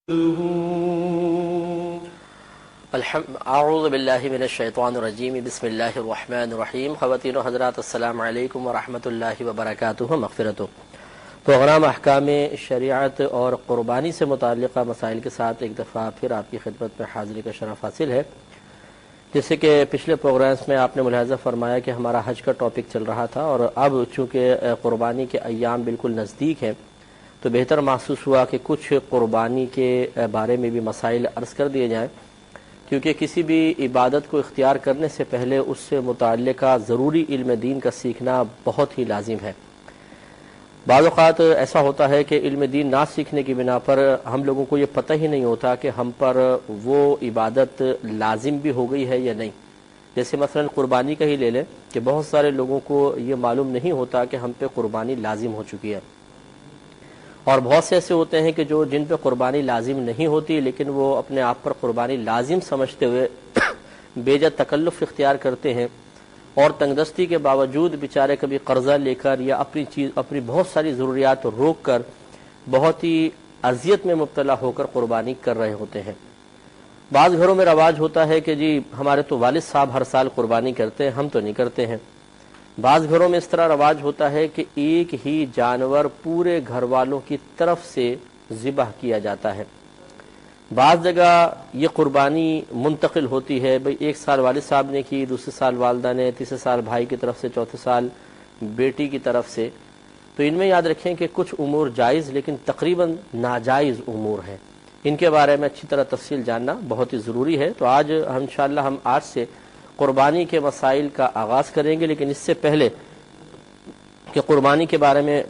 اعوذ باللہ من الشیطان الرجیم بسم اللہ الرحمن الرحیم۔ خواتین و حضرات السلام علیکم ورحمۃ اللہ وبرکاتہ۔ مغفرت پروگرام احکام شریعت اور قربانی سے متعلقہ مسائل کے ساتھ ایک دفعہ پھر آپ کی خدمت میں حاضری کا شرف حاصل ہے۔ جیسے کہ پچھلے پروگرامز میں آپ نے ملاحظہ فرمایا کہ ہمارا حج کا ٹاپک چل رہا تھا، اور اب چونکہ قربانی کے ایام بالکل نزدیک ہیں تو بہتر محسوس ہوا کہ کچھ قربانی کے بارے میں بھی مسائل عرض کر دیے جائیں، کیونکہ کسی بھی عبادت کو اختیار کرنے سے پہلے اس سے متعلقہ ضروری علم دین کا سیکھنا بہت ہی لازم ہے۔ بعض اوقات ایسا ہوتا ہے کہ علم دین نہ سیکھنے کی بنا پر ہم لوگوں کو یہ پتہ ہی نہیں ہوتا کہ ہم پر وہ عبادت لازم بھی ہو گئی ہے یا نہیں۔ جیسے مثلا قربانی کا ہی لے لیں کہ بہت سارے لوگوں کو یہ معلوم نہیں ہوتا کہ ہم پہ قربانی لازم ہو چکی ہے، اور بہت سے ایسے ہوتے ہیں کہ جن پہ قربانی لازم نہیں ہوتی لیکن وہ اپنے آپ پر قربانی لازم سمجھتے ہوئے بے جا تکلف اختیار کرتے ہیں، اور تنگ دستی کے باوجود بیچارے کبھی قرضہ لے کر یا اپنی بہت ساری ضروریات روک کر بہت ہی اذیت میں مبتلا ہو کر قربانی کر رہے ہوتے ہیں۔ بعض گھروں میں رواج ہوتا ہے کہ جی ہمارے تو والد صاحب ہر سال قربانی کرتے ہیں، ہم تو نہیں کرتے ہیں۔ بعض گھروں میں اس طرح رواج ہوتا ہے کہ ایک ہی جانور پورے گھر والوں کی طرف سے ذبح کیا جاتا ہے۔ بعض جگہ یہ قربانی منتقل ہوتی ہے، بھئی ایک سال والد صاحب نے کی، دوسرے سال والدہ نے، تیسرے سال بھائی کی طرف سے، چوتھے سال بیٹی کی طرف سے۔ تو ان میں یاد رکھیں کہ کچھ امور جائز لیکن تقریباً ناجائز امور ہیں، ان کے بارے میں اچھی طرح تفصیل جاننا بہت ہی ضروری ہے۔ تو آج انشاءاللہ ہم آج سے قربانی کے مسائل کا آغاز کریں گے، لیکن اس سے پہلے کہ قربانی کے بارے میں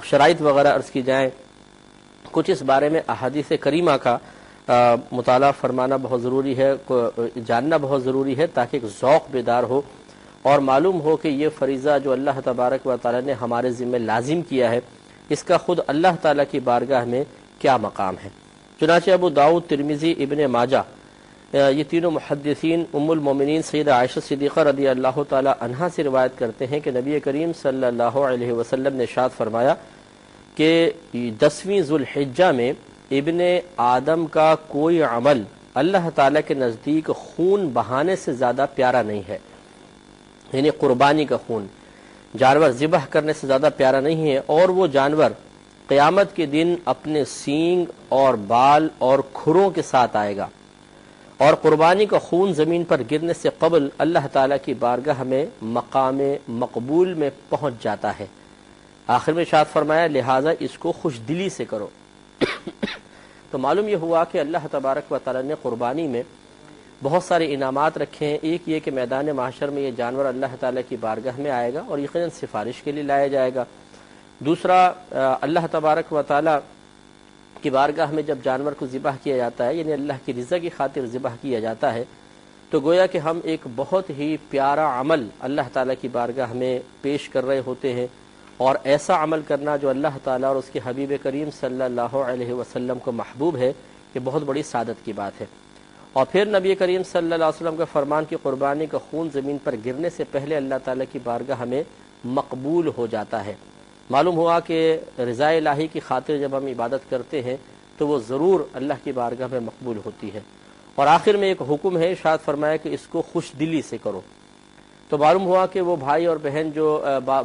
شرائط وغیرہ عرض کی جائیں، کچھ اس بارے میں احادیث کریمہ کا مطالعہ فرمانا بہت ضروری ہے، جاننا بہت ضروری ہے، تاکہ ایک ذوق بیدار ہو اور معلوم ہو کہ یہ فریضہ جو اللہ تبارک و تعالی نے ہمارے ذمہ لازم کیا ہے، اس کا خود اللہ تعالی کی بارگاہ میں کیا مقام ہے۔ چنانچہ ابو داؤد، ترمذی، ابن ماجہ، یہ تینوں محدثین ام المومنین سیدہ عائشہ صدیقہ رضی اللہ تعالی عنہا سے روایت کرتے ہیں کہ نبی کریم صلی اللہ علیہ وسلم نے ارشاد فرمایا کہ 10ویں ذوالحجہ میں ابن آدم کا کوئی عمل اللہ تعالی کے نزدیک خون بہانے سے زیادہ پیارا نہیں ہے، یعنی قربانی کا خون جانور ذبح کرنے سے زیادہ پیارا نہیں ہے، اور وہ جانور قیامت کے دن اپنے سینگ اور بال اور کھروں کے ساتھ آئے گا، اور قربانی کا خون زمین پر گرنے سے قبل اللہ تعالیٰ کی بارگاہ میں مقام مقبول میں پہنچ جاتا ہے۔ آخر میں ارشاد فرمایا لہٰذا اس کو خوش دلی سے کرو۔ تو معلوم یہ ہوا کہ اللہ تبارک و تعالیٰ نے قربانی میں بہت سارے انعامات رکھے ہیں۔ ایک یہ کہ میدان محشر میں یہ جانور اللہ تعالیٰ کی بارگاہ میں آئے گا اور یقیناً سفارش کے لیے لایا جائے گا۔ دوسرا، اللہ تبارک و تعالیٰ کی بارگاہ میں جب جانور کو ذبح کیا جاتا ہے، یعنی اللہ کی رضا کی خاطر ذبح کیا جاتا ہے، تو گویا کہ ہم ایک بہت ہی پیارا عمل اللہ تعالیٰ کی بارگاہ میں پیش کر رہے ہوتے ہیں، اور ایسا عمل کرنا جو اللہ تعالیٰ اور اس کے حبیب کریم صلی اللہ علیہ وسلم کو محبوب ہے، یہ بہت بڑی سعادت کی بات ہے۔ اور پھر نبی کریم صلی اللہ علیہ وسلم کا فرمان کی قربانی کا خون زمین پر گرنے سے پہلے اللہ تعالیٰ کی بارگاہ میں مقبول ہو جاتا ہے۔ معلوم ہوا کہ رضا الہی کی خاطر جب ہم عبادت کرتے ہیں تو وہ ضرور اللہ کی بارگاہ میں مقبول ہوتی ہے۔ اور آخر میں ایک حکم ہے، ارشاد فرمایا کہ اس کو خوش دلی سے کرو۔ تو معلوم ہوا کہ وہ بھائی اور بہن جو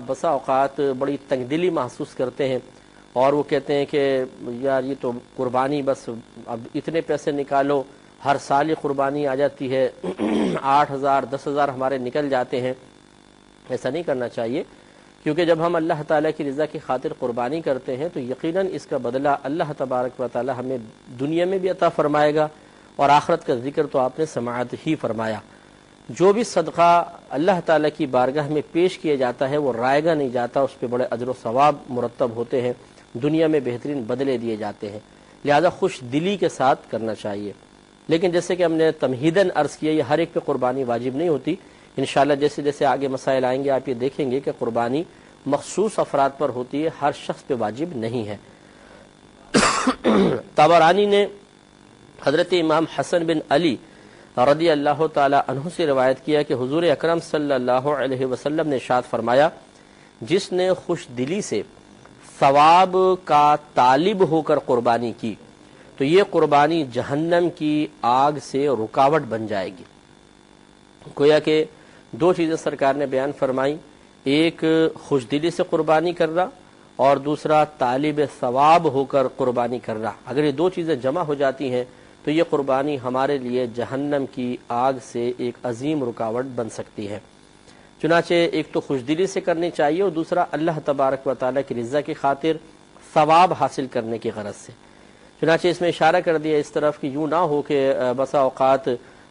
بسا اوقات بڑی تنگ دلی محسوس کرتے ہیں اور وہ کہتے ہیں کہ یار یہ تو قربانی بس اب اتنے پیسے نکالو، ہر سال یہ قربانی آ جاتی ہے، 8,000 10,000 ہمارے نکل جاتے ہیں۔ ایسا نہیں کرنا چاہیے، کیونکہ جب ہم اللہ تعالیٰ کی رضا کی خاطر قربانی کرتے ہیں تو یقیناً اس کا بدلہ اللہ تبارک و تعالیٰ ہمیں دنیا میں بھی عطا فرمائے گا، اور آخرت کا ذکر تو آپ نے سماعت ہی فرمایا۔ جو بھی صدقہ اللہ تعالیٰ کی بارگاہ میں پیش کیا جاتا ہے وہ رائے گا نہیں جاتا، اس پہ بڑے اجر و ثواب مرتب ہوتے ہیں، دنیا میں بہترین بدلے دیے جاتے ہیں، لہذا خوش دلی کے ساتھ کرنا چاہیے۔ لیکن جیسے کہ ہم نے تمہیداً عرض کیا، یہ ہر ایک پہ قربانی واجب نہیں ہوتی۔ انشاءاللہ جیسے جیسے آگے مسائل آئیں گے آپ یہ دیکھیں گے کہ قربانی مخصوص افراد پر ہوتی ہے، ہر شخص پہ واجب نہیں ہے۔ طبرانی نے حضرت امام حسن بن علی رضی اللہ تعالی عنہ سے روایت کیا کہ حضور اکرم صلی اللہ علیہ وسلم نے ارشاد فرمایا جس نے خوش دلی سے ثواب کا طالب ہو کر قربانی کی تو تو یہ قربانی جہنم کی آگ سے رکاوٹ بن جائے گی۔ گویا کہ دو چیزیں سرکار نے بیان فرمائی، ایک خوش دلی سے قربانی کرنا اور دوسرا طالب ثواب ہو کر قربانی کرنا۔ اگر یہ دو چیزیں جمع ہو جاتی ہیں تو یہ قربانی ہمارے لیے جہنم کی آگ سے ایک عظیم رکاوٹ بن سکتی ہے۔ چنانچہ ایک تو خوش دلی سے کرنی چاہیے اور دوسرا اللہ تبارک و تعالیٰ کی رضا کی خاطر ثواب حاصل کرنے کی غرض سے۔ چنانچہ اس میں اشارہ کر دیا اس طرف کہ یوں نہ ہو کہ بسا اوقات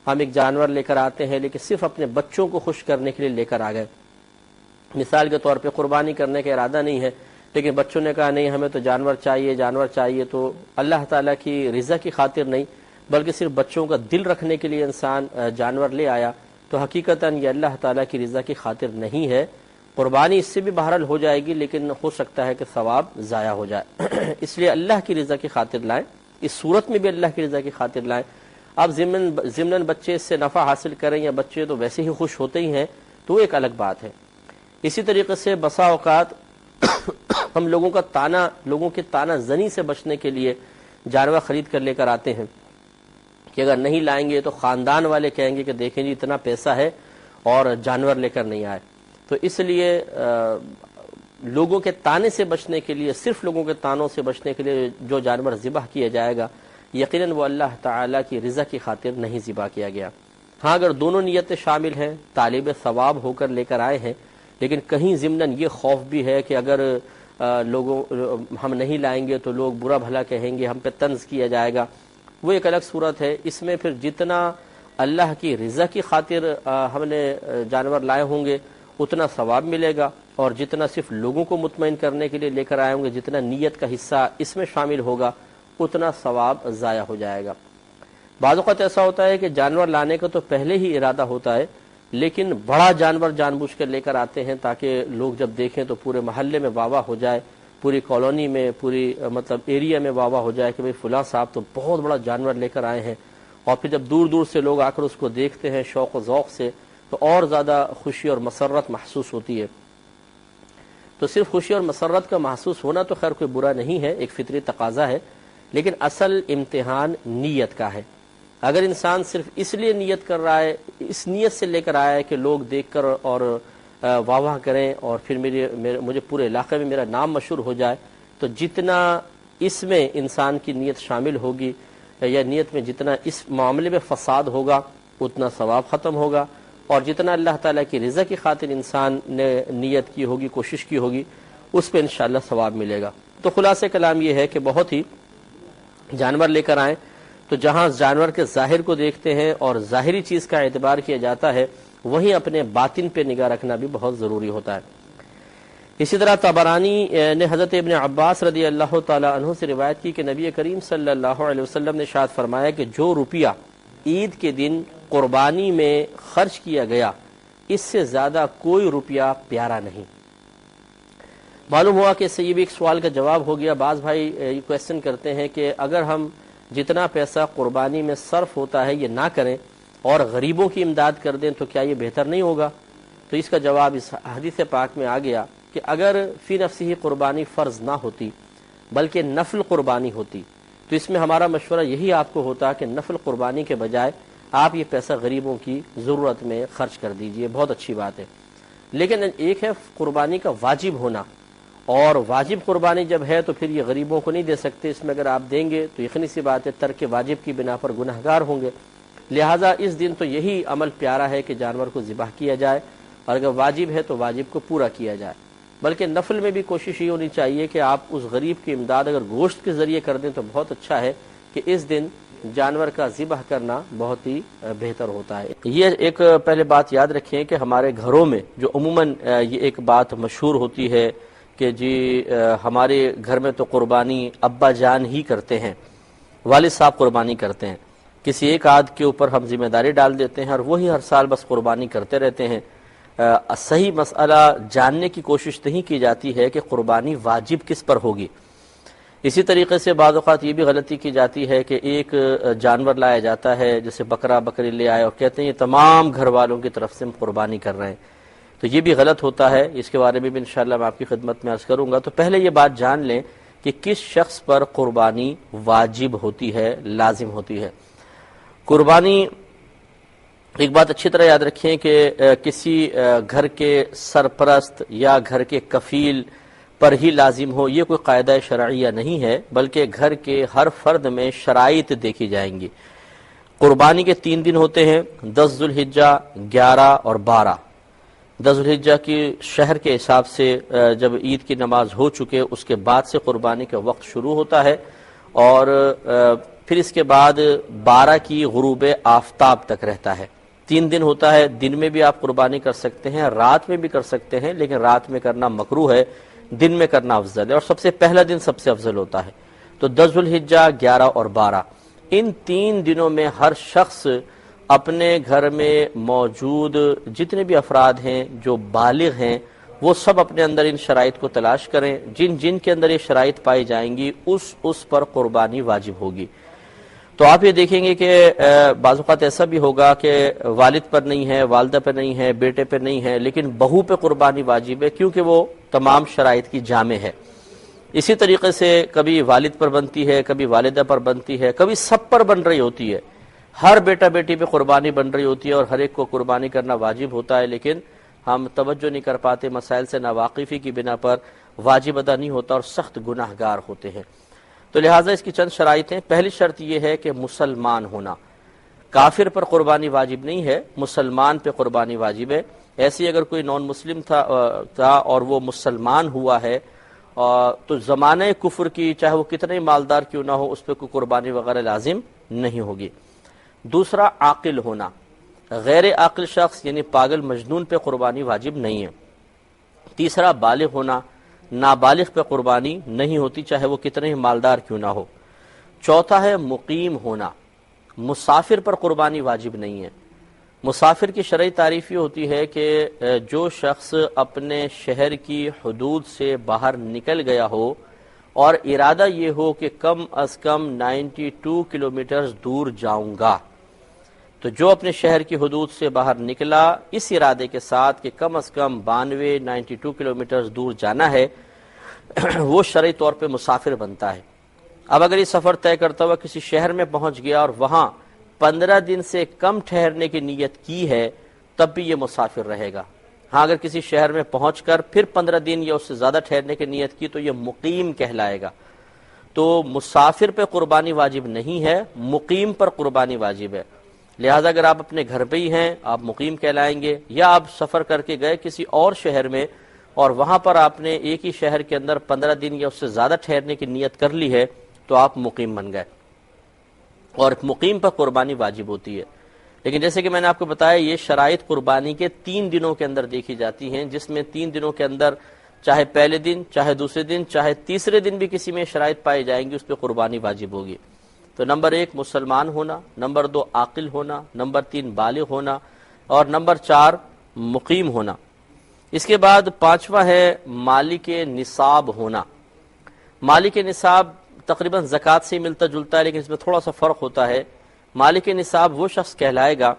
ہم ایک جانور لے کر آتے ہیں لیکن صرف اپنے بچوں کو خوش کرنے کے لیے لے کر آ گئے۔ مثال کے طور پہ قربانی کرنے کا ارادہ نہیں ہے لیکن بچوں نے کہا نہیں ہمیں تو جانور چاہیے، تو اللہ تعالیٰ کی رضا کی خاطر نہیں بلکہ صرف بچوں کا دل رکھنے کے لیے انسان جانور لے آیا، تو حقیقتاً یہ اللہ تعالیٰ کی رضا کی خاطر نہیں ہے۔ قربانی اس سے بھی بہرحال ہو جائے گی لیکن ہو سکتا ہے کہ ثواب ضائع ہو جائے، اس لیے اللہ کی رضا کی خاطر لائیں، اس صورت میں بھی اللہ کی رضا کی خاطر لائیں۔ اب ضمناً بچے اس سے نفع حاصل کریں یا بچے تو ویسے ہی خوش ہوتے ہی ہیں تو ایک الگ بات ہے۔ اسی طریقے سے بسا اوقات ہم لوگوں کے تانا زنی سے بچنے کے لیے جانور خرید کر لے کر آتے ہیں کہ اگر نہیں لائیں گے تو خاندان والے کہیں گے کہ دیکھیں جی اتنا پیسہ ہے اور جانور لے کر نہیں آئے، تو اس لیے لوگوں کے تانے سے بچنے کے لیے، صرف لوگوں کے تانوں سے بچنے کے لیے جو جانور ذبح کیا جائے گا یقیناً وہ اللہ تعالیٰ کی رضا کی خاطر نہیں ذبح کیا گیا۔ ہاں اگر دونوں نیتیں شامل ہیں، طالب ثواب ہو کر لے کر آئے ہیں لیکن کہیں ضمناً یہ خوف بھی ہے کہ اگر ہم نہیں لائیں گے تو لوگ برا بھلا کہیں گے، ہم پہ طنز کیا جائے گا، وہ ایک الگ صورت ہے۔ اس میں پھر جتنا اللہ کی رضا کی خاطر ہم نے جانور لائے ہوں گے اتنا ثواب ملے گا، اور جتنا صرف لوگوں کو مطمئن کرنے کے لیے لے کر آئے ہوں گے، جتنا نیت کا حصہ اس میں شامل ہوگا اتنا ثواب ضائع ہو جائے گا۔ بعض اوقات ایسا ہوتا ہے کہ جانور لانے کا تو پہلے ہی ارادہ ہوتا ہے لیکن بڑا جانور جان بوجھ کر لے کر آتے ہیں تاکہ لوگ جب دیکھیں تو پورے محلے میں واہ واہ ہو جائے، پوری کالونی میں، پوری ایریا میں واہ واہ ہو جائے کہ بھئی فلاں صاحب تو بہت بڑا جانور لے کر آئے ہیں، اور پھر جب دور دور سے لوگ آ کر اس کو دیکھتے ہیں شوق و ذوق سے تو اور زیادہ خوشی اور مسرت محسوس ہوتی ہے۔ تو صرف خوشی اور مسرت کا محسوس ہونا تو خیر کوئی برا نہیں ہے، ایک فطری تقاضا ہے، لیکن اصل امتحان نیت کا ہے۔ اگر انسان صرف اس لیے نیت کر رہا ہے، اس نیت سے لے کر آیا ہے کہ لوگ دیکھ کر اور واہ واہ کریں اور پھر مجھے پورے علاقے میں میرا نام مشہور ہو جائے، تو جتنا اس میں انسان کی نیت شامل ہوگی یا نیت میں جتنا اس معاملے میں فساد ہوگا اتنا ثواب ختم ہوگا، اور جتنا اللہ تعالیٰ کی رضا کی خاطر انسان نے نیت کی ہوگی، کوشش کی ہوگی، اس پہ انشاءاللہ ثواب ملے گا۔ تو خلاصہ کلام یہ ہے کہ بہت ہی جانور لے کر آئیں تو جہاں جانور کے ظاہر کو دیکھتے ہیں اور ظاہری چیز کا اعتبار کیا جاتا ہے وہیں اپنے باطن پہ نگاہ رکھنا بھی بہت ضروری ہوتا ہے۔ اسی طرح طبرانی نے حضرت ابن عباس رضی اللہ تعالی عنہ سے روایت کی کہ نبی کریم صلی اللہ علیہ وسلم نے ارشاد فرمایا کہ جو روپیہ عید کے دن قربانی میں خرچ کیا گیا اس سے زیادہ کوئی روپیہ پیارا نہیں۔ معلوم ہوا کہ اس سے یہ بھی ایک سوال کا جواب ہو گیا۔ بعض بھائی یہ کویسچن کرتے ہیں کہ اگر ہم جتنا پیسہ قربانی میں صرف ہوتا ہے یہ نہ کریں اور غریبوں کی امداد کر دیں تو کیا یہ بہتر نہیں ہوگا؟ تو اس کا جواب اس حدیث پاک میں آ گیا کہ اگر فی نفسی ہی قربانی فرض نہ ہوتی بلکہ نفل قربانی ہوتی تو اس میں ہمارا مشورہ یہی آپ کو ہوتا کہ نفل قربانی کے بجائے آپ یہ پیسہ غریبوں کی ضرورت میں خرچ کر دیجئے، بہت اچھی بات ہے۔ لیکن ایک ہے قربانی کا واجب ہونا، اور واجب قربانی جب ہے تو پھر یہ غریبوں کو نہیں دے سکتے، اس میں اگر آپ دیں گے تو یقینی سی بات ہے ترک واجب کی بنا پر گنہگار ہوں گے، لہٰذا اس دن تو یہی عمل پیارا ہے کہ جانور کو ذبح کیا جائے، اور اگر واجب ہے تو واجب کو پورا کیا جائے۔ بلکہ نفل میں بھی کوشش یہ ہونی چاہیے کہ آپ اس غریب کی امداد اگر گوشت کے ذریعے کر دیں تو بہت اچھا ہے کہ اس دن جانور کا ذبح کرنا بہت ہی بہتر ہوتا ہے۔ یہ ایک پہلے بات یاد رکھیں کہ ہمارے گھروں میں جو عموماً یہ ایک بات مشہور ہوتی ہے کہ جی ہمارے گھر میں تو قربانی ابا جان ہی کرتے ہیں، والد صاحب قربانی کرتے ہیں، کسی ایک آدھ کے اوپر ہم ذمہ داری ڈال دیتے ہیں اور وہی ہر سال بس قربانی کرتے رہتے ہیں۔ صحیح مسئلہ جاننے کی کوشش نہیں کی جاتی ہے کہ قربانی واجب کس پر ہوگی۔ اسی طریقے سے بعض اوقات یہ بھی غلطی کی جاتی ہے کہ ایک جانور لایا جاتا ہے جیسے بکرا بکری لے آئے اور کہتے ہیں یہ تمام گھر والوں کی طرف سے ہم قربانی کر رہے ہیں، تو یہ بھی غلط ہوتا ہے۔ اس کے بارے میں بھی انشاءاللہ میں آپ کی خدمت میں عرض کروں گا۔ تو پہلے یہ بات جان لیں کہ کس شخص پر قربانی واجب ہوتی ہے، لازم ہوتی ہے۔ قربانی ایک بات اچھی طرح یاد رکھیں کہ کسی گھر کے سرپرست یا گھر کے کفیل پر ہی لازم ہو، یہ کوئی قاعدہ شرعیہ نہیں ہے، بلکہ گھر کے ہر فرد میں شرائط دیکھی جائیں گی۔ قربانی کے 3 دن ہوتے ہیں، 10 ذوالحجہ، 11 اور 12۔ 10 ذوالحجہ کی شہر کے حساب سے جب عید کی نماز ہو چکے اس کے بعد سے قربانی کا وقت شروع ہوتا ہے، اور پھر اس کے بعد 12 کی غروب آفتاب تک رہتا ہے۔ 3 دن ہوتا ہے، دن میں بھی آپ قربانی کر سکتے ہیں، رات میں بھی کر سکتے ہیں، لیکن رات میں کرنا مکروہ ہے، دن میں کرنا افضل ہے، اور سب سے پہلا دن سب سے افضل ہوتا ہے۔ تو 10 ذوالحجہ، 11 اور 12، ان 3 دنوں میں ہر شخص اپنے گھر میں موجود جتنے بھی افراد ہیں جو بالغ ہیں وہ سب اپنے اندر ان شرائط کو تلاش کریں، جن جن کے اندر یہ شرائط پائی جائیں گی اس پر قربانی واجب ہوگی۔ تو آپ یہ دیکھیں گے کہ بعض اوقات ایسا بھی ہوگا کہ والد پر نہیں ہے، والدہ پر نہیں ہے، بیٹے پر نہیں ہے، لیکن بہو پہ قربانی واجب ہے کیونکہ وہ تمام شرائط کی جامع ہے۔ اسی طریقے سے کبھی والد پر بنتی ہے، کبھی والدہ پر بنتی ہے، کبھی سب پر بن رہی ہوتی ہے، ہر بیٹا بیٹی پہ قربانی بن رہی ہوتی ہے اور ہر ایک کو قربانی کرنا واجب ہوتا ہے، لیکن ہم توجہ نہیں کر پاتے، مسائل سے ناواقفی کی بنا پر واجب ادا نہیں ہوتا اور سخت گناہ گار ہوتے ہیں۔ تو لہٰذا اس کی چند شرائط ہیں۔ پہلی شرط یہ ہے کہ مسلمان ہونا، کافر پر قربانی واجب نہیں ہے، مسلمان پہ قربانی واجب ہے۔ ایسی اگر کوئی نان مسلم تھا اور وہ مسلمان ہوا ہے تو زمانہ کفر کی چاہے وہ کتنے مالدار کیوں نہ ہو اس پہ کوئی قربانی وغیرہ لازم نہیں ہوگی۔ دوسرا، عاقل ہونا، غیر عاقل شخص یعنی پاگل مجنون پہ قربانی واجب نہیں ہے۔ تیسرا، بالغ ہونا، نابالغ پہ قربانی نہیں ہوتی چاہے وہ کتنے ہی مالدار کیوں نہ ہو۔ چوتھا ہے مقیم ہونا، مسافر پر قربانی واجب نہیں ہے۔ مسافر کی شرعی تعریف یہ ہوتی ہے کہ جو شخص اپنے شہر کی حدود سے باہر نکل گیا ہو اور ارادہ یہ ہو کہ کم از کم 92 کلومیٹر دور جاؤں گا، تو جو اپنے شہر کی حدود سے باہر نکلا اس ارادے کے ساتھ کہ کم از کم 92 کلومیٹر دور جانا ہے، وہ شرعی طور پہ مسافر بنتا ہے۔ اب اگر یہ سفر طے کرتا ہوا کسی شہر میں پہنچ گیا اور وہاں 15 دن سے کم ٹھہرنے کی نیت کی ہے تب بھی یہ مسافر رہے گا۔ ہاں اگر کسی شہر میں پہنچ کر پھر 15 دن یا اس سے زیادہ ٹھہرنے کی نیت کی تو یہ مقیم کہلائے گا۔ تو مسافر پہ قربانی واجب نہیں ہے، مقیم پر قربانی واجب ہے۔ لہذا اگر آپ اپنے گھر پہ ہی ہیں آپ مقیم کہلائیں گے، یا آپ سفر کر کے گئے کسی اور شہر میں اور وہاں پر آپ نے ایک ہی شہر کے اندر 15 دن یا اس سے زیادہ ٹھہرنے کی نیت کر لی ہے تو آپ مقیم بن گئے، اور مقیم پر قربانی واجب ہوتی ہے۔ لیکن جیسے کہ میں نے آپ کو بتایا یہ شرائط قربانی کے 3 دنوں کے اندر دیکھی جاتی ہیں، جس میں 3 دنوں کے اندر چاہے پہلے دن، چاہے دوسرے دن، چاہے تیسرے دن بھی کسی میں شرائط پائی جائیں گی اس پہ قربانی واجب ہوگی۔ تو نمبر 1 مسلمان ہونا، نمبر 2 عاقل ہونا، نمبر 3 بالغ ہونا، اور نمبر 4 مقیم ہونا۔ اس کے بعد 5واں ہے مالک نصاب ہونا۔ مالک نصاب تقریباً زکوٰۃ سے ملتا جلتا ہے لیکن اس میں تھوڑا سا فرق ہوتا ہے۔ مالک نصاب وہ شخص کہلائے گا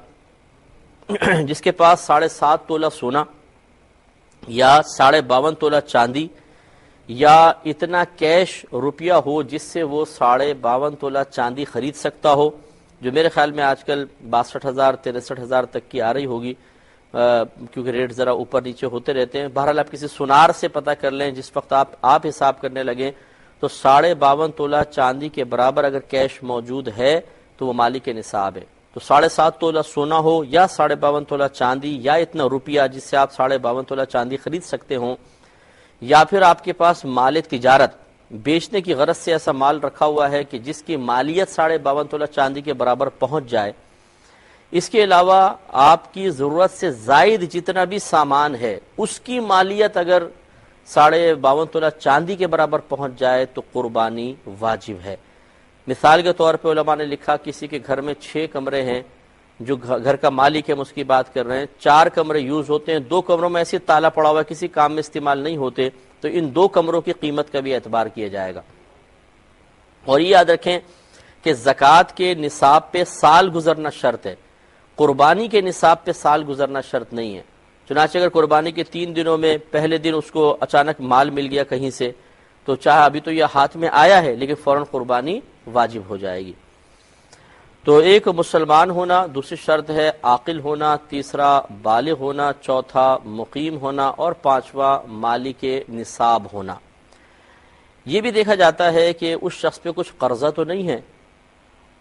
جس کے پاس 7.5 تولہ سونا یا 52.5 تولہ چاندی یا اتنا کیش روپیہ ہو جس سے وہ 52.5 تولہ چاندی خرید سکتا ہو، جو میرے خیال میں آج کل 62,000 63,000 تک کی آ رہی ہوگی، کیونکہ ریٹ ذرا اوپر نیچے ہوتے رہتے ہیں۔ بہرحال آپ کسی سنار سے پتہ کر لیں، جس وقت آپ حساب کرنے لگیں تو 52.5 تولہ چاندی کے برابر اگر کیش موجود ہے تو وہ مالک نصاب ہے۔ تو 7.5 تولہ سونا ہو یا 52.5 تولہ چاندی یا اتنا روپیہ جس سے آپ 52.5 تولہ چاندی خرید سکتے ہوں، یا پھر آپ کے پاس مال تجارت بیچنے کی غرض سے ایسا مال رکھا ہوا ہے کہ جس کی مالیت 52.5 تولہ چاندی کے برابر پہنچ جائے۔ اس کے علاوہ آپ کی ضرورت سے زائد جتنا بھی سامان ہے اس کی مالیت اگر 52.5 تولہ چاندی کے برابر پہنچ جائے تو قربانی واجب ہے۔ مثال کے طور پہ علماء نے لکھا کسی کے گھر میں 6 کمرے ہیں، جو گھر کا مالک ہے ہم اس کی بات کر رہے ہیں، 4 کمرے یوز ہوتے ہیں، 2 کمروں میں ایسی تالا پڑا ہوا ہے کسی کام میں استعمال نہیں ہوتے، تو ان 2 کمروں کی قیمت کا بھی اعتبار کیا جائے گا۔ اور یہ یاد رکھیں کہ زکوٰۃ کے نصاب پہ سال گزرنا شرط ہے، قربانی کے نصاب پہ سال گزرنا شرط نہیں ہے۔ چنانچہ اگر قربانی کے 3 دنوں میں پہلے دن اس کو اچانک مال مل گیا کہیں سے تو چاہے ابھی تو یہ ہاتھ میں آیا ہے لیکن فوراً قربانی واجب ہو جائے گی۔ تو ایک مسلمان ہونا، دوسری شرط ہے عاقل ہونا، تیسرا بالغ ہونا، چوتھا مقیم ہونا، اور پانچواں مالک نصاب ہونا۔ یہ بھی دیکھا جاتا ہے کہ اس شخص پہ کچھ قرضہ تو نہیں ہے،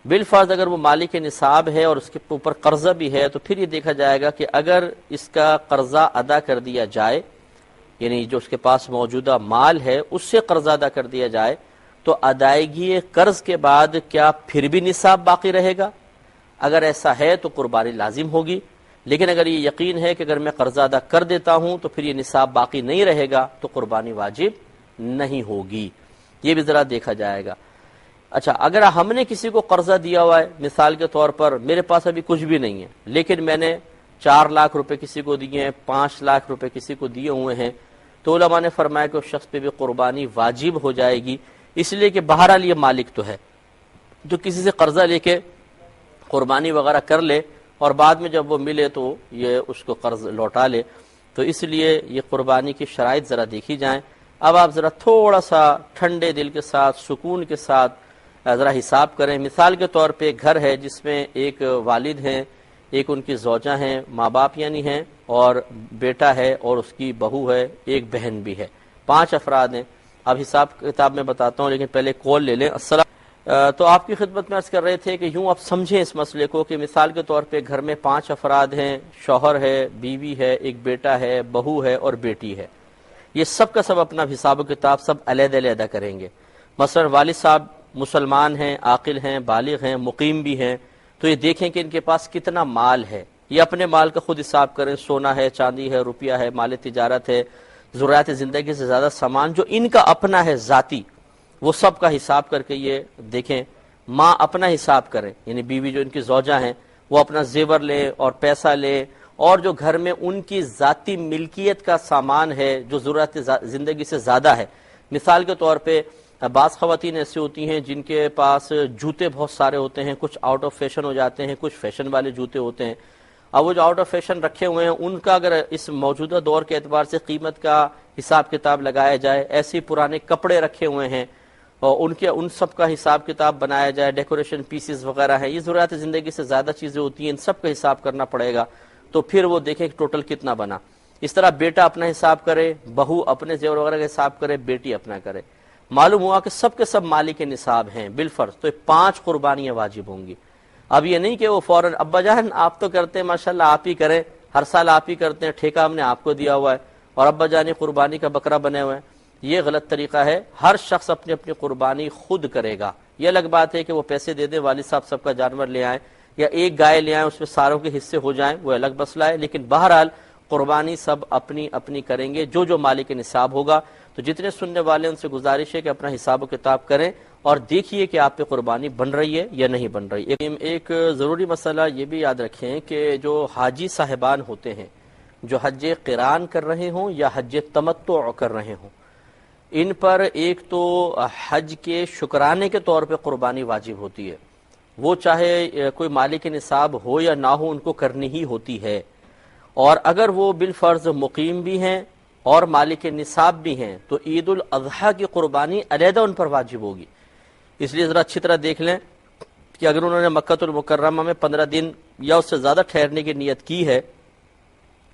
بالفرض اگر وہ مالک نصاب ہے اور اس کے اوپر قرضہ بھی ہے تو پھر یہ دیکھا جائے گا کہ اگر اس کا قرضہ ادا کر دیا جائے، یعنی جو اس کے پاس موجودہ مال ہے اس سے قرضہ ادا کر دیا جائے، تو ادائیگی قرض کے بعد کیا پھر بھی نصاب باقی رہے گا؟ اگر ایسا ہے تو قربانی لازم ہوگی، لیکن اگر یہ یقین ہے کہ اگر میں قرضہ ادا کر دیتا ہوں تو پھر یہ نصاب باقی نہیں رہے گا تو قربانی واجب نہیں ہوگی۔ یہ بھی ذرا دیکھا جائے گا۔ اچھا، اگر ہم نے کسی کو قرضہ دیا ہوا ہے، مثال کے طور پر میرے پاس ابھی کچھ بھی نہیں ہے لیکن میں نے 4 لاکھ روپے کسی کو دیے ہیں، 5 لاکھ روپے کسی کو دیے ہوئے ہیں، تو علماء نے فرمایا کہ اس شخص پہ بھی قربانی واجب ہو جائے گی، اس لیے کہ بہرحال یہ مالک تو ہے، جو کسی سے قرضہ لے کے قربانی وغیرہ کر لے اور بعد میں جب وہ ملے تو یہ اس کو قرض لوٹا لے، تو اس لیے یہ قربانی کی شرائط ذرا دیکھی جائیں۔ اب آپ ذرا تھوڑا سا ٹھنڈے دل کے ساتھ، سکون کے ساتھ ذرا حساب کریں۔ مثال کے طور پہ ایک گھر ہے جس میں ایک والد ہیں، ایک ان کی زوجہ ہیں، ماں باپ یعنی ہیں، اور بیٹا ہے اور اس کی بہو ہے، ایک بہن بھی ہے، 5 افراد ہیں۔ اب حساب کتاب میں بتاتا ہوں لیکن پہلے کال لے لیں۔ السلام۔ تو آپ کی خدمت میں عرض کر رہے تھے کہ یوں آپ سمجھیں اس مسئلے کو کہ مثال کے طور پہ گھر میں 5 افراد ہیں، شوہر ہے، بیوی ہے، ایک بیٹا ہے، بہو ہے اور بیٹی ہے۔ یہ سب کا سب اپنا حساب و کتاب سب علیحدہ علیحدہ کریں گے۔ مثلا والد صاحب مسلمان ہیں، عاقل ہیں، بالغ ہیں، مقیم بھی ہیں، تو یہ دیکھیں کہ ان کے پاس کتنا مال ہے، یہ اپنے مال کا خود حساب کریں، سونا ہے، چاندی ہے، روپیہ ہے، مال تجارت ہے، ضروریات زندگی سے زیادہ سامان جو ان کا اپنا ہے ذاتی، وہ سب کا حساب کر کے یہ دیکھیں۔ ماں اپنا حساب کریں، یعنی بیوی جو ان کی زوجہ ہیں وہ اپنا زیور لے اور پیسہ لے، اور جو گھر میں ان کی ذاتی ملکیت کا سامان ہے جو ضرورت زندگی سے زیادہ ہے۔ مثال کے طور پہ بعض خواتین ایسی ہوتی ہیں جن کے پاس جوتے بہت سارے ہوتے ہیں، کچھ آؤٹ آف فیشن ہو جاتے ہیں، کچھ فیشن والے جوتے ہوتے ہیں۔ اب وہ جو آؤٹ آف فیشن رکھے ہوئے ہیں ان کا اگر اس موجودہ دور کے اعتبار سے قیمت کا حساب کتاب لگایا جائے، ایسے پرانے کپڑے رکھے ہوئے ہیں اور ان سب کا حساب کتاب بنایا جائے، ڈیکوریشن پیسز وغیرہ ہیں، یہ ضروریات زندگی سے زیادہ چیزیں ہوتی ہیں، ان سب کا حساب کرنا پڑے گا، تو پھر وہ دیکھیں کہ ٹوٹل کتنا بنا۔ اس طرح بیٹا اپنا حساب کرے، بہو اپنے زیور وغیرہ کا حساب کرے، بیٹی اپنا کرے۔ معلوم ہوا کہ سب کے سب مالک نصاب ہیں بالفرض، تو 5 قربانیاں واجب ہوں گی۔ اب یہ نہیں کہ وہ فوراً ابا جان آپ تو کرتے ہیں ماشاءاللہ آپ ہی کریں، ہر سال آپ ہی کرتے ہیں، ٹھیکہ ہم نے آپ کو دیا ہوا ہے اور ابا جان قربانی کا بکرا بنے ہوئے ہیں، یہ غلط طریقہ ہے۔ ہر شخص اپنی اپنی قربانی خود کرے گا۔ یہ الگ بات ہے کہ وہ پیسے دے دیں، والد صاحب سب کا جانور لے آئیں یا ایک گائے لے آئیں، اس میں ساروں کے حصے ہو جائیں، وہ الگ مسئلہ ہے، لیکن بہرحال قربانی سب اپنی اپنی کریں گے جو مالک نصاب ہوگا۔ تو جتنے سننے والے ان سے گزارش ہے کہ اپنا حساب و کتاب کریں اور دیکھیے کہ آپ پہ قربانی بن رہی ہے یا نہیں بن رہی۔ ایک ضروری مسئلہ یہ بھی یاد رکھیں کہ جو حاجی صاحبان ہوتے ہیں جو حج قران کر رہے ہوں یا حج تمتع کر رہے ہوں، ان پر ایک تو حج کے شکرانے کے طور پہ قربانی واجب ہوتی ہے، وہ چاہے کوئی مالک نصاب ہو یا نہ ہو ان کو کرنی ہی ہوتی ہے، اور اگر وہ بالفرض مقیم بھی ہیں اور مالک نصاب بھی ہیں تو عید الاضحیٰ کی قربانی علیحدہ ان پر واجب ہوگی۔ اس لیے ذرا اچھی طرح دیکھ لیں کہ اگر انہوں نے مکہ المکرمہ میں 15 دن یا اس سے زیادہ ٹھہرنے کی نیت کی ہے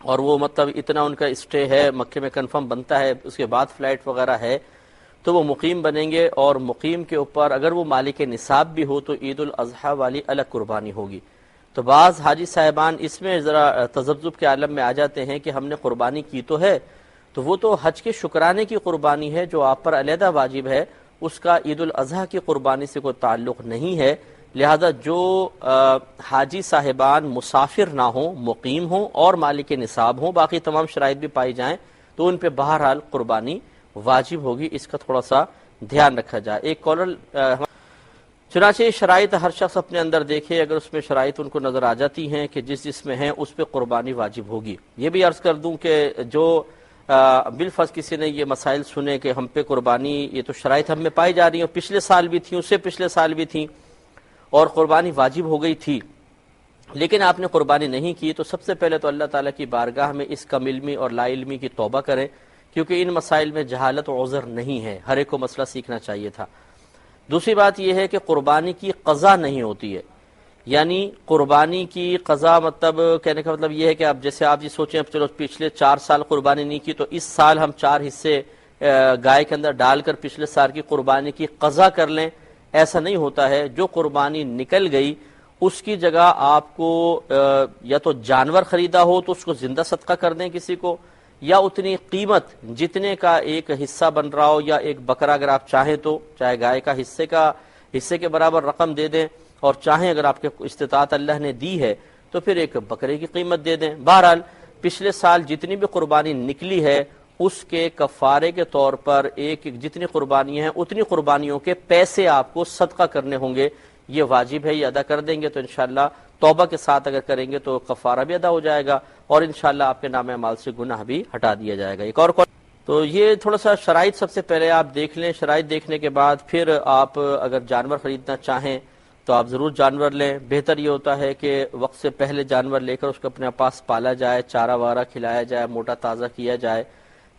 اور وہ مطلب اتنا ان کا اسٹے ہے مکے میں کنفرم بنتا ہے، اس کے بعد فلائٹ وغیرہ ہے، تو وہ مقیم بنیں گے، اور مقیم کے اوپر اگر وہ مالک نصاب بھی ہو تو عید الاضحیٰ والی الگ قربانی ہوگی۔ تو بعض حاجی صاحبان اس میں ذرا تذبذب کے عالم میں آ جاتے ہیں کہ ہم نے قربانی کی تو ہے، تو وہ تو حج کے شکرانے کی قربانی ہے جو آپ پر علیحدہ واجب ہے، اس کا عید الاضحیٰ کی قربانی سے کوئی تعلق نہیں ہے۔ لہذا جو حاجی صاحبان مسافر نہ ہوں، مقیم ہوں اور مالک نصاب ہوں، باقی تمام شرائط بھی پائی جائیں، تو ان پہ بہرحال قربانی واجب ہوگی، اس کا تھوڑا سا دھیان رکھا جائے۔ ایک کالر چنانچہ شرائط ہر شخص اپنے اندر دیکھے، اگر اس میں شرائط ان کو نظر آ جاتی ہیں کہ جس میں ہیں اس پہ قربانی واجب ہوگی۔ یہ بھی عرض کر دوں کہ جو بالفرض کسی نے یہ مسائل سنے کہ ہم پہ قربانی، یہ تو شرائط ہم میں پائی جا رہی ہیں، پچھلے سال بھی تھیں، اس سے پچھلے سال بھی تھیں اور قربانی واجب ہو گئی تھی، لیکن آپ نے قربانی نہیں کی، تو سب سے پہلے تو اللہ تعالیٰ کی بارگاہ میں اس کم علمی اور لا علمی کی توبہ کریں کیونکہ ان مسائل میں جہالت و عذر نہیں ہے، ہر ایک کو مسئلہ سیکھنا چاہیے تھا۔ دوسری بات یہ ہے کہ قربانی کی قضا نہیں ہوتی ہے، یعنی قربانی کی قضا مطلب کہنے کا مطلب یہ ہے کہ آپ جیسے آپ یہ سوچیں چلو پچھلے 4 سال قربانی نہیں کی تو اس سال ہم 4 حصے گائے کے اندر ڈال کر پچھلے سال کی قربانی کی قضا کر لیں، ایسا نہیں ہوتا ہے۔ جو قربانی نکل گئی اس کی جگہ آپ کو یا تو جانور خریدا ہو تو اس کو زندہ صدقہ کر دیں کسی کو، یا اتنی قیمت جتنے کا ایک حصہ بن رہا ہو، یا ایک بکرا اگر آپ چاہیں تو چاہے گائے کا حصے کے برابر رقم دے دیں، اور چاہیں اگر آپ کے استطاعت اللہ نے دی ہے تو پھر ایک بکرے کی قیمت دے دیں۔ بہرحال پچھلے سال جتنی بھی قربانی نکلی ہے اس کے کفارے کے طور پر جتنی قربانیاں ہیں اتنی قربانیوں کے پیسے آپ کو صدقہ کرنے ہوں گے، یہ واجب ہے، یہ ادا کر دیں گے تو انشاءاللہ توبہ کے ساتھ اگر کریں گے تو کفارہ بھی ادا ہو جائے گا، اور انشاءاللہ آپ کے نام اعمال سے گناہ بھی ہٹا دیا جائے گا۔ ایک اور تو یہ تھوڑا سا شرائط سب سے پہلے آپ دیکھ لیں، شرائط دیکھنے کے بعد پھر آپ اگر جانور خریدنا چاہیں تو آپ ضرور جانور لیں۔ بہتر یہ ہوتا ہے کہ وقت سے پہلے جانور لے کر اس کو اپنے پاس پالا جائے، چارہ وارہ کھلایا جائے، موٹا تازہ کیا جائے،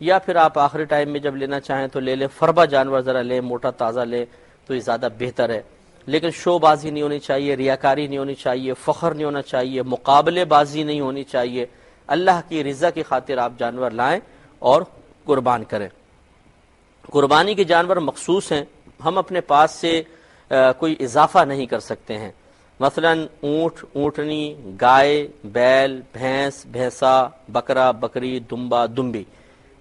یا پھر آپ آخری ٹائم میں جب لینا چاہیں تو لے لیں، فربا جانور ذرا لیں، موٹا تازہ لیں تو یہ زیادہ بہتر ہے۔ لیکن شو بازی نہیں ہونی چاہیے، ریاکاری نہیں ہونی چاہیے، فخر نہیں ہونا چاہیے، مقابلے بازی نہیں ہونی چاہیے۔ اللہ کی رضا کی خاطر آپ جانور لائیں اور قربان کریں۔ قربانی کے جانور مخصوص ہیں، ہم اپنے پاس سے کوئی اضافہ نہیں کر سکتے ہیں۔ مثلا اونٹ، اونٹنی، گائے، بیل، بھینس، بھینسا، بکرا، بکری، دمبا، دمبی،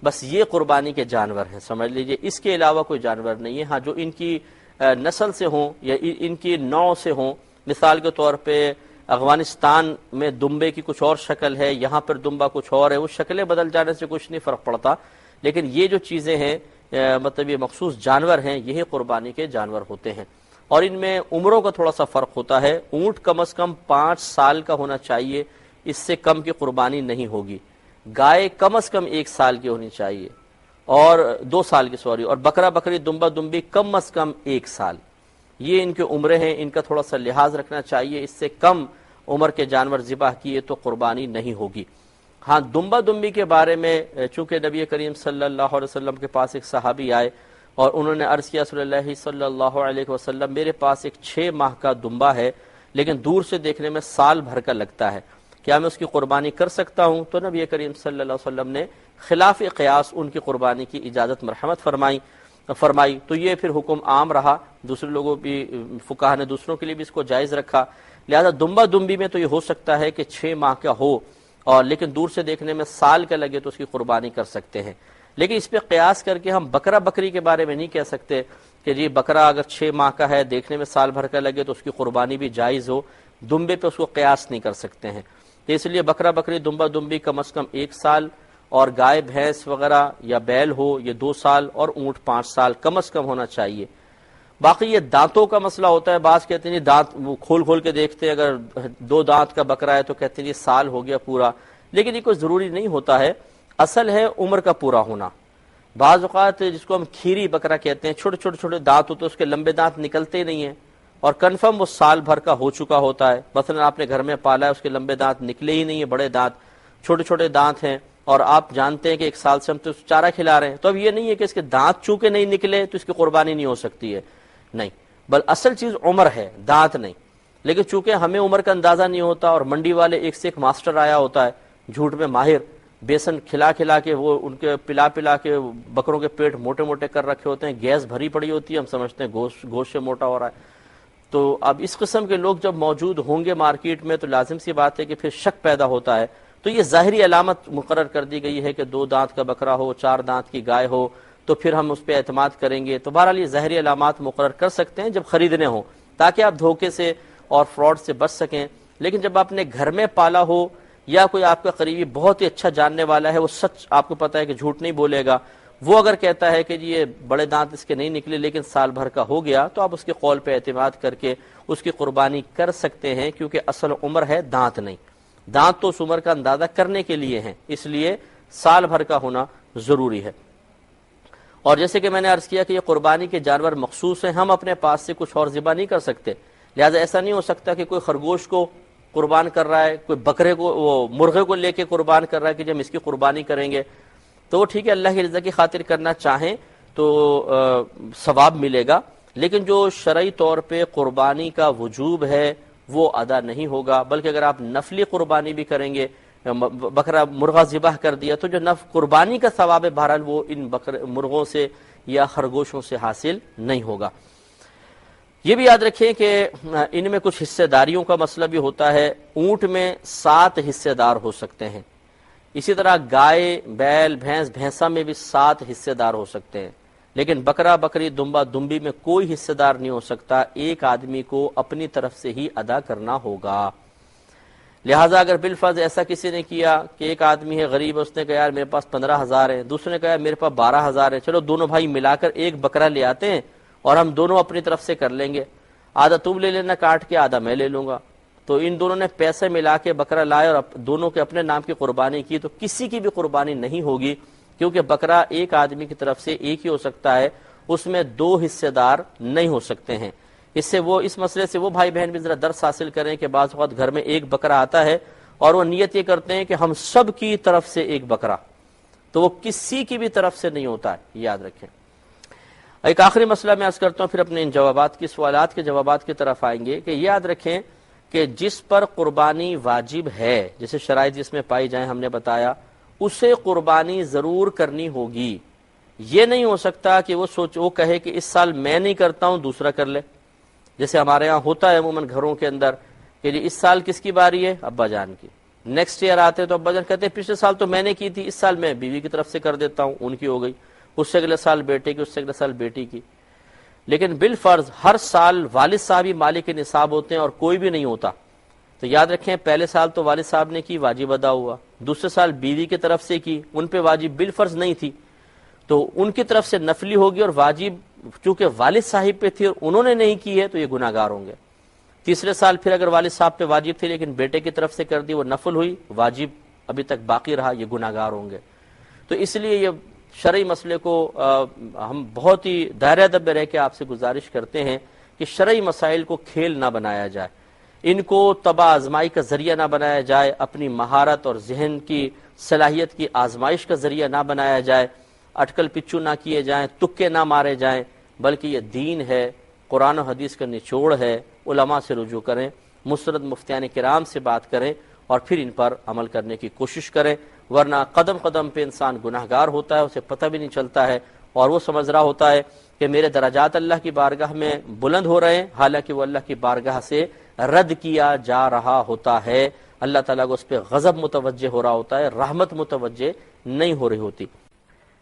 بس یہ قربانی کے جانور ہیں، سمجھ لیجئے، اس کے علاوہ کوئی جانور نہیں ہے۔ ہاں جو ان کی نسل سے ہوں یا ان کی نوع سے ہوں، مثال کے طور پہ افغانستان میں دمبے کی کچھ اور شکل ہے، یہاں پر دمبا کچھ اور ہے، وہ شکلیں بدل جانے سے کچھ نہیں فرق پڑتا، لیکن یہ جو چیزیں ہیں مطلب یہ مخصوص جانور ہیں، یہی قربانی کے جانور ہوتے ہیں۔ اور ان میں عمروں کا تھوڑا سا فرق ہوتا ہے، اونٹ کم از کم 5 سال کا ہونا چاہیے، اس سے کم کی قربانی نہیں ہوگی۔ گائے کم از کم 1 سال کی ہونی چاہیے، اور 2 سال کی سوری، اور بکرا بکری دمبا دمبی کم از کم 1 سال۔ یہ ان کے عمریں ہیں، ان کا تھوڑا سا لحاظ رکھنا چاہیے، اس سے کم عمر کے جانور ذبح کیے تو قربانی نہیں ہوگی۔ ہاں دمبا دمبی کے بارے میں چونکہ نبی کریم صلی اللہ علیہ وسلم کے پاس ایک صحابی آئے اور انہوں نے عرض کیا صلی اللہ صلی اللہ علیہ وسلم میرے پاس ایک 6 ماہ کا دمبا ہے لیکن دور سے دیکھنے میں سال بھر کا لگتا ہے، کیا میں اس کی قربانی کر سکتا ہوں؟ تو نبی کریم صلی اللہ علیہ وسلم نے خلاف قیاس ان کی قربانی کی اجازت مرحمت فرمائی، تو یہ پھر حکم عام رہا، دوسرے لوگوں بھی فقہا نے دوسروں کے لیے بھی اس کو جائز رکھا۔ لہذا دمبا دمبی میں تو یہ ہو سکتا ہے کہ 6 ماہ کا ہو اور لیکن دور سے دیکھنے میں سال کا لگے تو اس کی قربانی کر سکتے ہیں، لیکن اس پہ قیاس کر کے ہم بکرا بکری کے بارے میں نہیں کہہ سکتے کہ جی بکرا اگر 6 ماہ کا ہے دیکھنے میں سال بھر کا لگے تو اس کی قربانی بھی جائز ہو، دمبے پہ اس کو قیاس نہیں کر سکتے ہیں، تو اس لیے بکرا بکری دمبا دمبی کم از کم 1 سال، اور گائے بھینس وغیرہ یا بیل ہو یہ 2 سال، اور اونٹ 5 سال کم از کم ہونا چاہیے۔ باقی یہ دانتوں کا مسئلہ ہوتا ہے، بعض کہتے ہیں دانت کھول کے دیکھتے ہیں، اگر 2 دانت کا بکرا ہے تو کہتے ہیں یہ سال ہو گیا پورا، لیکن یہ کوئی ضروری نہیں ہوتا ہے، اصل ہے عمر کا پورا ہونا۔ بعض اوقات جس کو ہم کھیری بکرا کہتے ہیں، چھوٹے چھوٹے دانت ہوتے ہیں، اس کے لمبے دانت نکلتے نہیں ہیں اور کنفرم وہ سال بھر کا ہو چکا ہوتا ہے، مثلا آپ نے گھر میں پالا ہے، اس کے لمبے دانت نکلے ہی نہیں ہیں، بڑے دانت، چھوٹے چھوٹے دانت ہیں، اور آپ جانتے ہیں کہ 1 سال سے ہم تو چارہ کھلا رہے ہیں، تو اب یہ نہیں ہے کہ اس کے دانت چونکہ نہیں نکلے تو اس کی قربانی نہیں ہو سکتی ہے، نہیں، بل اصل چیز عمر ہے، دانت نہیں۔ لیکن چونکہ ہمیں عمر کا اندازہ نہیں ہوتا اور منڈی والے ایک سے ایک ماسٹر آیا ہوتا ہے جھوٹ میں ماہر، بیسن کھلا کے وہ ان کے پلا کے بکروں کے پیٹ موٹے موٹے کر رکھے ہوتے ہیں، گیس بھری پڑی ہوتی ہے، ہم سمجھتے ہیں گوشت سے موٹا ہو رہا ہے۔ تو اب اس قسم کے لوگ جب موجود ہوں گے مارکیٹ میں تو لازم سی بات ہے کہ پھر شک پیدا ہوتا ہے، تو یہ ظاہری علامت مقرر کر دی گئی ہے کہ 2 دانت کا بکرا ہو، 4 دانت کی گائے ہو تو پھر ہم اس پہ اعتماد کریں گے، تو بہرحال یہ ظاہری علامات مقرر کر سکتے ہیں جب خریدنے ہوں، تاکہ آپ دھوکے سے اور فراڈ سے بچ سکیں۔ لیکن جب آپ نے گھر میں پالا ہو یا کوئی آپ کا قریبی بہت ہی اچھا جاننے والا ہے، وہ سچ آپ کو پتا ہے کہ جھوٹ نہیں بولے گا، وہ اگر کہتا ہے کہ جی یہ بڑے دانت اس کے نہیں نکلے لیکن سال بھر کا ہو گیا، تو آپ اس کے قول پہ اعتماد کر کے اس کی قربانی کر سکتے ہیں، کیونکہ اصل عمر ہے، دانت نہیں، دانت تو اس عمر کا اندازہ کرنے کے لیے ہیں، اس لیے سال بھر کا ہونا ضروری ہے۔ اور جیسے کہ میں نے عرض کیا کہ یہ قربانی کے جانور مخصوص ہیں، ہم اپنے پاس سے کچھ اور ذبح نہیں کر سکتے، لہذا ایسا نہیں ہو سکتا کہ کوئی خرگوش کو قربان کر رہا ہے، کوئی بکرے کو وہ مرغے کو لے کے قربان کر رہا ہے کہ جب ہم اس کی قربانی کریں گے، تو وہ ٹھیک ہے، اللہ کی رضا کی خاطر کرنا چاہیں تو ثواب ملے گا، لیکن جو شرعی طور پہ قربانی کا وجوب ہے وہ ادا نہیں ہوگا، بلکہ اگر آپ نفلی قربانی بھی کریں گے، بکرا مرغا ذبح کر دیا، تو جو قربانی کا ثواب ہے بہرحال وہ ان مرغوں سے یا خرگوشوں سے حاصل نہیں ہوگا۔ یہ بھی یاد رکھیں کہ ان میں کچھ حصے داریوں کا مسئلہ بھی ہوتا ہے۔ اونٹ میں 7 حصے دار ہو سکتے ہیں، اسی طرح گائے، بیل، بھینس، بھینسا میں بھی 7 حصے دار ہو سکتے ہیں، لیکن بکرا، بکری، دمبا، دمبی میں کوئی حصے دار نہیں ہو سکتا، ایک آدمی کو اپنی طرف سے ہی ادا کرنا ہوگا۔ لہٰذا اگر بالفرض ایسا کسی نے کیا کہ ایک آدمی ہے غریب ہے، اس نے کہا یار میرے پاس 15,000 ہے، دوسرے نے کہا میرے پاس 12,000 ہے، چلو دونوں بھائی ملا کر ایک بکرا لے آتے ہیں اور ہم دونوں اپنی طرف سے کر لیں گے، آدھا تم لے لینا کاٹ کے، آدھا میں لے لوں گا۔ تو ان دونوں نے پیسے ملا کے بکرا لائے اور دونوں کے اپنے نام کی قربانی کی، تو کسی کی بھی قربانی نہیں ہوگی، کیونکہ بکرا ایک آدمی کی طرف سے ایک ہی ہو سکتا ہے، اس میں 2 حصے دار نہیں ہو سکتے ہیں۔ اس مسئلے سے وہ بھائی بہن بھی ذرا درس حاصل کریں کہ بعض اوقات گھر میں ایک بکرا آتا ہے اور وہ نیت یہ کرتے ہیں کہ ہم سب کی طرف سے ایک بکرا، تو وہ کسی کی بھی طرف سے نہیں ہوتا ہے، یاد رکھیں۔ ایک آخری مسئلہ میں عرض کرتا ہوں، پھر اپنے ان سوالات کے جوابات کی طرف آئیں گے، کہ یاد رکھیں کہ جس پر قربانی واجب ہے، جیسے شرائط جس میں پائی جائیں ہم نے بتایا، اسے قربانی ضرور کرنی ہوگی۔ یہ نہیں ہو سکتا کہ وہ کہے کہ اس سال میں نہیں کرتا ہوں، دوسرا کر لے، جیسے ہمارے ہاں ہوتا ہے عموماً گھروں کے اندر کہ جی اس سال کس کی باری ہے؟ ابا جان کی۔ نیکسٹ ایئر آتے تو ابا جان کہتے ہیں پچھلے سال تو میں نے کی تھی، اس سال میں بیوی کی طرف سے کر دیتا ہوں، ان کی ہو گئی، اس سے اگلے سال بیٹے کی، اس سے اگلے سال بیٹی کی۔ لیکن بالفرض ہر سال والد صاحب ہی مالک نصاب ہوتے ہیں اور کوئی بھی نہیں ہوتا، تو یاد رکھیں پہلے سال تو والد صاحب نے کی، واجب ادا ہوا، دوسرے سال بیوی کی طرف سے کی، ان پہ واجب بالفرض نہیں تھی، تو ان کی طرف سے نفلی ہوگی، اور واجب چونکہ والد صاحب پہ تھی اور انہوں نے نہیں کی ہے تو یہ گناہ گار ہوں گے۔ تیسرے سال پھر اگر والد صاحب پہ واجب تھی لیکن بیٹے کی طرف سے کر دی، وہ نفل ہوئی، واجب ابھی تک باقی رہا، یہ گناہ گار ہوں گے۔ تو اس لیے یہ شرعی مسئلے کو ہم بہت ہی دائرہ ادب میں رہ کے آپ سے گزارش کرتے ہیں کہ شرعی مسائل کو کھیل نہ بنایا جائے، ان کو تباہ آزمائی کا ذریعہ نہ بنایا جائے، اپنی مہارت اور ذہن کی صلاحیت کی آزمائش کا ذریعہ نہ بنایا جائے، اٹکل پچو نہ کیے جائیں، تکے نہ مارے جائیں، بلکہ یہ دین ہے، قرآن و حدیث کا نچوڑ ہے، علماء سے رجوع کریں، مسند مفتیان کرام سے بات کریں اور پھر ان پر عمل کرنے کی کوشش کریں، ورنہ قدم قدم پہ انسان گناہ گار ہوتا ہے، اسے پتہ بھی نہیں چلتا ہے، اور وہ سمجھ رہا ہوتا ہے کہ میرے درجات اللہ کی بارگاہ میں بلند ہو رہے ہیں، حالانکہ وہ اللہ کی بارگاہ سے رد کیا جا رہا ہوتا ہے، اللہ تعالیٰ کو اس پہ غضب متوجہ ہو رہا ہوتا ہے، رحمت متوجہ نہیں ہو رہی ہوتی۔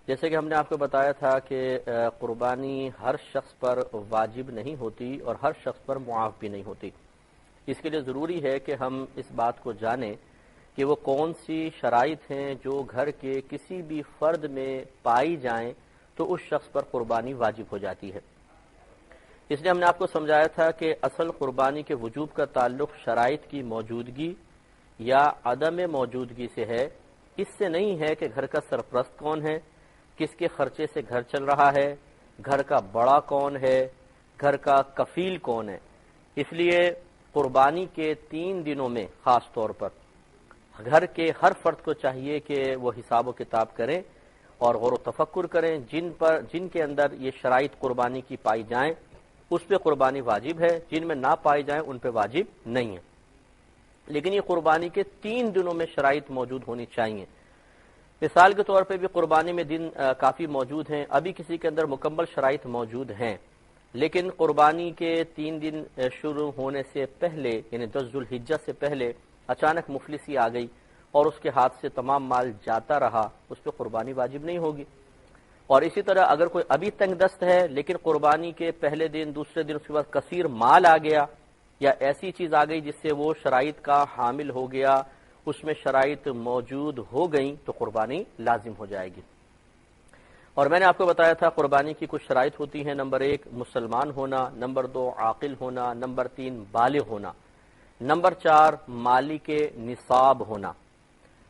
جیسے کہ ہم نے آپ کو بتایا تھا کہ قربانی ہر شخص پر واجب نہیں ہوتی اور ہر شخص پر معاف بھی نہیں ہوتی، اس کے لیے ضروری ہے کہ ہم اس بات کو جانیں کہ وہ کون سی شرائط ہیں جو گھر کے کسی بھی فرد میں پائی جائیں تو اس شخص پر قربانی واجب ہو جاتی ہے۔ اس لیے ہم نے آپ کو سمجھایا تھا کہ اصل قربانی کے وجوب کا تعلق شرائط کی موجودگی یا عدم موجودگی سے ہے، اس سے نہیں ہے کہ گھر کا سرپرست کون ہے، کس کے خرچے سے گھر چل رہا ہے، گھر کا بڑا کون ہے، گھر کا کفیل کون ہے۔ اس لیے قربانی کے 3 دنوں میں خاص طور پر گھر کے ہر فرد کو چاہیے کہ وہ حساب و کتاب کریں اور غور و تفکر کریں، جن کے اندر یہ شرائط قربانی کی پائی جائیں اس پہ قربانی واجب ہے، جن میں نہ پائی جائیں ان پہ واجب نہیں ہے، لیکن یہ قربانی کے 3 دنوں میں شرائط موجود ہونی چاہیے۔ مثال کے طور پہ بھی قربانی میں دن کافی موجود ہیں، ابھی کسی کے اندر مکمل شرائط موجود ہیں، لیکن قربانی کے 3 دن شروع ہونے سے پہلے یعنی 10 ذوالحجہ سے پہلے اچانک مفلسی آ گئی اور اس کے ہاتھ سے تمام مال جاتا رہا، اس پہ قربانی واجب نہیں ہوگی۔ اور اسی طرح اگر کوئی ابھی تنگ دست ہے لیکن قربانی کے پہلے دن، دوسرے دن، اس کے بعد کثیر مال آ گیا یا ایسی چیز آ گئی جس سے وہ شرائط کا حامل ہو گیا، اس میں شرائط موجود ہو گئیں تو قربانی لازم ہو جائے گی۔ اور میں نے آپ کو بتایا تھا قربانی کی کچھ شرائط ہوتی ہیں، نمبر 1 مسلمان ہونا، نمبر 2 عاقل ہونا، نمبر 3 بالغ ہونا، نمبر 4 مالک نصاب ہونا۔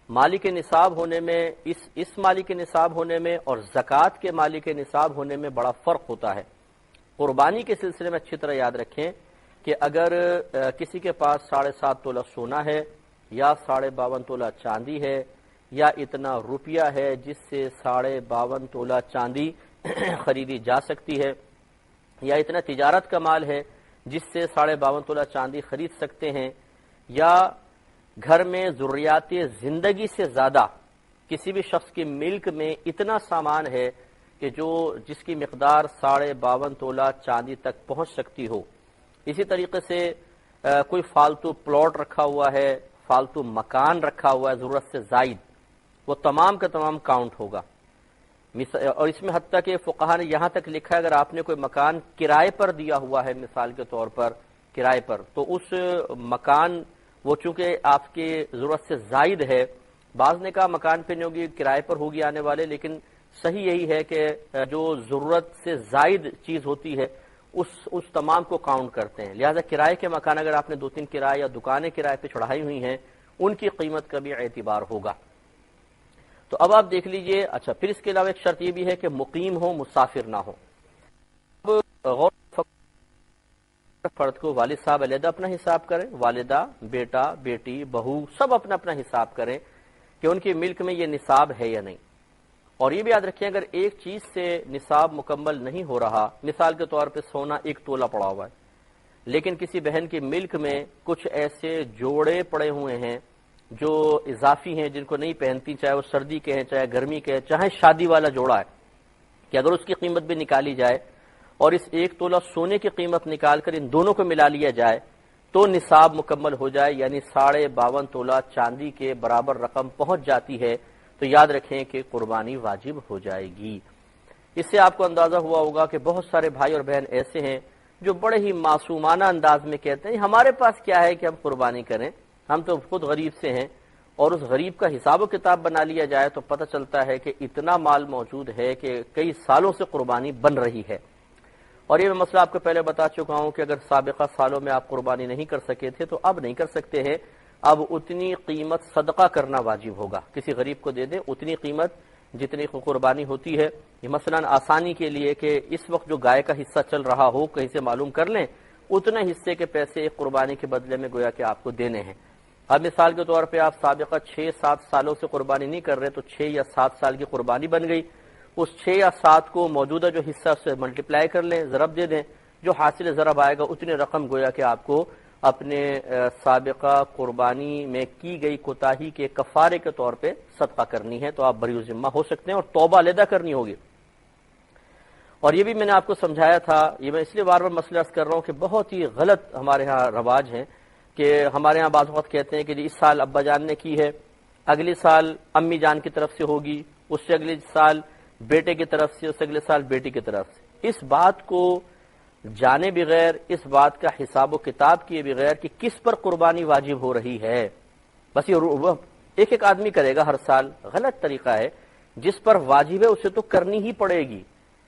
مالک نصاب ہونے میں اس مالک نصاب ہونے میں اور زکوٰۃ کے مالک نصاب ہونے میں بڑا فرق ہوتا ہے۔ قربانی کے سلسلے میں اچھی طرح یاد رکھیں کہ اگر کسی کے پاس 7.5 تولہ سونا ہے یا 52.5 تولہ چاندی ہے یا اتنا روپیہ ہے جس سے 52.5 تولہ چاندی خریدی جا سکتی ہے، یا اتنا تجارت کا مال ہے جس سے 52.5 تولہ چاندی خرید سکتے ہیں، یا گھر میں ضروریات زندگی سے زیادہ کسی بھی شخص کی ملک میں اتنا سامان ہے کہ جس کی مقدار 52.5 تولہ چاندی تک پہنچ سکتی ہو۔ اسی طریقے سے کوئی فالتو پلاٹ رکھا ہوا ہے، فالتو مکان رکھا ہوا ہے ضرورت سے زائد، وہ تمام کا تمام کاؤنٹ ہوگا۔ اور اس میں حتیٰ کہ فقہا نے یہاں تک لکھا ہے اگر آپ نے کوئی مکان کرائے پر دیا ہوا ہے، مثال کے طور پر کرائے پر، تو اس مکان وہ چونکہ آپ کی ضرورت سے زائد ہے، بعض نے کہا مکان پہ نہیں ہوگی کرائے پر ہوگی آنے والے، لیکن صحیح یہی ہے کہ جو ضرورت سے زائد چیز ہوتی ہے اس تمام کو کاؤنٹ کرتے ہیں، لہذا کرائے کے مکان اگر آپ نے 2-3 کرائے یا دکانیں کرائے پہ چڑھائی ہوئی ہیں ان کی قیمت کا بھی اعتبار ہوگا۔ تو اب آپ دیکھ لیجئے، اچھا پھر اس کے علاوہ ایک شرط یہ بھی ہے کہ مقیم ہو، مسافر نہ ہو۔ اب غور فرد کو والد صاحب علیحدہ اپنا حساب کریں، والدہ، بیٹا، بیٹی، بہو سب اپنا اپنا حساب کریں کہ ان کی ملک میں یہ نصاب ہے یا نہیں۔ اور یہ بھی یاد رکھیں اگر ایک چیز سے نصاب مکمل نہیں ہو رہا، مثال کے طور پہ سونا 1 تولہ پڑا ہوا ہے، لیکن کسی بہن کی ملک میں کچھ ایسے جوڑے پڑے ہوئے ہیں جو اضافی ہیں جن کو نہیں پہنتی، چاہے وہ سردی کے ہیں چاہے گرمی کے ہیں، چاہے شادی والا جوڑا ہے، کہ اگر اس کی قیمت بھی نکالی جائے اور اس 1 تولہ سونے کی قیمت نکال کر ان دونوں کو ملا لیا جائے تو نصاب مکمل ہو جائے، یعنی 52.5 تولہ چاندی کے برابر رقم پہنچ جاتی ہے، تو یاد رکھیں کہ قربانی واجب ہو جائے گی۔ اس سے آپ کو اندازہ ہوا ہوگا کہ بہت سارے بھائی اور بہن ایسے ہیں جو بڑے ہی معصومانہ انداز میں کہتے ہیں ہمارے پاس کیا ہے کہ ہم قربانی کریں، ہم تو خود غریب سے ہیں، اور اس غریب کا حساب و کتاب بنا لیا جائے تو پتہ چلتا ہے کہ اتنا مال موجود ہے کہ کئی سالوں سے قربانی بن رہی ہے۔ اور یہ میں مسئلہ آپ کو پہلے بتا چکا ہوں کہ اگر سابقہ سالوں میں آپ قربانی نہیں کر سکے تھے تو اب نہیں کر سکتے ہیں، اب اتنی قیمت صدقہ کرنا واجب ہوگا، کسی غریب کو دے دیں اتنی قیمت جتنی قربانی ہوتی ہے۔ یہ مثلا آسانی کے لیے کہ اس وقت جو گائے کا حصہ چل رہا ہو کہیں سے معلوم کر لیں، اتنے حصے کے پیسے ایک قربانی کے بدلے میں گویا کہ آپ کو دینے ہیں۔ اب مثال کے طور پہ آپ سابقہ 6-7 سالوں سے قربانی نہیں کر رہے تو 6 یا 7 سال کی قربانی بن گئی، اس 6 یا 7 کو موجودہ جو حصہ سے ملٹیپلائی کر لیں، ضرب دے دیں، جو حاصل ضرب آئے گا اتنی رقم گویا کہ آپ کو اپنے سابقہ قربانی میں کی گئی کوتاہی کے کفارے کے طور پہ صدقہ کرنی ہے، تو آپ بری ذمہ ہو سکتے ہیں اور توبہ علیحدہ کرنی ہوگی۔ اور یہ بھی میں نے آپ کو سمجھایا تھا، یہ میں اس لیے بار بار مسئلہ عرض کر رہا ہوں کہ بہت ہی غلط ہمارے ہاں رواج ہیں کہ ہمارے ہاں بعض وقت کہتے ہیں کہ اس سال ابا جان نے کی ہے، اگلی سال امی جان کی طرف سے ہوگی، اس سے اگلے سال بیٹے کی طرف سے، اس سے اگلے سال بیٹی کی طرف سے۔ اس بات کو جانے بغیر، اس بات کا حساب و کتاب کیے بغیر کہ کس پر قربانی واجب ہو رہی ہے، بس یہ ایک ایک آدمی کرے گا ہر سال، غلط طریقہ ہے۔ جس پر واجب ہے اسے تو کرنی ہی پڑے گی۔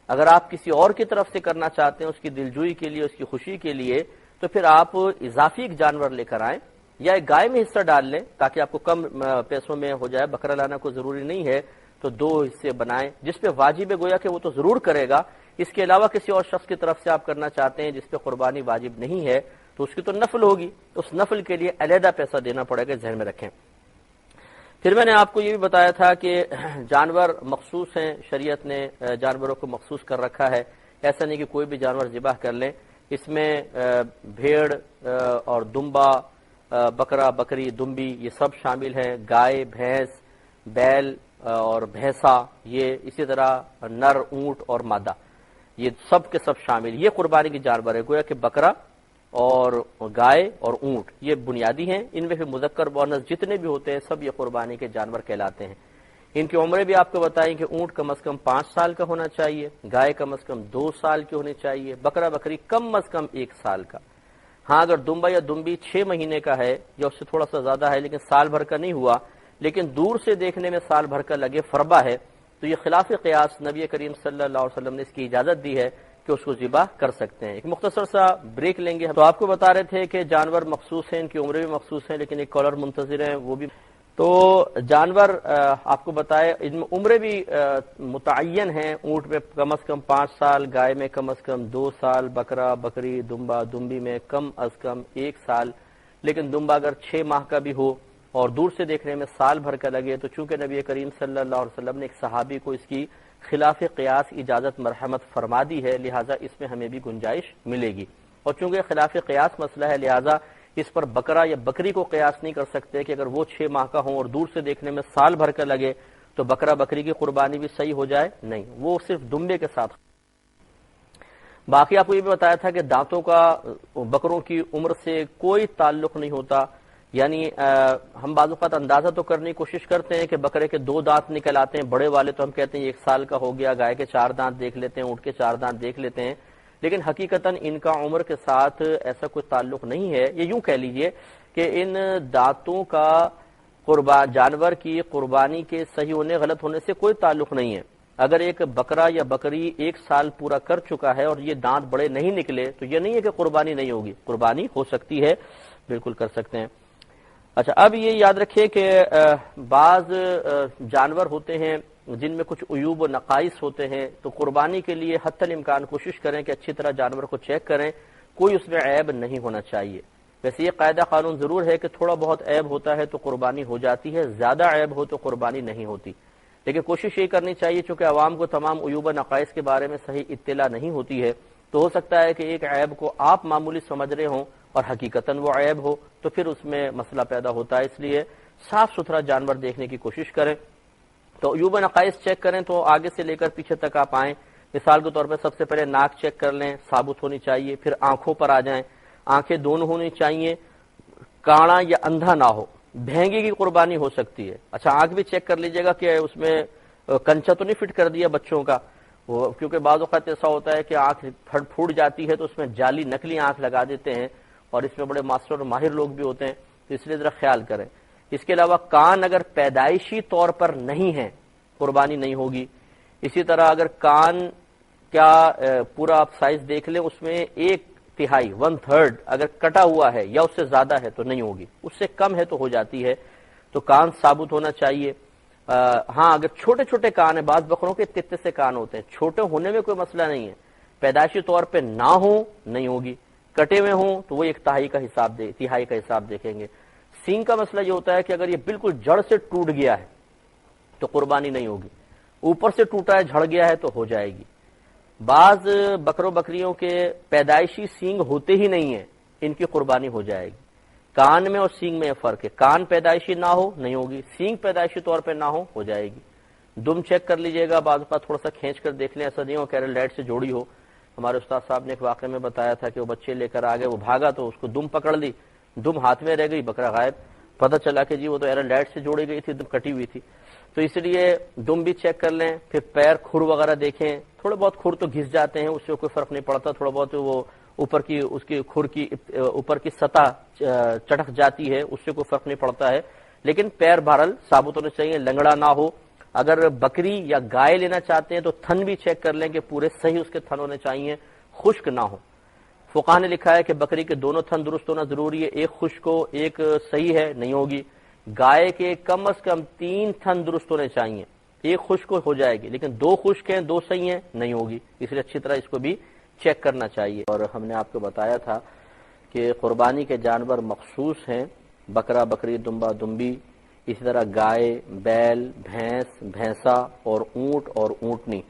اگر آپ کسی اور کی طرف سے کرنا چاہتے ہیں اس کی دلجوئی کے لیے، اس کی خوشی کے لیے، تو پھر آپ اضافی ایک جانور لے کر آئیں یا ایک گائے میں حصہ ڈال لیں تاکہ آپ کو کم پیسوں میں ہو جائے، بکرا لانا کوئی ضروری نہیں ہے، تو 2 حصے بنائیں۔ جس پہ واجب ہے گویا کہ وہ تو ضرور کرے گا، اس کے علاوہ کسی اور شخص کی طرف سے آپ کرنا چاہتے ہیں جس پہ قربانی واجب نہیں ہے تو اس کی تو نفل ہوگی، اس نفل کے لیے علیحدہ پیسہ دینا پڑے گا، ذہن میں رکھیں۔ پھر میں نے آپ کو یہ بھی بتایا تھا کہ جانور مخصوص ہیں، شریعت نے جانوروں کو مخصوص کر رکھا ہے، ایسا نہیں کہ کوئی بھی جانور ذبح کر لیں۔ اس میں بھیڑ اور دمبا، بکرا، بکری، دمبی یہ سب شامل ہیں، گائے، بھینس، بیل اور بھینسا، یہ اسی طرح نر، اونٹ اور مادہ، یہ سب کے سب شامل، یہ قربانی کی جانور ہے۔ گویا کہ بکرا اور گائے اور اونٹ یہ بنیادی ہیں، ان میں پھر مذکر مؤنث جتنے بھی ہوتے ہیں سب یہ قربانی کے جانور کہلاتے ہیں۔ ان کی عمریں بھی آپ کو بتائیں کہ اونٹ کم از کم 5 سال کا ہونا چاہیے، گائے کم از کم 2 سال کی ہونی چاہیے، بکرا بکری کم از کم 1 سال کا۔ ہاں اگر دمبا یا دمبی 6 مہینے کا ہے یا اس سے تھوڑا سا زیادہ ہے لیکن سال بھر کا نہیں ہوا، لیکن دور سے دیکھنے میں سال بھر کا لگے، فربا ہے، تو یہ خلاف قیاس نبی کریم صلی اللہ علیہ وسلم نے اس کی اجازت دی ہے کہ اس کو ذبح کر سکتے ہیں۔ ایک مختصر سا بریک لیں گے، تو آپ کو بتا رہے تھے کہ جانور مخصوص ہیں، ان کی عمریں بھی مخصوص ہیں، لیکن ایک کالر منتظر ہیں وہ بھی۔ تو جانور آپ کو بتائے ان میں عمریں بھی متعین ہیں، اونٹ میں کم از کم 5 سال، گائے میں کم از کم 2 سال، بکرا بکری دمبا دمبی میں کم از کم 1 سال، لیکن دمبا اگر 6 ماہ کا بھی ہو اور دور سے دیکھنے میں سال بھر کا لگے، تو چونکہ نبی کریم صلی اللہ علیہ وسلم نے ایک صحابی کو اس کی خلاف قیاس اجازت مرحمت فرما دی ہے، لہٰذا اس میں ہمیں بھی گنجائش ملے گی۔ اور چونکہ خلاف قیاس مسئلہ ہے، لہٰذا اس پر بکرا یا بکری کو قیاس نہیں کر سکتے کہ اگر وہ 6 ماہ کا ہوں اور دور سے دیکھنے میں سال بھر کا لگے تو بکرا بکری کی قربانی بھی صحیح ہو جائے، نہیں، وہ صرف دمبے کے ساتھ۔ باقی آپ کو یہ بھی بتایا تھا کہ دانتوں کا بکروں کی عمر سے کوئی تعلق نہیں ہوتا، یعنی ہم بعض اوقات اندازہ تو کرنے کی کوشش کرتے ہیں کہ بکرے کے 2 دانت نکل آتے ہیں، بڑے والے تو ہم کہتے ہیں 1 سال کا ہو گیا، گائے کے 4 دانت دیکھ لیتے ہیں، اونٹ کے 4 دانت دیکھ لیتے ہیں، لیکن حقیقتاً ان کا عمر کے ساتھ ایسا کوئی تعلق نہیں ہے۔ یہ یوں کہہ لیجئے کہ ان دانتوں کا جانور کی قربانی کے صحیح ہونے غلط ہونے سے کوئی تعلق نہیں ہے۔ اگر ایک بکرا یا بکری 1 سال پورا کر چکا ہے اور یہ دانت بڑے نہیں نکلے تو یہ نہیں ہے کہ قربانی نہیں ہوگی، قربانی ہو سکتی ہے، بالکل کر سکتے ہیں۔ اچھا، اب یہ یاد رکھیے کہ بعض جانور ہوتے ہیں جن میں کچھ عیوب و نقائص ہوتے ہیں، تو قربانی کے لیے حتی الامکان کوشش کریں کہ اچھی طرح جانور کو چیک کریں، کوئی اس میں عیب نہیں ہونا چاہیے۔ ویسے یہ قاعدہ قانون ضرور ہے کہ تھوڑا بہت عیب ہوتا ہے تو قربانی ہو جاتی ہے، زیادہ عیب ہو تو قربانی نہیں ہوتی، لیکن کوشش یہ کرنی چاہیے چونکہ عوام کو تمام عیوب و نقائص کے بارے میں صحیح اطلاع نہیں ہوتی ہے، تو ہو سکتا ہے کہ ایک عیب کو آپ معمولی سمجھ رہے ہوں اور حقیقتاً وہ عیب ہو، تو پھر اس میں مسئلہ پیدا ہوتا ہے۔ اس لیے صاف ستھرا جانور دیکھنے کی کوشش کریں۔ تو عیوب و نقائص چیک کریں تو آگے سے لے کر پیچھے تک آپ آئیں۔ مثال کے طور پہ سب سے پہلے ناک چیک کر لیں، ثابت ہونی چاہیے، پھر آنکھوں پر آ جائیں، آنکھیں دونوں ہونی چاہیے، کاڑا یا اندھا نہ ہو، بھینگی کی قربانی ہو سکتی ہے۔ اچھا، آنکھ بھی چیک کر لیجئے گا کہ اس میں کنچا تو نہیں فٹ کر دیا بچوں کا، کیونکہ بعض اوقات ایسا ہوتا ہے کہ آنکھ پھوٹ جاتی ہے تو اس میں جعلی نکلی آنکھ لگا دیتے ہیں، اور اس میں بڑے ماسٹر اور ماہر لوگ بھی ہوتے ہیں، تو اس لیے ذرا خیال کریں۔ اس کے علاوہ کان اگر پیدائشی طور پر نہیں ہے قربانی نہیں ہوگی۔ اسی طرح اگر کان کا پورا آپ سائز دیکھ لیں، اس میں 1/3 1/3 اگر کٹا ہوا ہے یا اس سے زیادہ ہے تو نہیں ہوگی، اس سے کم ہے تو ہو جاتی ہے، تو کان ثابت ہونا چاہیے۔ ہاں، اگر چھوٹے چھوٹے کان ہیں، بعض بکروں کے تتے سے کان ہوتے ہیں، چھوٹے ہونے میں کوئی مسئلہ نہیں ہے، پیدائشی طور پہ نہ ہو نہیں ہوگی، کٹے ہوئے ہوں تو وہ 1/3 کا حساب دیکھیں گے۔ سینگ کا مسئلہ یہ ہوتا ہے کہ اگر یہ بالکل جڑ سے ٹوٹ گیا ہے تو قربانی نہیں ہوگی، اوپر سے ٹوٹا ہے جھڑ گیا ہے تو ہو جائے گی۔ بعض بکروں بکریوں کے پیدائشی سینگ ہوتے ہی نہیں ہیں، ان کی قربانی ہو جائے گی۔ کان میں اور سینگ میں فرق ہے، کان پیدائشی نہ ہو نہیں ہوگی، سینگ پیدائشی طور پہ نہ ہو جائے گی۔ دم چیک کر لیجئے گا، بعض اوقات تھوڑا سا کھینچ کر دیکھ لیں، ایسا نہیں ہو کہ لائٹ سے جوڑی ہو۔ ہمارے استاد صاحب نے ایک واقعے میں بتایا تھا کہ وہ بچے لے کر آگئے، وہ بھاگا تو اس کو دم پکڑ لی، دم ہاتھ میں رہ گئی، بکرا غائب، پتہ چلا کہ جی وہ تو لائٹ سے جوڑی گئی تھی، دم کٹی ہوئی تھی۔ تو اس لیے دم بھی چیک کر لیں، پھر پیر کھر وغیرہ دیکھیں، تھوڑے بہت کھر تو گھس جاتے ہیں، اس سے کوئی فرق نہیں پڑتا، تھوڑا بہت وہ اوپر کی اس کی کھر کی اوپر کی سطح چٹک جاتی ہے، اس سے کوئی فرق نہیں پڑتا ہے، لیکن پیر بہرحال ثابت ہونے چاہیے، لنگڑا نہ ہو۔ اگر بکری یا گائے لینا چاہتے ہیں تو تھن بھی چیک کر لیں کہ پورے صحیح اس کے تھن ہونے چاہیے، خشک نہ ہو۔ فقہاء نے لکھا ہے کہ بکری کے دونوں تھن درست ہونا ضروری ہے، ایک خشک ہو ایک صحیح ہے نہیں ہوگی۔ گائے کے کم از کم 3 تھن درست ہونے چاہیے، ایک خشک ہو جائے گی، لیکن 2 خشک ہیں 2 صحیح ہیں نہیں ہوگی، اس لیے اچھی طرح اس کو بھی چیک کرنا چاہیے۔ اور ہم نے آپ کو بتایا تھا کہ قربانی کے جانور مخصوص ہیں، بکرا بکری دمبا دمبی، اسی طرح گائے بیل بھینس بھینسا اور اونٹ اور اونٹنی،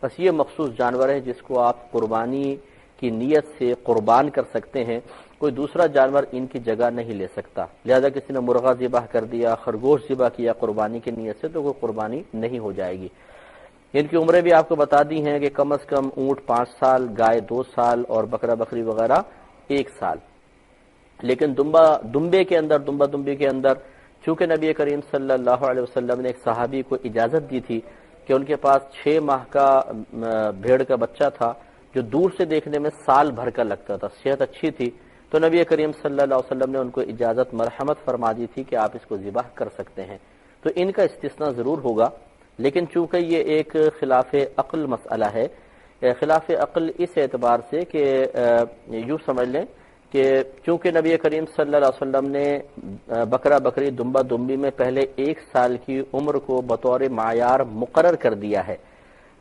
بس یہ مخصوص جانور ہے جس کو آپ قربانی کی نیت سے قربان کر سکتے ہیں، کوئی دوسرا جانور ان کی جگہ نہیں لے سکتا۔ لہذا کسی نے مرغا ذبح کر دیا، خرگوش ذبح کیا قربانی کی نیت سے تو کوئی قربانی نہیں ہو جائے گی۔ ان کی عمریں بھی آپ کو بتا دی ہیں کہ کم از کم اونٹ 5 سال، گائے 2 سال اور بکرا بکری وغیرہ 1 سال۔ لیکن دمبے کے اندر چونکہ نبی کریم صلی اللہ علیہ وسلم نے ایک صحابی کو اجازت دی تھی کہ ان کے پاس 6 ماہ کا بھیڑ کا بچہ تھا جو دور سے دیکھنے میں سال بھر کا لگتا تھا، صحت اچھی تھی، تو نبی کریم صلی اللہ علیہ وسلم نے ان کو اجازت مرحمت فرما دی تھی کہ آپ اس کو ذبح کر سکتے ہیں، تو ان کا استثناء ضرور ہوگا۔ لیکن چونکہ یہ ایک خلاف عقل مسئلہ ہے، خلاف عقل اس اعتبار سے کہ یوں سمجھ لیں کہ چونکہ نبی کریم صلی اللہ علیہ وسلم نے بکرا بکری دمبا دمبی میں پہلے 1 سال کی عمر کو بطور معیار مقرر کر دیا ہے،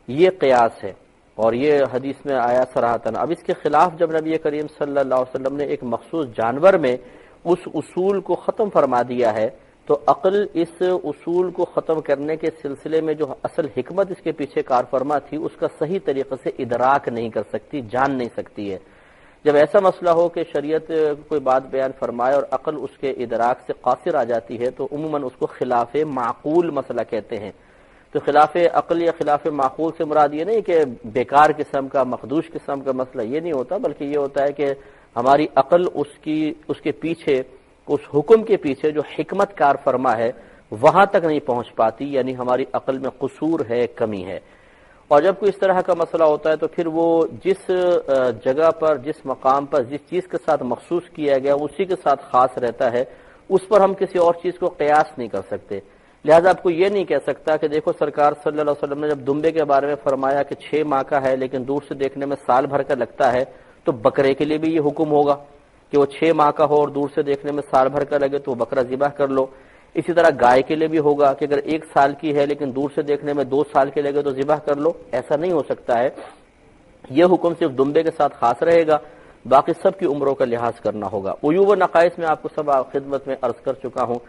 یہ قیاس ہے اور یہ حدیث میں آیا صراحتاً۔ اب اس کے خلاف جب نبی کریم صلی اللہ علیہ وسلم نے ایک مخصوص جانور میں اس اصول کو ختم فرما دیا ہے تو تو عقل اس اصول کو ختم کرنے کے سلسلے میں جو اصل حکمت اس کے پیچھے کار فرما تھی اس کا صحیح طریقے سے ادراک نہیں کر سکتی، جان نہیں سکتی ہے۔ جب ایسا مسئلہ ہو کہ شریعت کوئی بات بیان فرمائے اور عقل اس کے ادراک سے قاصر آ جاتی ہے تو عموماً اس کو خلاف معقول مسئلہ کہتے ہیں۔ تو خلاف عقل یا خلاف معقول سے مراد یہ نہیں کہ بیکار قسم کا مخدوش قسم کا مسئلہ، یہ نہیں ہوتا، بلکہ یہ ہوتا ہے کہ ہماری عقل اس کے پیچھے، اس حکم کے پیچھے جو حکمت کار فرما ہے وہاں تک نہیں پہنچ پاتی، یعنی ہماری عقل میں قصور ہے، کمی ہے۔ اور جب کوئی اس طرح کا مسئلہ ہوتا ہے تو پھر وہ جس جگہ پر، جس مقام پر، جس چیز کے ساتھ مخصوص کیا گیا اسی کے ساتھ خاص رہتا ہے، اس پر ہم کسی اور چیز کو قیاس نہیں کر سکتے۔ لہذا آپ کو یہ نہیں کہہ سکتا کہ دیکھو سرکار صلی اللہ علیہ وسلم نے جب دمبے کے بارے میں فرمایا کہ 6 ماہ کا ہے لیکن دور سے دیکھنے میں سال بھر کا لگتا ہے، تو بکرے کے لیے بھی یہ حکم ہوگا کہ وہ 6 ماہ کا ہو اور دور سے دیکھنے میں سال بھر کا لگے تو بکرا ذبح کر لو۔ اسی طرح گائے کے لیے بھی ہوگا کہ اگر 1 سال کی ہے لیکن دور سے دیکھنے میں 2 سال کے لگے تو ذبح کر لو۔ ایسا نہیں ہو سکتا ہے، یہ حکم صرف دمبے کے ساتھ خاص رہے گا، باقی سب کی عمروں کا لحاظ کرنا ہوگا۔ عیوب و نقائص میں آپ کو سب خدمت میں عرض کر چکا ہوں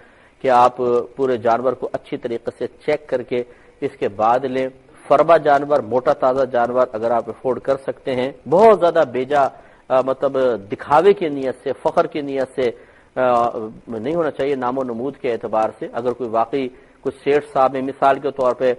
کہ آپ پورے جانور کو اچھی طریقے سے چیک کر کے اس کے بعد لیں۔ فربا جانور، موٹا تازہ جانور اگر آپ افورڈ کر سکتے ہیں، بہت زیادہ بیجا مطلب دکھاوے کی نیت سے، فخر کی نیت سے نہیں ہونا چاہیے، نام و نمود کے اعتبار سے۔ اگر کوئی واقعی کچھ سیٹھ صاحب مثال کے طور پہ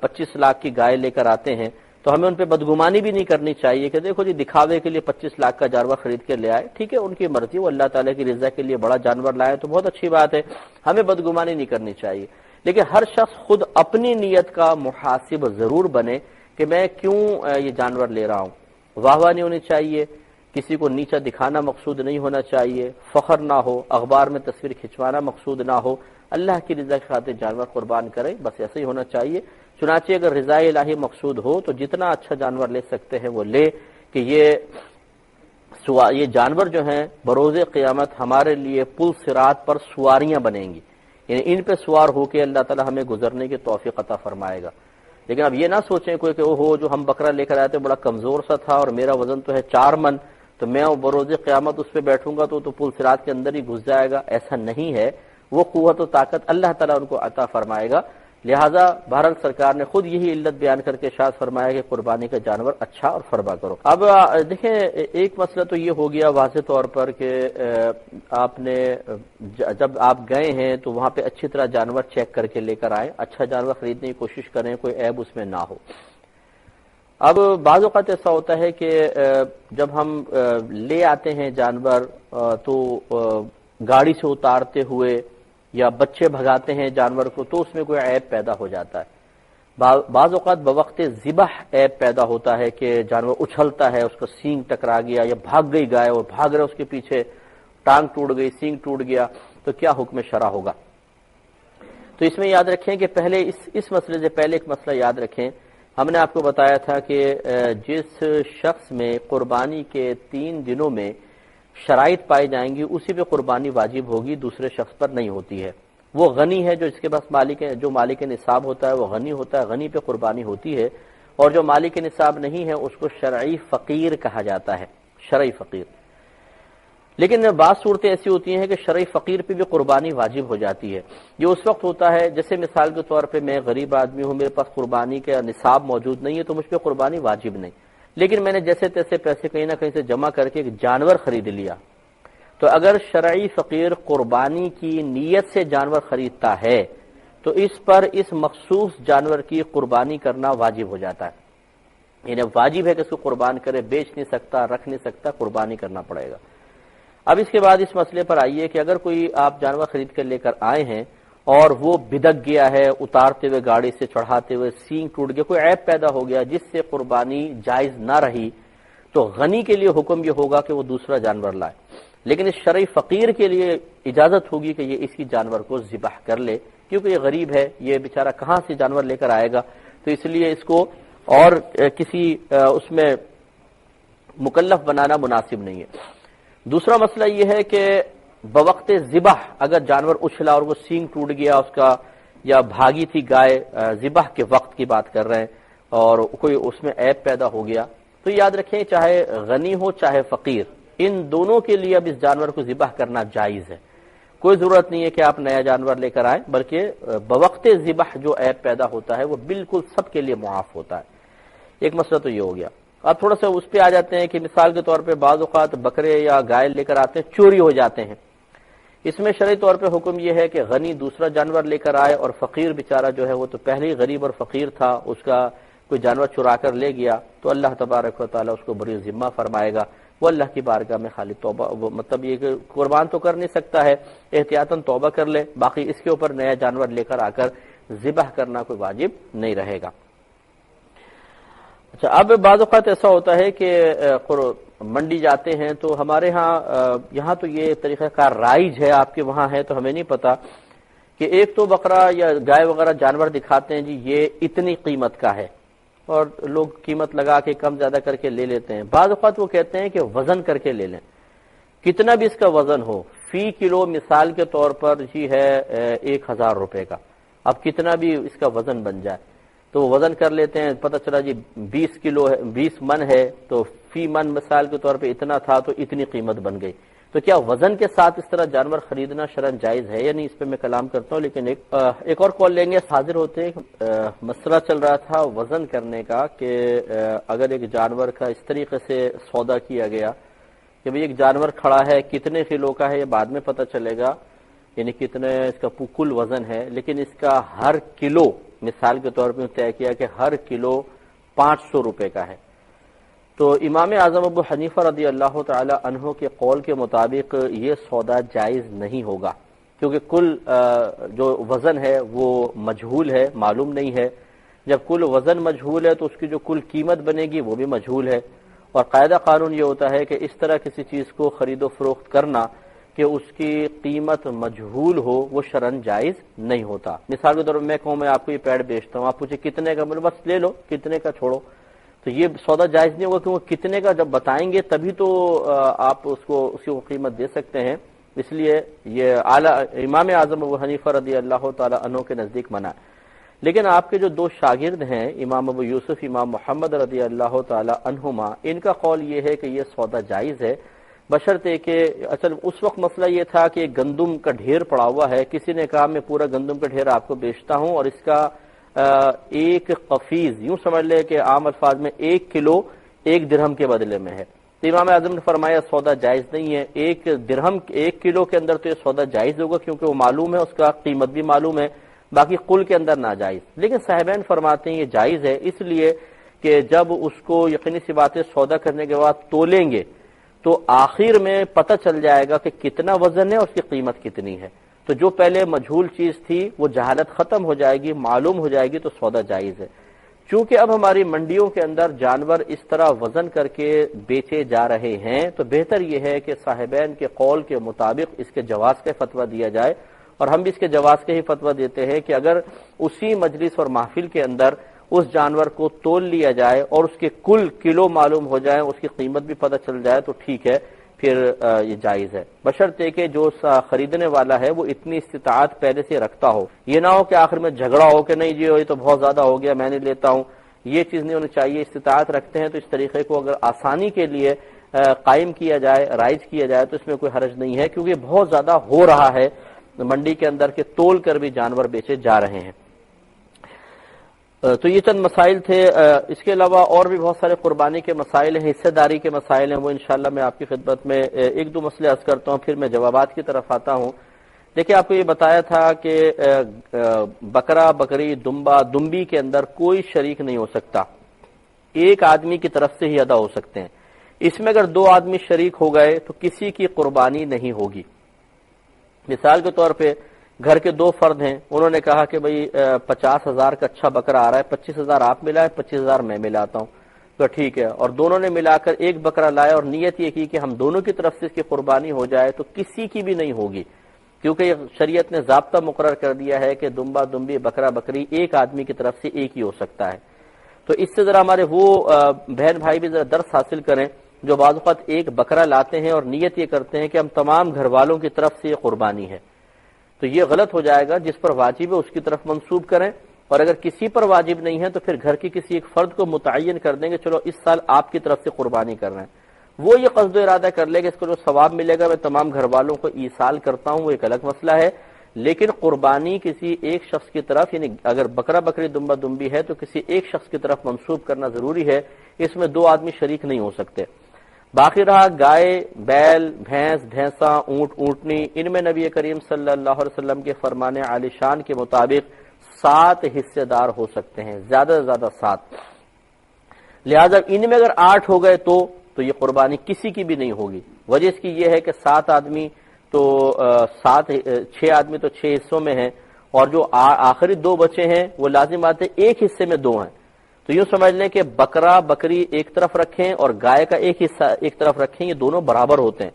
25 لاکھ کی گائے لے کر آتے ہیں تو ہمیں ان پہ بدگمانی بھی نہیں کرنی چاہیے کہ دیکھو جی دکھاوے کے لیے 25 لاکھ کا جانور خرید کے لے آئے، ٹھیک ہے ان کی مرضی، وہ اللہ تعالیٰ کی رضا کے لیے بڑا جانور لائے تو بہت اچھی بات ہے، ہمیں بدگمانی نہیں کرنی چاہیے۔ لیکن ہر شخص خود اپنی نیت کا محاسب ضرور بنے کہ میں کیوں یہ جانور لے رہا ہوں۔ واہ واہ نہیں ہونی چاہیے، کسی کو نیچا دکھانا مقصود نہیں ہونا چاہیے، فخر نہ ہو، اخبار میں تصویر کھنچوانا مقصود نہ ہو، اللہ کی رضا کی خاطر جانور قربان کرے، بس ایسا ہی ہونا چاہیے۔ چنانچہ اگر رضا الہی مقصود ہو تو جتنا اچھا جانور لے سکتے ہیں وہ لے، کہ یہ جانور جو ہیں بروز قیامت ہمارے لیے پل صراط پر سواریاں بنیں گی، یعنی ان پہ سوار ہو کے اللہ تعالی ہمیں گزرنے کی توفیق عطا فرمائے گا۔ لیکن اب یہ نہ سوچیں کوئی کہ وہ جو ہم بکرا لے کر آئے تھے بڑا کمزور سا تھا اور میرا وزن تو ہے 4 من، تو میں بروز قیامت اس پہ بیٹھوں گا تو پل صراط کے اندر ہی گھس جائے گا، ایسا نہیں ہے۔ وہ قوت و طاقت اللہ تعالیٰ ان کو عطا فرمائے گا۔ لہٰذا بہرحال سرکار نے خود یہی علت بیان کر کے ارشاد فرمایا کہ قربانی کا جانور اچھا اور فربا کرو۔ اب دیکھیں ایک مسئلہ تو یہ ہو گیا واضح طور پر کہ آپ نے جب آپ گئے ہیں تو وہاں پہ اچھی طرح جانور چیک کر کے لے کر آئیں، اچھا جانور خریدنے کی کوشش کریں، کوئی عیب اس میں نہ ہو۔ اب بعض اوقات ایسا ہوتا ہے کہ جب ہم لے آتے ہیں جانور تو گاڑی سے اتارتے ہوئے یا بچے بھگاتے ہیں جانور کو تو اس میں کوئی عیب پیدا ہو جاتا ہے۔ بعض اوقات بوقت ذبح عیب پیدا ہوتا ہے کہ جانور اچھلتا ہے، اس کا سینگ ٹکرا گیا یا بھاگ گئی گائے اور بھاگ رہے اس کے پیچھے، ٹانگ ٹوٹ گئی، سینگ ٹوٹ گیا، تو کیا حکم شرع ہوگا؟ تو اس میں یاد رکھیں کہ پہلے اس مسئلے سے پہلے ایک مسئلہ یاد رکھیں، ہم نے آپ کو بتایا تھا کہ جس شخص میں قربانی کے 3 دنوں میں شرائط پائی جائیں گی اسی پہ قربانی واجب ہوگی، دوسرے شخص پر نہیں ہوتی ہے۔ وہ غنی ہے جو اس کے پاس جو مالک نصاب ہوتا ہے وہ غنی ہوتا ہے، غنی پہ قربانی ہوتی ہے، اور جو مالک نصاب نہیں ہے اس کو شرعی فقیر کہا جاتا ہے، شرعی فقیر۔ لیکن بعض صورتیں ایسی ہوتی ہیں کہ شرعی فقیر پہ بھی قربانی واجب ہو جاتی ہے۔ یہ اس وقت ہوتا ہے جیسے مثال کے طور پہ میں غریب آدمی ہوں، میرے پاس قربانی کا نصاب موجود نہیں ہے تو مجھ پہ قربانی واجب نہیں، لیکن میں نے جیسے تیسے پیسے کہیں نہ کہیں سے جمع کر کے ایک جانور خرید لیا، تو اگر شرعی فقیر قربانی کی نیت سے جانور خریدتا ہے تو اس پر اس مخصوص جانور کی قربانی کرنا واجب ہو جاتا ہے، یعنی واجب ہے کہ اس کو قربان کرے، بیچ نہیں سکتا، رکھ نہیں سکتا، قربانی کرنا پڑے گا۔ اب اس کے بعد اس مسئلے پر آئیے کہ اگر کوئی آپ جانور خرید کر لے کر آئے ہیں اور وہ بدک گیا ہے، اتارتے ہوئے گاڑی سے چڑھاتے ہوئے سینگ ٹوٹ گیا، کوئی عیب پیدا ہو گیا جس سے قربانی جائز نہ رہی، تو غنی کے لیے حکم یہ ہوگا کہ وہ دوسرا جانور لائے، لیکن اس شرعی فقیر کے لیے اجازت ہوگی کہ یہ اسی جانور کو ذبح کر لے، کیونکہ یہ غریب ہے، یہ بیچارہ کہاں سے جانور لے کر آئے گا، تو اس لیے اس کو اور کسی اس میں مکلف بنانا مناسب نہیں ہے۔ دوسرا مسئلہ یہ ہے کہ بوقت ذبح اگر جانور اچھلا اور وہ سینگ ٹوٹ گیا اس کا، یا بھاگی تھی گائے، ذبح کے وقت کی بات کر رہے ہیں، اور کوئی اس میں عیب پیدا ہو گیا، تو یاد رکھیں چاہے غنی ہو چاہے فقیر، ان دونوں کے لیے اب اس جانور کو ذبح کرنا جائز ہے۔ کوئی ضرورت نہیں ہے کہ آپ نیا جانور لے کر آئیں، بلکہ بوقت ذبح جو عیب پیدا ہوتا ہے وہ بالکل سب کے لیے معاف ہوتا ہے۔ ایک مسئلہ تو یہ ہو گیا۔ اب تھوڑا سا اس پہ آ جاتے ہیں کہ مثال کے طور پہ بعض اوقات بکرے یا گائے لے کر آتے ہیں، چوری ہو جاتے ہیں۔ اس میں شرعی طور پہ حکم یہ ہے کہ غنی دوسرا جانور لے کر آئے، اور فقیر بیچارہ جو ہے وہ تو پہلے ہی غریب اور فقیر تھا، اس کا کوئی جانور چرا کر لے گیا تو اللہ تبارک و تعالیٰ اس کو بری ذمہ فرمائے گا۔ وہ اللہ کی بارگاہ میں خالی توبہ، مطلب یہ کہ قربان تو کر نہیں سکتا ہے، احتیاطاً توبہ کر لے، باقی اس کے اوپر نیا جانور لے کر آ کر ذبح کرنا کوئی واجب نہیں رہے گا۔ اچھا، اب بعض اوقات ایسا ہوتا ہے کہ منڈی جاتے ہیں تو ہمارے ہاں یہاں تو یہ طریقہ کار رائج ہے، آپ کے وہاں ہے تو ہمیں نہیں پتا، کہ ایک تو بکرا یا گائے وغیرہ جانور دکھاتے ہیں جی یہ اتنی قیمت کا ہے، اور لوگ قیمت لگا کے کم زیادہ کر کے لے لیتے ہیں۔ بعض اوقات وہ کہتے ہیں کہ وزن کر کے لے لیں، کتنا بھی اس کا وزن ہو، فی کلو مثال کے طور پر جی ہے 1000 روپے کا، اب کتنا بھی اس کا وزن بن جائے تو وہ وزن کر لیتے ہیں، پتہ چلا جی 20 کلو ہے، 20 من ہے، تو فی من مثال کے طور پہ اتنا تھا تو اتنی قیمت بن گئی۔ تو کیا وزن کے ساتھ اس طرح جانور خریدنا شرعاً جائز ہے یا نہیں، اس پہ میں کلام کرتا ہوں، لیکن ایک اور کال لیں گے، حاضر ہوتے ہیں۔ مسئلہ چل رہا تھا وزن کرنے کا، کہ اگر ایک جانور کا اس طریقے سے سودا کیا گیا کہ بھئی ایک جانور کھڑا ہے، کتنے کلو کا ہے یہ بعد میں پتہ چلے گا، یعنی کتنے اس کا کل وزن ہے، لیکن اس کا ہر کلو مثال کے طور پہ طے کیا کہ ہر کلو 500 روپے کا ہے، تو امام اعظم ابو حنیفہ رضی اللہ تعالی عنہ کے قول کے مطابق یہ سودا جائز نہیں ہوگا، کیونکہ کل جو وزن ہے وہ مجہول ہے، معلوم نہیں ہے۔ جب کل وزن مجہول ہے تو اس کی جو کل قیمت بنے گی وہ بھی مجہول ہے، اور قاعدہ قانون یہ ہوتا ہے کہ اس طرح کسی چیز کو خرید و فروخت کرنا کہ اس کی قیمت مجہول ہو وہ شرعاً جائز نہیں ہوتا۔ مثال کے طور پر میں کہوں میں آپ کو یہ پیڈ بیچتا ہوں، آپ پوچھیں کتنے کا، بولے بس لے لو، کتنے کا چھوڑو، تو یہ سودا جائز نہیں ہوگا، کیونکہ کتنے کا جب بتائیں گے تبھی تو آپ اس کو قیمت دے سکتے ہیں، اس لیے یہ امام اعظم ابو حنیفہ رضی اللہ تعالی عنہ کے نزدیک منع ہے۔ لیکن آپ کے جو دو شاگرد ہیں امام ابو یوسف، امام محمد رضی اللہ تعالی عنہما، ان کا قول یہ ہے کہ یہ سودا جائز ہے، بشرطے کہ اصل اس وقت مسئلہ یہ تھا کہ گندم کا ڈھیر پڑا ہوا ہے، کسی نے کہا میں پورا گندم کا ڈھیر آپ کو بیچتا ہوں، اور اس کا ایک قفیز، یوں سمجھ لے کہ عام الفاظ میں 1 کلو 1 درہم کے بدلے میں ہے، تو امام اعظم نے فرمایا سودا جائز نہیں ہے، 1 درہم 1 کلو کے اندر تو یہ سودا جائز ہوگا کیونکہ وہ معلوم ہے، اس کا قیمت بھی معلوم ہے، باقی قل کے اندر ناجائز۔ لیکن صاحبین فرماتے ہیں یہ جائز ہے، اس لیے کہ جب اس کو یقینی سی بات ہے سودا کرنے کے بعد تولیں گے تو آخر میں پتہ چل جائے گا کہ کتنا وزن ہے، اس کی قیمت کتنی ہے، تو جو پہلے مجہول چیز تھی وہ جہالت ختم ہو جائے گی، معلوم ہو جائے گی، تو سودا جائز ہے۔ چونکہ اب ہماری منڈیوں کے اندر جانور اس طرح وزن کر کے بیچے جا رہے ہیں تو بہتر یہ ہے کہ صاحبین کے قول کے مطابق اس کے جواز کا فتویٰ دیا جائے، اور ہم بھی اس کے جواز کے ہی فتویٰ دیتے ہیں کہ اگر اسی مجلس اور محفل کے اندر اس جانور کو تول لیا جائے اور اس کے کل کلو معلوم ہو جائے، اس کی قیمت بھی پتہ چل جائے تو ٹھیک ہے، پھر یہ جائز ہے، بشرطے کہ جو خریدنے والا ہے وہ اتنی استطاعت پہلے سے رکھتا ہو، یہ نہ ہو کہ آخر میں جھگڑا ہو کہ نہیں جی یہ تو بہت زیادہ ہو گیا میں نہیں لیتا ہوں، یہ چیز نہیں ہونی چاہیے۔ استطاعت رکھتے ہیں تو اس طریقے کو اگر آسانی کے لیے قائم کیا جائے، رائج کیا جائے تو اس میں کوئی حرج نہیں ہے، کیونکہ بہت زیادہ ہو رہا ہے منڈی کے اندر کہ تول کر بھی جانور بیچے جا رہے ہیں۔ تو یہ چند مسائل تھے، اس کے علاوہ اور بھی بہت سارے قربانی کے مسائل ہیں، حصہ داری کے مسائل ہیں، وہ انشاءاللہ میں آپ کی خدمت میں ایک دو مسئلے عرض کرتا ہوں، پھر میں جوابات کی طرف آتا ہوں۔ دیکھیں آپ کو یہ بتایا تھا کہ بکرا، بکری، دمبی کے اندر کوئی شریک نہیں ہو سکتا، ایک آدمی کی طرف سے ہی ادا ہو سکتے ہیں، اس میں اگر 2 آدمی شریک ہو گئے تو کسی کی قربانی نہیں ہوگی۔ مثال کے طور پہ گھر کے 2 فرد ہیں، انہوں نے کہا کہ بھئی 50,000 کا اچھا بکرا آ رہا ہے، 25,000 آپ ملائے، 25,000 میں ملاتا ہوں، تو ٹھیک ہے، اور دونوں نے ملا کر ایک بکرا لائے اور نیت یہ کی کہ ہم دونوں کی طرف سے اس کی قربانی ہو جائے، تو کسی کی بھی نہیں ہوگی، کیونکہ شریعت نے ضابطہ مقرر کر دیا ہے کہ دمبا دمبی، بکرا بکری ایک آدمی کی طرف سے ایک ہی ہو سکتا ہے۔ تو اس سے ذرا ہمارے وہ بہن بھائی بھی ذرا درس حاصل کریں جو بعض اوقات ایک بکرا لاتے ہیں اور نیت یہ کرتے ہیں کہ ہم تمام گھر والوں کی طرف سے یہ قربانی ہے، تو یہ غلط ہو جائے گا، جس پر واجب ہے اس کی طرف منسوب کریں، اور اگر کسی پر واجب نہیں ہے تو پھر گھر کی کسی ایک فرد کو متعین کر دیں گے چلو اس سال آپ کی طرف سے قربانی کر رہے ہیں، وہ یہ قصد و ارادہ کر لے کہ اس کو جو ثواب ملے گا میں تمام گھر والوں کو ایصال کرتا ہوں، وہ ایک الگ مسئلہ ہے، لیکن قربانی کسی ایک شخص کی طرف، یعنی اگر بکرا بکری دمبا دمبی ہے تو کسی ایک شخص کی طرف منسوب کرنا ضروری ہے، اس میں دو آدمی شریک نہیں ہو سکتے۔ باقی رہا گائے، بیل، بھینس، بھینساں، اونٹ، اونٹنی، ان میں نبی کریم صلی اللہ علیہ وسلم کے فرمان عالی شان کے مطابق 7 حصے دار ہو سکتے ہیں، زیادہ سے زیادہ 7۔ لہذا ان میں اگر 8 ہو گئے تو یہ قربانی کسی کی بھی نہیں ہوگی۔ وجہ اس کی یہ ہے کہ 7 آدمی تو 6 آدمی تو 6 حصوں میں ہیں، اور جو آخری 2 بچے ہیں وہ لازم بات ہے ایک حصے میں 2 ہیں، تو یوں سمجھ لیں کہ بکرا بکری ایک طرف رکھیں اور گائے کا ایک حصہ ایک طرف رکھیں، یہ دونوں برابر ہوتے ہیں۔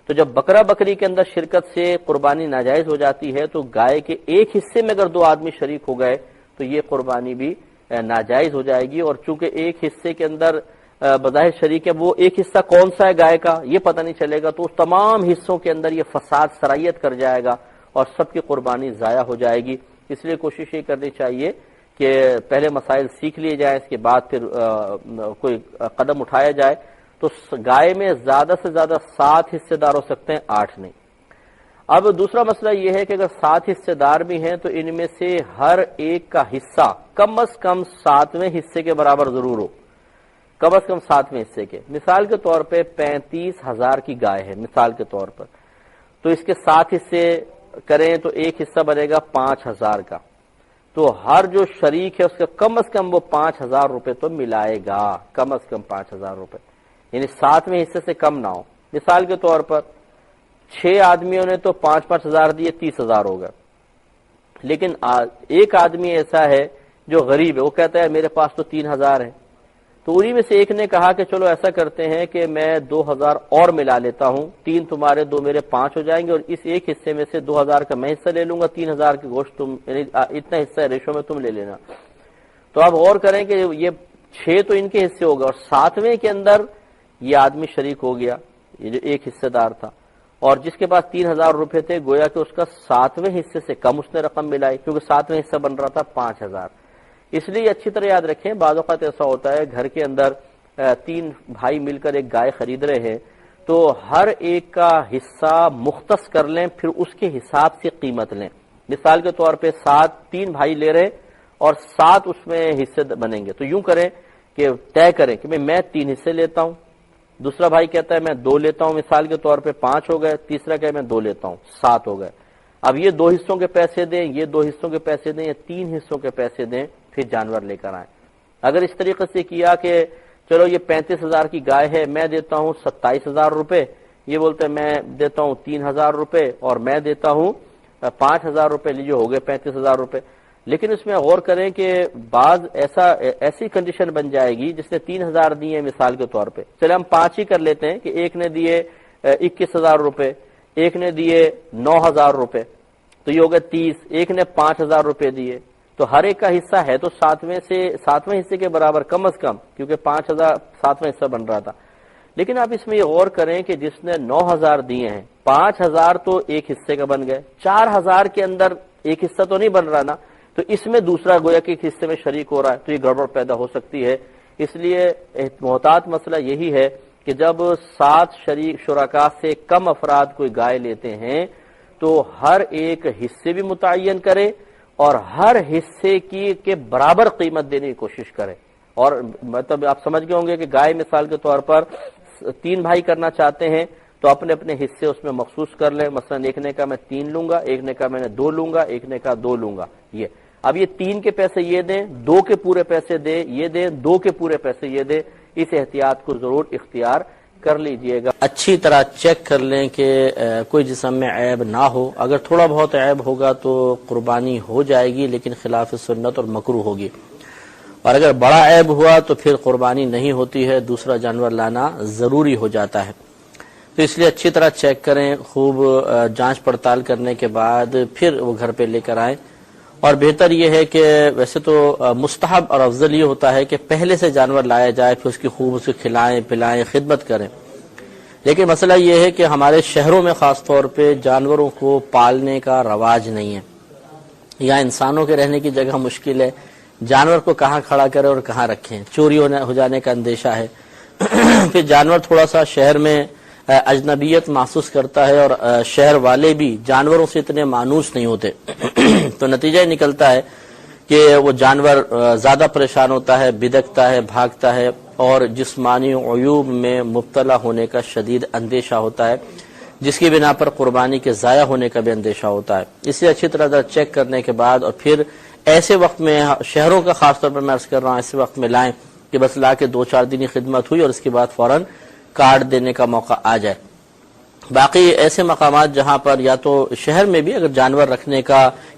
تو جب بکرا بکری کے اندر شرکت سے قربانی ناجائز ہو جاتی ہے تو گائے کے ایک حصے میں اگر 2 آدمی شریک ہو گئے تو یہ قربانی بھی ناجائز ہو جائے گی، اور چونکہ ایک حصے کے اندر بظاہر شریک ہے، وہ ایک حصہ کون سا ہے گائے کا یہ پتہ نہیں چلے گا، تو اس تمام حصوں کے اندر یہ فساد سرایت کر جائے گا اور سب کی قربانی ضائع ہو جائے گی۔ اس لیے کوشش یہ کرنی چاہیے کہ پہلے مسائل سیکھ لیے جائیں، اس کے بعد پھر کوئی قدم اٹھایا جائے۔ تو گائے میں زیادہ سے زیادہ 7 حصے دار ہو سکتے ہیں، 8 نہیں۔ اب دوسرا مسئلہ یہ ہے کہ اگر 7 حصے دار بھی ہیں تو ان میں سے ہر ایک کا حصہ کم از کم 7ویں حصے کے برابر ضرور ہو، کم از کم 7ویں حصے کے۔ مثال کے طور پہ 35,000 کی گائے ہے مثال کے طور پر، تو اس کے 7 حصے کریں تو ایک حصہ بنے گا 5,000 کا، تو ہر جو شریک ہے اس کا کم از کم وہ 5,000 روپے تو ملائے گا، کم از کم 5,000 روپے، یعنی 7ویں حصے سے کم نہ ہو۔ مثال کے طور پر 6 آدمیوں نے تو 5,000 دیے، 30,000 ہو گئے، لیکن ایک آدمی ایسا ہے جو غریب ہے، وہ کہتا ہے میرے پاس تو 3,000 ہے، تو انہی میں سے ایک نے کہا کہ چلو ایسا کرتے ہیں کہ میں 2,000 اور ملا لیتا ہوں، 3 تمہارے 2 میرے 5 ہو جائیں گے، اور اس ایک حصے میں سے 2,000 کا میں حصہ لے لوں گا، 3,000 کی گوشت تم، یعنی اتنا حصہ ریشو میں تم لے لینا۔ تو آپ غور کریں کہ یہ 6 تو ان کے حصے ہو گئے، اور 7ویں کے اندر یہ آدمی شریک ہو گیا، یہ جو ایک حصے دار تھا، اور جس کے پاس 3,000 روپے تھے گویا کہ اس کا 7ویں حصے سے کم اس نے رقم ملائی، کیونکہ 7ویں حصہ بن رہا تھا 5,000۔ اس لیے اچھی طرح یاد رکھیں، بعض اوقات ایسا ہوتا ہے گھر کے اندر 3 بھائی مل کر ایک گائے خرید رہے ہیں، تو ہر ایک کا حصہ مختص کر لیں، پھر اس کے حساب سے قیمت لیں۔ مثال کے طور پہ 3 بھائی لے رہے اور 7 اس میں حصے بنیں گے، تو یوں کریں کہ طے کریں کہ میں 3 حصے لیتا ہوں، دوسرا بھائی کہتا ہے میں 2 لیتا ہوں، مثال کے طور پہ 5 ہو گئے، تیسرا کہ میں 2 لیتا ہوں، 7 ہو گئے۔ اب یہ 2 حصوں کے پیسے دیں، یہ 2 حصوں کے پیسے دیں، یا 3 حصوں کے پیسے دیں، پھر جانور لے کر آئیں۔ اگر اس طریقے سے کیا کہ چلو یہ 35,000 کی گائے ہے، میں دیتا ہوں 27,000 روپے، یہ بولتے ہیں میں دیتا ہوں 3,000 روپے، اور میں دیتا ہوں 5,000 روپے، لیجیے ہو گئے 35,000 روپے۔ لیکن اس میں غور کریں کہ بعض ایسی کنڈیشن بن جائے گی جس نے 3,000 دیے مثال کے طور پہ، چلے ہم 5 ہی کر لیتے ہیں کہ ایک نے دیے 21,000 روپے، ایک نے دیے 9,000 روپے، تو یہ ہو گئے 30، ایک نے 5,000 روپے دیے، تو ہر ایک کا حصہ ہے تو 7ویں حصے کے برابر کم از کم، کیونکہ 5,000 7واں حصہ بن رہا تھا۔ لیکن آپ اس میں یہ غور کریں کہ جس نے 9,000 دیے ہیں، 5,000 تو ایک حصے کا بن گئے، 4,000 کے اندر ایک حصہ تو نہیں بن رہا نا، تو اس میں دوسرا گویا کہ ایک حصے میں شریک ہو رہا ہے، تو یہ گڑبڑ پیدا ہو سکتی ہے۔ اس لیے محتاط مسئلہ یہی ہے کہ جب 7 شریک شرکا سے کم افراد کوئی گائے لیتے ہیں تو ہر ایک حصے بھی متعین کرے اور ہر حصے کے برابر قیمت دینے کی کوشش کرے۔ اور مطلب آپ سمجھ گئے ہوں گے کہ گائے مثال کے طور پر 3 بھائی کرنا چاہتے ہیں تو اپنے اپنے حصے اس میں مخصوص کر لیں، مثلا ایک نے کہا میں 3 لوں گا، ایک نے کہا میں نے 2 لوں گا، ایک نے کہا 2 لوں گا۔ یہ اب یہ 3 کے پیسے یہ دیں، 2 کے پورے پیسے دیں یہ دیں، 2 کے پورے پیسے یہ دیں، اس احتیاط کو ضرور اختیار کر لیجئے گا۔ اچھی طرح چیک کر لیں کہ کوئی جسم میں عیب نہ ہو، اگر تھوڑا بہت عیب ہوگا تو قربانی ہو جائے گی لیکن خلاف سنت اور مکروہ ہوگی، اور اگر بڑا عیب ہوا تو پھر قربانی نہیں ہوتی ہے، دوسرا جانور لانا ضروری ہو جاتا ہے۔ تو اس لیے اچھی طرح چیک کریں، خوب جانچ پڑتال کرنے کے بعد پھر وہ گھر پہ لے کر آئیں۔ اور بہتر یہ ہے کہ ویسے تو مستحب اور افضل یہ ہوتا ہے کہ پہلے سے جانور لایا جائے، پھر اس کی خوب اسے کھلائیں پلائیں خدمت کریں، لیکن مسئلہ یہ ہے کہ ہمارے شہروں میں خاص طور پہ جانوروں کو پالنے کا رواج نہیں ہے، یا انسانوں کے رہنے کی جگہ مشکل ہے، جانور کو کہاں کھڑا کریں اور کہاں رکھیں، چوری ہو جانے کا اندیشہ ہے، پھر جانور تھوڑا سا شہر میں اجنبیت محسوس کرتا ہے، اور شہر والے بھی جانوروں سے اتنے مانوس نہیں ہوتے تو نتیجہ یہ نکلتا ہے کہ وہ جانور زیادہ پریشان ہوتا ہے، بدکتا ہے، بھاگتا ہے، اور جسمانی عیوب میں مبتلا ہونے کا شدید اندیشہ ہوتا ہے، جس کی بنا پر قربانی کے ضائع ہونے کا بھی اندیشہ ہوتا ہے۔ اسے اچھی طرح چیک کرنے کے بعد اور پھر ایسے وقت میں، شہروں کا خاص طور پر میں عرض کر رہا ہوں، ایسے وقت میں لائیں کہ بس لا کے 2-4 دن کی خدمت ہوئی اور اس کے بعد فوراً کاٹ دینے کا موقع آ جائے۔ باقی ایسے مقامات جہاں پر یا تو شہر میں بھی اگر جانور رکھنے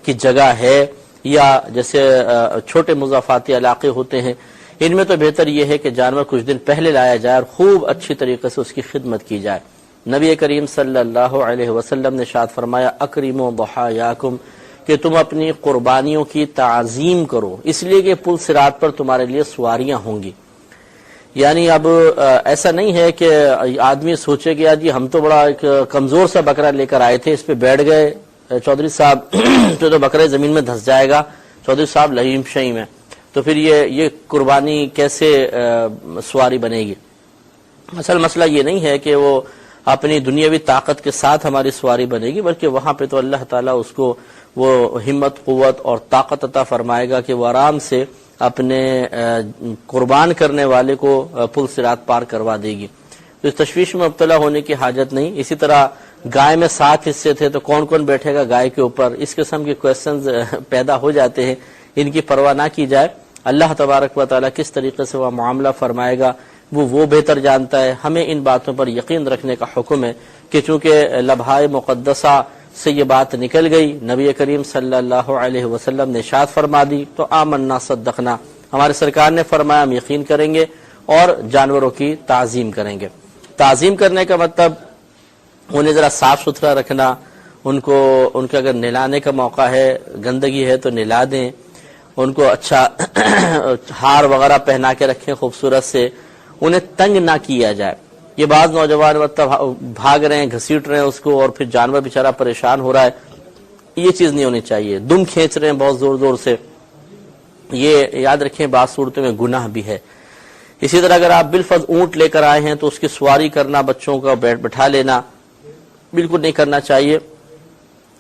کی جگہ ہے، یا جیسے چھوٹے مضافاتی علاقے ہوتے ہیں، ان میں تو بہتر یہ ہے کہ جانور کچھ دن پہلے لایا جائے اور خوب اچھی طریقے سے اس کی خدمت کی جائے۔ نبی کریم صلی اللہ علیہ وسلم نے ارشاد فرمایا اکرموا ضحایاکم، کہ تم اپنی قربانیوں کی تعظیم کرو، اس لیے کہ پل صراط پر تمہارے لیے سواریاں ہوں گی۔ یعنی اب ایسا نہیں ہے کہ آدمی سوچے کہ جی ہم تو بڑا ایک کمزور سا بکرا لے کر آئے تھے، اس پہ بیٹھ گئے، چودھری صاحب تو بکرے زمین میں دھس جائے گا، چودھری صاحب لہیم شہیم ہے، تو پھر یہ قربانی کیسے سواری بنے گی؟ اصل مسئلہ یہ نہیں ہے کہ وہ اپنی دنیاوی طاقت کے ساتھ ہماری سواری بنے گی، بلکہ وہاں پہ تو اللہ تعالیٰ اس کو وہ ہمت، قوت اور طاقت عطا فرمائے گا کہ وہ آرام سے اپنے قربان کرنے والے کو پل صراط پار کروا دے گی۔ تو اس تشویش میں مبتلا ہونے کی حاجت نہیں۔ اسی طرح گائے میں 7 حصے تھے تو کون کون بیٹھے گا گائے کے اوپر، اس قسم کے کویسچنز پیدا ہو جاتے ہیں، ان کی پرواہ نہ کی جائے۔ اللہ تبارک و تعالیٰ کس طریقے سے وہ معاملہ فرمائے گا وہ بہتر جانتا ہے۔ ہمیں ان باتوں پر یقین رکھنے کا حکم ہے کہ چونکہ لبھائے مقدسہ سے یہ بات نکل گئی، نبی کریم صلی اللہ علیہ وسلم نے ارشاد فرما دی، تو آمنا صدقنا، ہمارے سرکار نے فرمایا ہم یقین کریں گے اور جانوروں کی تعظیم کریں گے۔ تعظیم کرنے کا مطلب انہیں ذرا صاف ستھرا رکھنا، ان کے اگر نہلانے کا موقع ہے، گندگی ہے تو نہلا دیں، ان کو اچھا ہار وغیرہ پہنا کے رکھیں خوبصورت سے، انہیں تنگ نہ کیا جائے۔ یہ بعض نوجوان مطلب بھاگ رہے ہیں، گھسیٹ رہے ہیں اس کو، اور پھر جانور بیچارہ پریشان ہو رہا ہے، یہ چیز نہیں ہونی چاہیے۔ دم کھینچ رہے ہیں بہت زور زور سے، یہ یاد رکھیں بعض صورتوں میں گناہ بھی ہے۔ اسی طرح اگر آپ بالفرض اونٹ لے کر آئے ہیں تو اس کی سواری کرنا، بچوں کا بٹھا لینا بالکل نہیں کرنا چاہیے،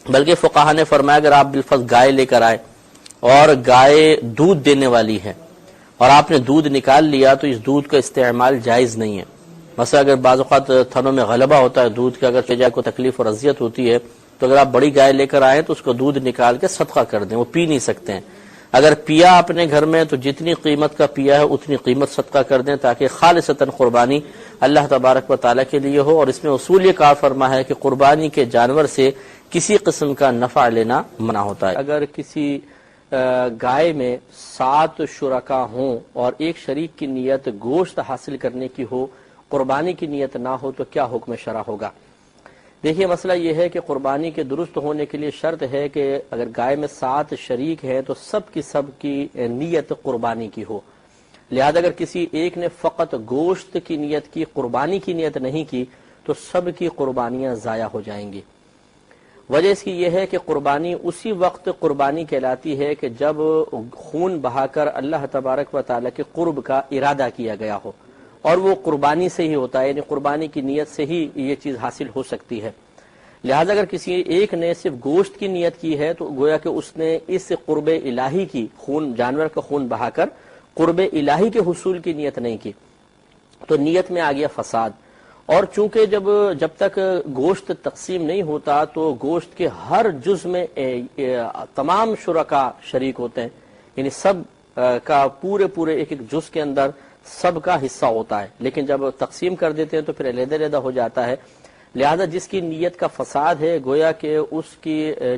بلکہ فقہا نے فرمایا اگر آپ بالفرض گائے لے کر آئے اور گائے دودھ دینے والی ہے اور آپ نے دودھ نکال لیا تو اس دودھ کا استعمال جائز نہیں ہے۔ مثلا اگر بعض اوقات تھنوں میں غلبہ ہوتا ہے دودھ کا، اگر جائے کو تکلیف اور اذیت ہوتی ہے تو اگر آپ بڑی گائے لے کر آئیں تو اس کو دودھ نکال کے صدقہ کر دیں، وہ پی نہیں سکتے ہیں۔ اگر پیا اپنے گھر میں تو جتنی قیمت کا پیا ہے اتنی قیمت صدقہ کر دیں، تاکہ خالصتاً قربانی اللہ تبارک و تعالیٰ کے لیے ہو۔ اور اس میں اصول یہ کار فرما ہے کہ قربانی کے جانور سے کسی قسم کا نفع لینا منع ہوتا ہے۔ اگر کسی گائے میں 7 شرکا ہوں اور ایک شریک کی نیت گوشت حاصل کرنے کی ہو، قربانی کی نیت نہ ہو، تو کیا حکم شرع ہوگا؟ دیکھیے مسئلہ یہ ہے کہ قربانی کے درست ہونے کے لیے شرط ہے کہ اگر گائے میں 7 شریک ہیں تو سب کی نیت قربانی کی ہو۔ لہذا اگر کسی ایک نے فقط گوشت کی نیت کی، قربانی کی نیت نہیں کی، تو سب کی قربانیاں ضائع ہو جائیں گی۔ وجہ اس کی یہ ہے کہ قربانی اسی وقت قربانی کہلاتی ہے کہ جب خون بہا کر اللہ تبارک و تعالیٰ کے قرب کا ارادہ کیا گیا ہو، اور وہ قربانی سے ہی ہوتا ہے، یعنی قربانی کی نیت سے ہی یہ چیز حاصل ہو سکتی ہے۔ لہذا اگر کسی ایک نے صرف گوشت کی نیت کی ہے تو گویا کہ اس نے اس قرب الہی کی، جانور کا خون بہا کر قرب الہی کے حصول کی نیت نہیں کی، تو نیت میں آ گیا فساد۔ اور چونکہ جب تک گوشت تقسیم نہیں ہوتا تو گوشت کے ہر جز میں تمام شرکا شریک ہوتے ہیں، یعنی سب کا پورے ایک جز کے اندر سب کا حصہ ہوتا ہے، لیکن جب تقسیم کر دیتے ہیں تو پھر علیحدہ ہو جاتا ہے۔ لہذا جس کی نیت کا فساد ہے، گویا کہ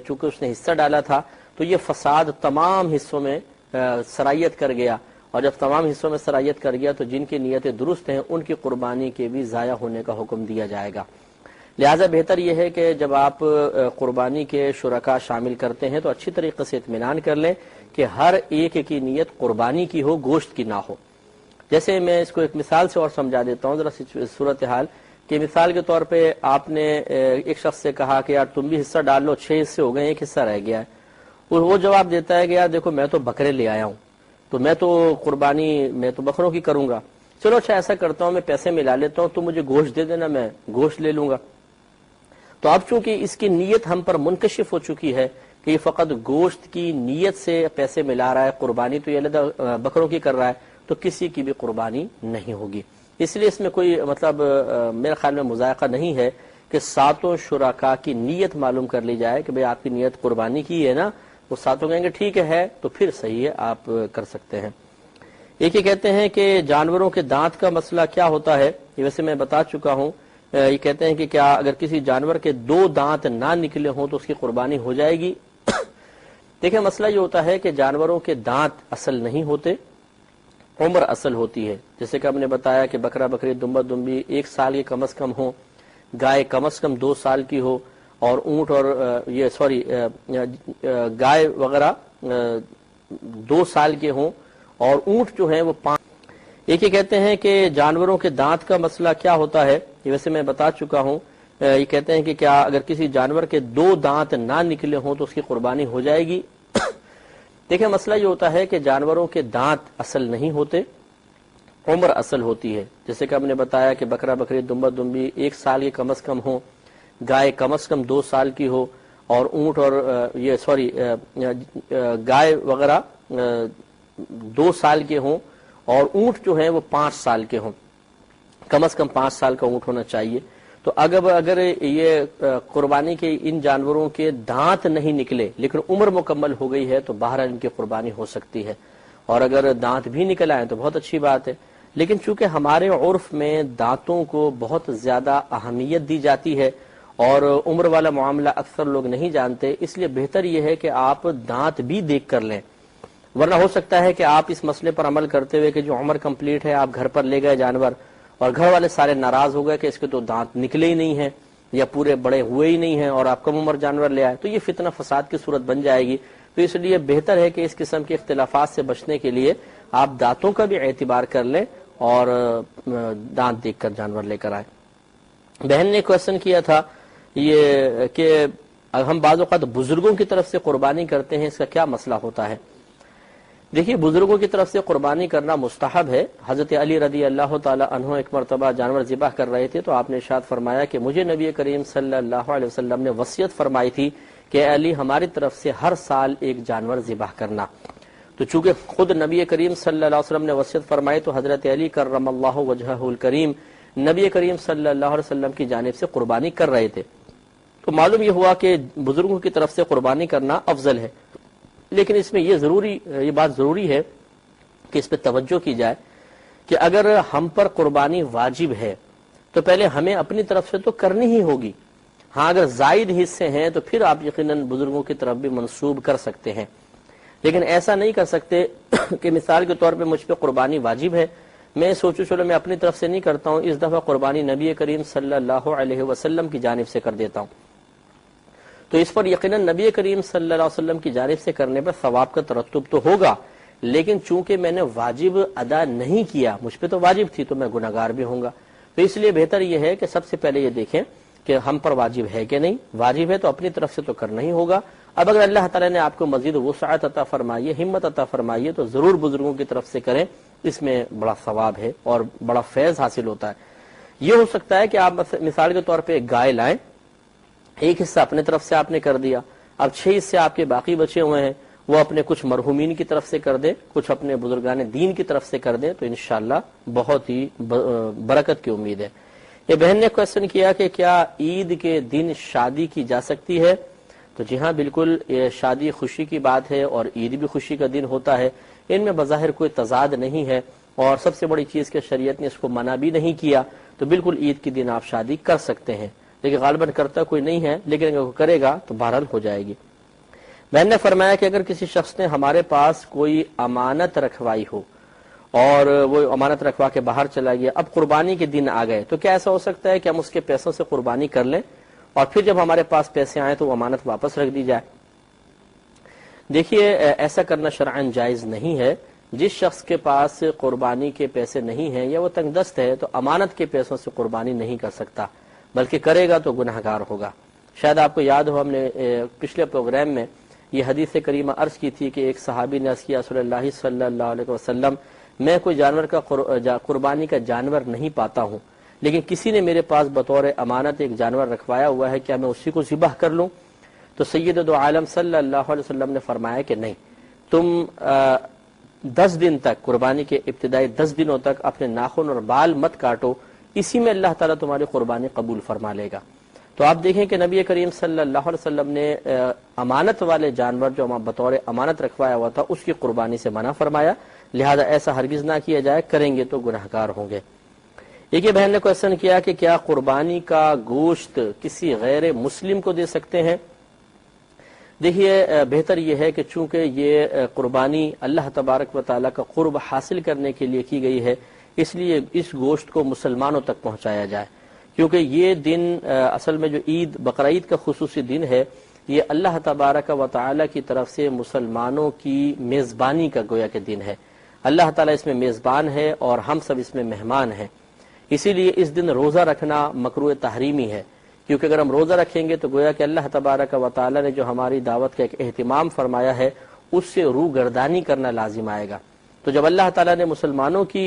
چونکہ اس نے حصہ ڈالا تھا تو یہ فساد تمام حصوں میں سرایت کر گیا، اور جب تمام حصوں میں سرایت کر گیا تو جن کی نیتیں درست ہیں ان کی قربانی کے بھی ضائع ہونے کا حکم دیا جائے گا۔ لہذا بہتر یہ ہے کہ جب آپ قربانی کے شرکا شامل کرتے ہیں تو اچھی طریقے سے اطمینان کر لیں کہ ہر ایک کی نیت قربانی کی ہو، گوشت کی نہ ہو۔ جیسے میں اس کو ایک مثال سے اور سمجھا دیتا ہوں ذرا صورتحال، کہ مثال کے طور پہ آپ نے ایک شخص سے کہا کہ یار تم بھی حصہ ڈال لو، 6 حصے ہو گئے، 1 حصہ رہ گیا ہے۔ وہ جواب دیتا ہے کہ یار دیکھو میں تو بکرے لے آیا ہوں، تو میں تو قربانی میں تو بکروں کی کروں گا، چلو اچھا ایسا کرتا ہوں میں پیسے ملا لیتا ہوں، تو مجھے گوشت دے دینا، میں گوشت لے لوں گا۔ تو اب چونکہ اس کی نیت ہم پر منکشف ہو چکی ہے کہ یہ فقط گوشت کی نیت سے پیسے ملا رہا ہے، قربانی تو یہ علیحدہ بکروں کی کر رہا ہے، تو کسی کی بھی قربانی نہیں ہوگی۔ اس لیے اس میں کوئی مطلب میرے خیال میں مذائقہ نہیں ہے کہ ساتوں شرکاء کی نیت معلوم کر لی جائے کہ بھئی آپ کی نیت قربانی کی ہے نا، وہ ساتوں کہیں گے ٹھیک ہے تو پھر صحیح ہے، آپ کر سکتے ہیں۔ ایک یہ کہتے ہیں کہ جانوروں کے دانت کا مسئلہ کیا ہوتا ہے، یہ ویسے میں بتا چکا ہوں۔ یہ کہتے ہیں کہ کیا اگر کسی جانور کے 2 دانت نہ نکلے ہوں تو اس کی قربانی ہو جائے گی؟ دیکھیں مسئلہ یہ ہوتا ہے کہ جانوروں کے دانت اصل نہیں ہوتے، عمر اصل ہوتی ہے۔ جیسے کہ ہم نے بتایا کہ بکرا بکری دمبا دمبی 1 سال کی کم از کم ہو، گائے کم از کم 2 سال کی ہو، اور اونٹ اور گائے وغیرہ 2 سال کے ہوں، اور اونٹ جو ہیں وہ 5۔ ایک یہ کہتے ہیں کہ جانوروں کے دانت کا مسئلہ کیا ہوتا ہے، یہ ویسے میں بتا چکا ہوں۔ یہ کہتے ہیں کہ کیا اگر کسی جانور کے 2 دانت نہ نکلے ہوں تو اس کی قربانی ہو جائے گی؟ دیکھیں مسئلہ یہ ہوتا ہے کہ جانوروں کے دانت اصل نہیں ہوتے، عمر اصل ہوتی ہے۔ جیسے کہ ہم نے بتایا کہ بکرا بکری دمبا دمبی 1 سال کی کم از کم ہو، گائے کم از کم 2 سال کی ہو، اور اونٹ اور گائے وغیرہ 2 سال کے ہوں، اور اونٹ جو ہیں وہ 5 سال کے ہوں، کم از کم 5 سال کا اونٹ ہونا چاہیے۔ تو اگر یہ قربانی کے ان جانوروں کے دانت نہیں نکلے لیکن عمر مکمل ہو گئی ہے تو بہرحال ان کی قربانی ہو سکتی ہے، اور اگر دانت بھی نکل آئے تو بہت اچھی بات ہے۔ لیکن چونکہ ہمارے عرف میں دانتوں کو بہت زیادہ اہمیت دی جاتی ہے اور عمر والا معاملہ اکثر لوگ نہیں جانتے، اس لیے بہتر یہ ہے کہ آپ دانت بھی دیکھ کر لیں، ورنہ ہو سکتا ہے کہ آپ اس مسئلے پر عمل کرتے ہوئے کہ جو عمر کمپلیٹ ہے آپ گھر پر لے گئے جانور، اور گھر والے سارے ناراض ہو گئے کہ اس کے تو دانت نکلے ہی نہیں ہیں یا پورے بڑے ہوئے ہی نہیں ہیں، اور آپ کم عمر جانور لے آئے، تو یہ فتنہ فساد کی صورت بن جائے گی۔ تو اس لیے بہتر ہے کہ اس قسم کے اختلافات سے بچنے کے لیے آپ دانتوں کا بھی اعتبار کر لیں اور دانت دیکھ کر جانور لے کر آئے۔ بہن نے کوشچن کیا تھا یہ کہ ہم بعض اوقات بزرگوں کی طرف سے قربانی کرتے ہیں، اس کا کیا مسئلہ ہوتا ہے؟ دیکھیے بزرگوں کی طرف سے قربانی کرنا مستحب ہے۔ حضرت علی رضی اللہ تعالی عنہ ایک مرتبہ جانور ذبح کر رہے تھے تو آپ نے ارشاد فرمایا کہ مجھے نبی کریم صلی اللہ علیہ وسلم نے وصیت فرمائی تھی کہ اے علی ہماری طرف سے ہر سال ایک جانور ذبح کرنا۔ تو چونکہ خود نبی کریم صلی اللہ علیہ وسلم نے وصیت فرمائی تو حضرت علی کرم اللہ وجہہ الکریم نبی کریم صلی اللہ علیہ وسلم کی جانب سے قربانی کر رہے تھے، تو معلوم یہ ہوا کہ بزرگوں کی طرف سے قربانی کرنا افضل ہے۔ لیکن اس میں یہ بات ضروری ہے کہ اس پہ توجہ کی جائے کہ اگر ہم پر قربانی واجب ہے تو پہلے ہمیں اپنی طرف سے تو کرنی ہی ہوگی۔ ہاں اگر زائد حصے ہیں تو پھر آپ یقیناً بزرگوں کی طرف بھی منسوب کر سکتے ہیں، لیکن ایسا نہیں کر سکتے کہ مثال کے طور پہ مجھ پہ قربانی واجب ہے، میں سوچوں چلو میں اپنی طرف سے نہیں کرتا ہوں، اس دفعہ قربانی نبی کریم صلی اللہ علیہ وسلم کی جانب سے کر دیتا ہوں، تو اس پر یقیناً نبی کریم صلی اللہ علیہ وسلم کی جانب سے کرنے پر ثواب کا ترتب تو ہوگا، لیکن چونکہ میں نے واجب ادا نہیں کیا، مجھ پہ تو واجب تھی، تو میں گناہگار بھی ہوں گا۔ تو اس لیے بہتر یہ ہے کہ سب سے پہلے یہ دیکھیں کہ ہم پر واجب ہے کہ نہیں، واجب ہے تو اپنی طرف سے تو کرنا ہی ہوگا۔ اب اگر اللہ تعالیٰ نے آپ کو مزید وسعت عطا فرمائی ہے، ہمت عطا فرمائی ہے، تو ضرور بزرگوں کی طرف سے کریں، اس میں بڑا ثواب ہے اور بڑا فیض حاصل ہوتا ہے۔ یہ ہو سکتا ہے کہ آپ مثال کے طور پہ ایک گائے لائیں، ایک حصہ اپنے طرف سے آپ نے کر دیا، اب 6 حصے آپ کے باقی بچے ہوئے ہیں، وہ اپنے کچھ مرحومین کی طرف سے کر دیں، کچھ اپنے بزرگان دین کی طرف سے کر دیں، تو انشاءاللہ بہت ہی برکت کی امید ہے۔ یہ بہن نے کوشچن کیا کہ کیا عید کے دن شادی کی جا سکتی ہے؟ تو جی ہاں بالکل، یہ شادی خوشی کی بات ہے اور عید بھی خوشی کا دن ہوتا ہے، ان میں بظاہر کوئی تضاد نہیں ہے، اور سب سے بڑی چیز کہ شریعت نے اس کو منع بھی نہیں کیا، تو بالکل عید کے دن آپ شادی کر سکتے ہیں، لیکن غالباً کرتا کوئی نہیں ہے، لیکن اگر وہ کرے گا تو بہرحال ہو جائے گی۔ بہن نے فرمایا کہ اگر کسی شخص نے ہمارے پاس کوئی امانت رکھوائی ہو اور وہ امانت رکھوا کے باہر چلا گیا، اب قربانی کے دن آ گئے، تو کیا ایسا ہو سکتا ہے کہ ہم اس کے پیسوں سے قربانی کر لیں اور پھر جب ہمارے پاس پیسے آئیں تو وہ امانت واپس رکھ دی جائے؟ دیکھیے ایسا کرنا شرعاً جائز نہیں ہے۔ جس شخص کے پاس قربانی کے پیسے نہیں ہیں یا وہ تنگ دست ہے تو امانت کے پیسوں سے قربانی نہیں کر سکتا، بلکہ کرے گا تو گناہگار ہوگا۔ شاید آپ کو یاد ہو ہم نے پچھلے پروگرام میں یہ حدیث کریمہ عرض کی تھی کہ ایک صحابی نے عرض کیا رسول اللہ صلی اللہ علیہ وسلم میں کوئی جانور کا قربانی کا جانور نہیں پاتا ہوں، لیکن کسی نے میرے پاس بطور امانت ایک جانور رکھوایا ہوا ہے، کیا میں اسی کو ذبح کر لوں؟ تو سید دو عالم صلی اللہ علیہ وسلم نے فرمایا کہ نہیں، تم 10 دن تک، قربانی کے ابتدائی 10 دنوں تک اپنے ناخن اور بال مت کاٹو، اسی میں اللہ تعالیٰ تمہاری قربانی قبول فرما لے گا۔ تو آپ دیکھیں کہ نبی کریم صلی اللہ علیہ وسلم نے امانت والے جانور جو بطور امانت رکھوایا ہوا تھا اس کی قربانی سے منع فرمایا، لہذا ایسا ہرگز نہ کیا جائے، کریں گے تو گناہگار ہوں گے۔ ایک یہ بہن نے کوشچن کیا کہ کیا قربانی کا گوشت کسی غیر مسلم کو دے سکتے ہیں؟ دیکھیے، بہتر یہ ہے کہ چونکہ یہ قربانی اللہ تبارک و تعالیٰ کا قرب حاصل کرنے کے لیے کی گئی ہے، اس لیے اس گوشت کو مسلمانوں تک پہنچایا جائے، کیونکہ یہ دن اصل میں جو عید بقرعید کا خصوصی دن ہے، یہ اللہ تبارک و تعالیٰ کی طرف سے مسلمانوں کی میزبانی کا گویا کہ دن ہے۔ اللہ تعالیٰ اس میں میزبان ہے اور ہم سب اس میں مہمان ہیں، اسی لیے اس دن روزہ رکھنا مکروہ تحریمی ہے، کیونکہ اگر ہم روزہ رکھیں گے تو گویا کہ اللہ تبارک و تعالیٰ نے جو ہماری دعوت کا ایک اہتمام فرمایا ہے اس سے روگردانی کرنا لازم آئے گا۔ تو جب اللہ تعالیٰ نے مسلمانوں کی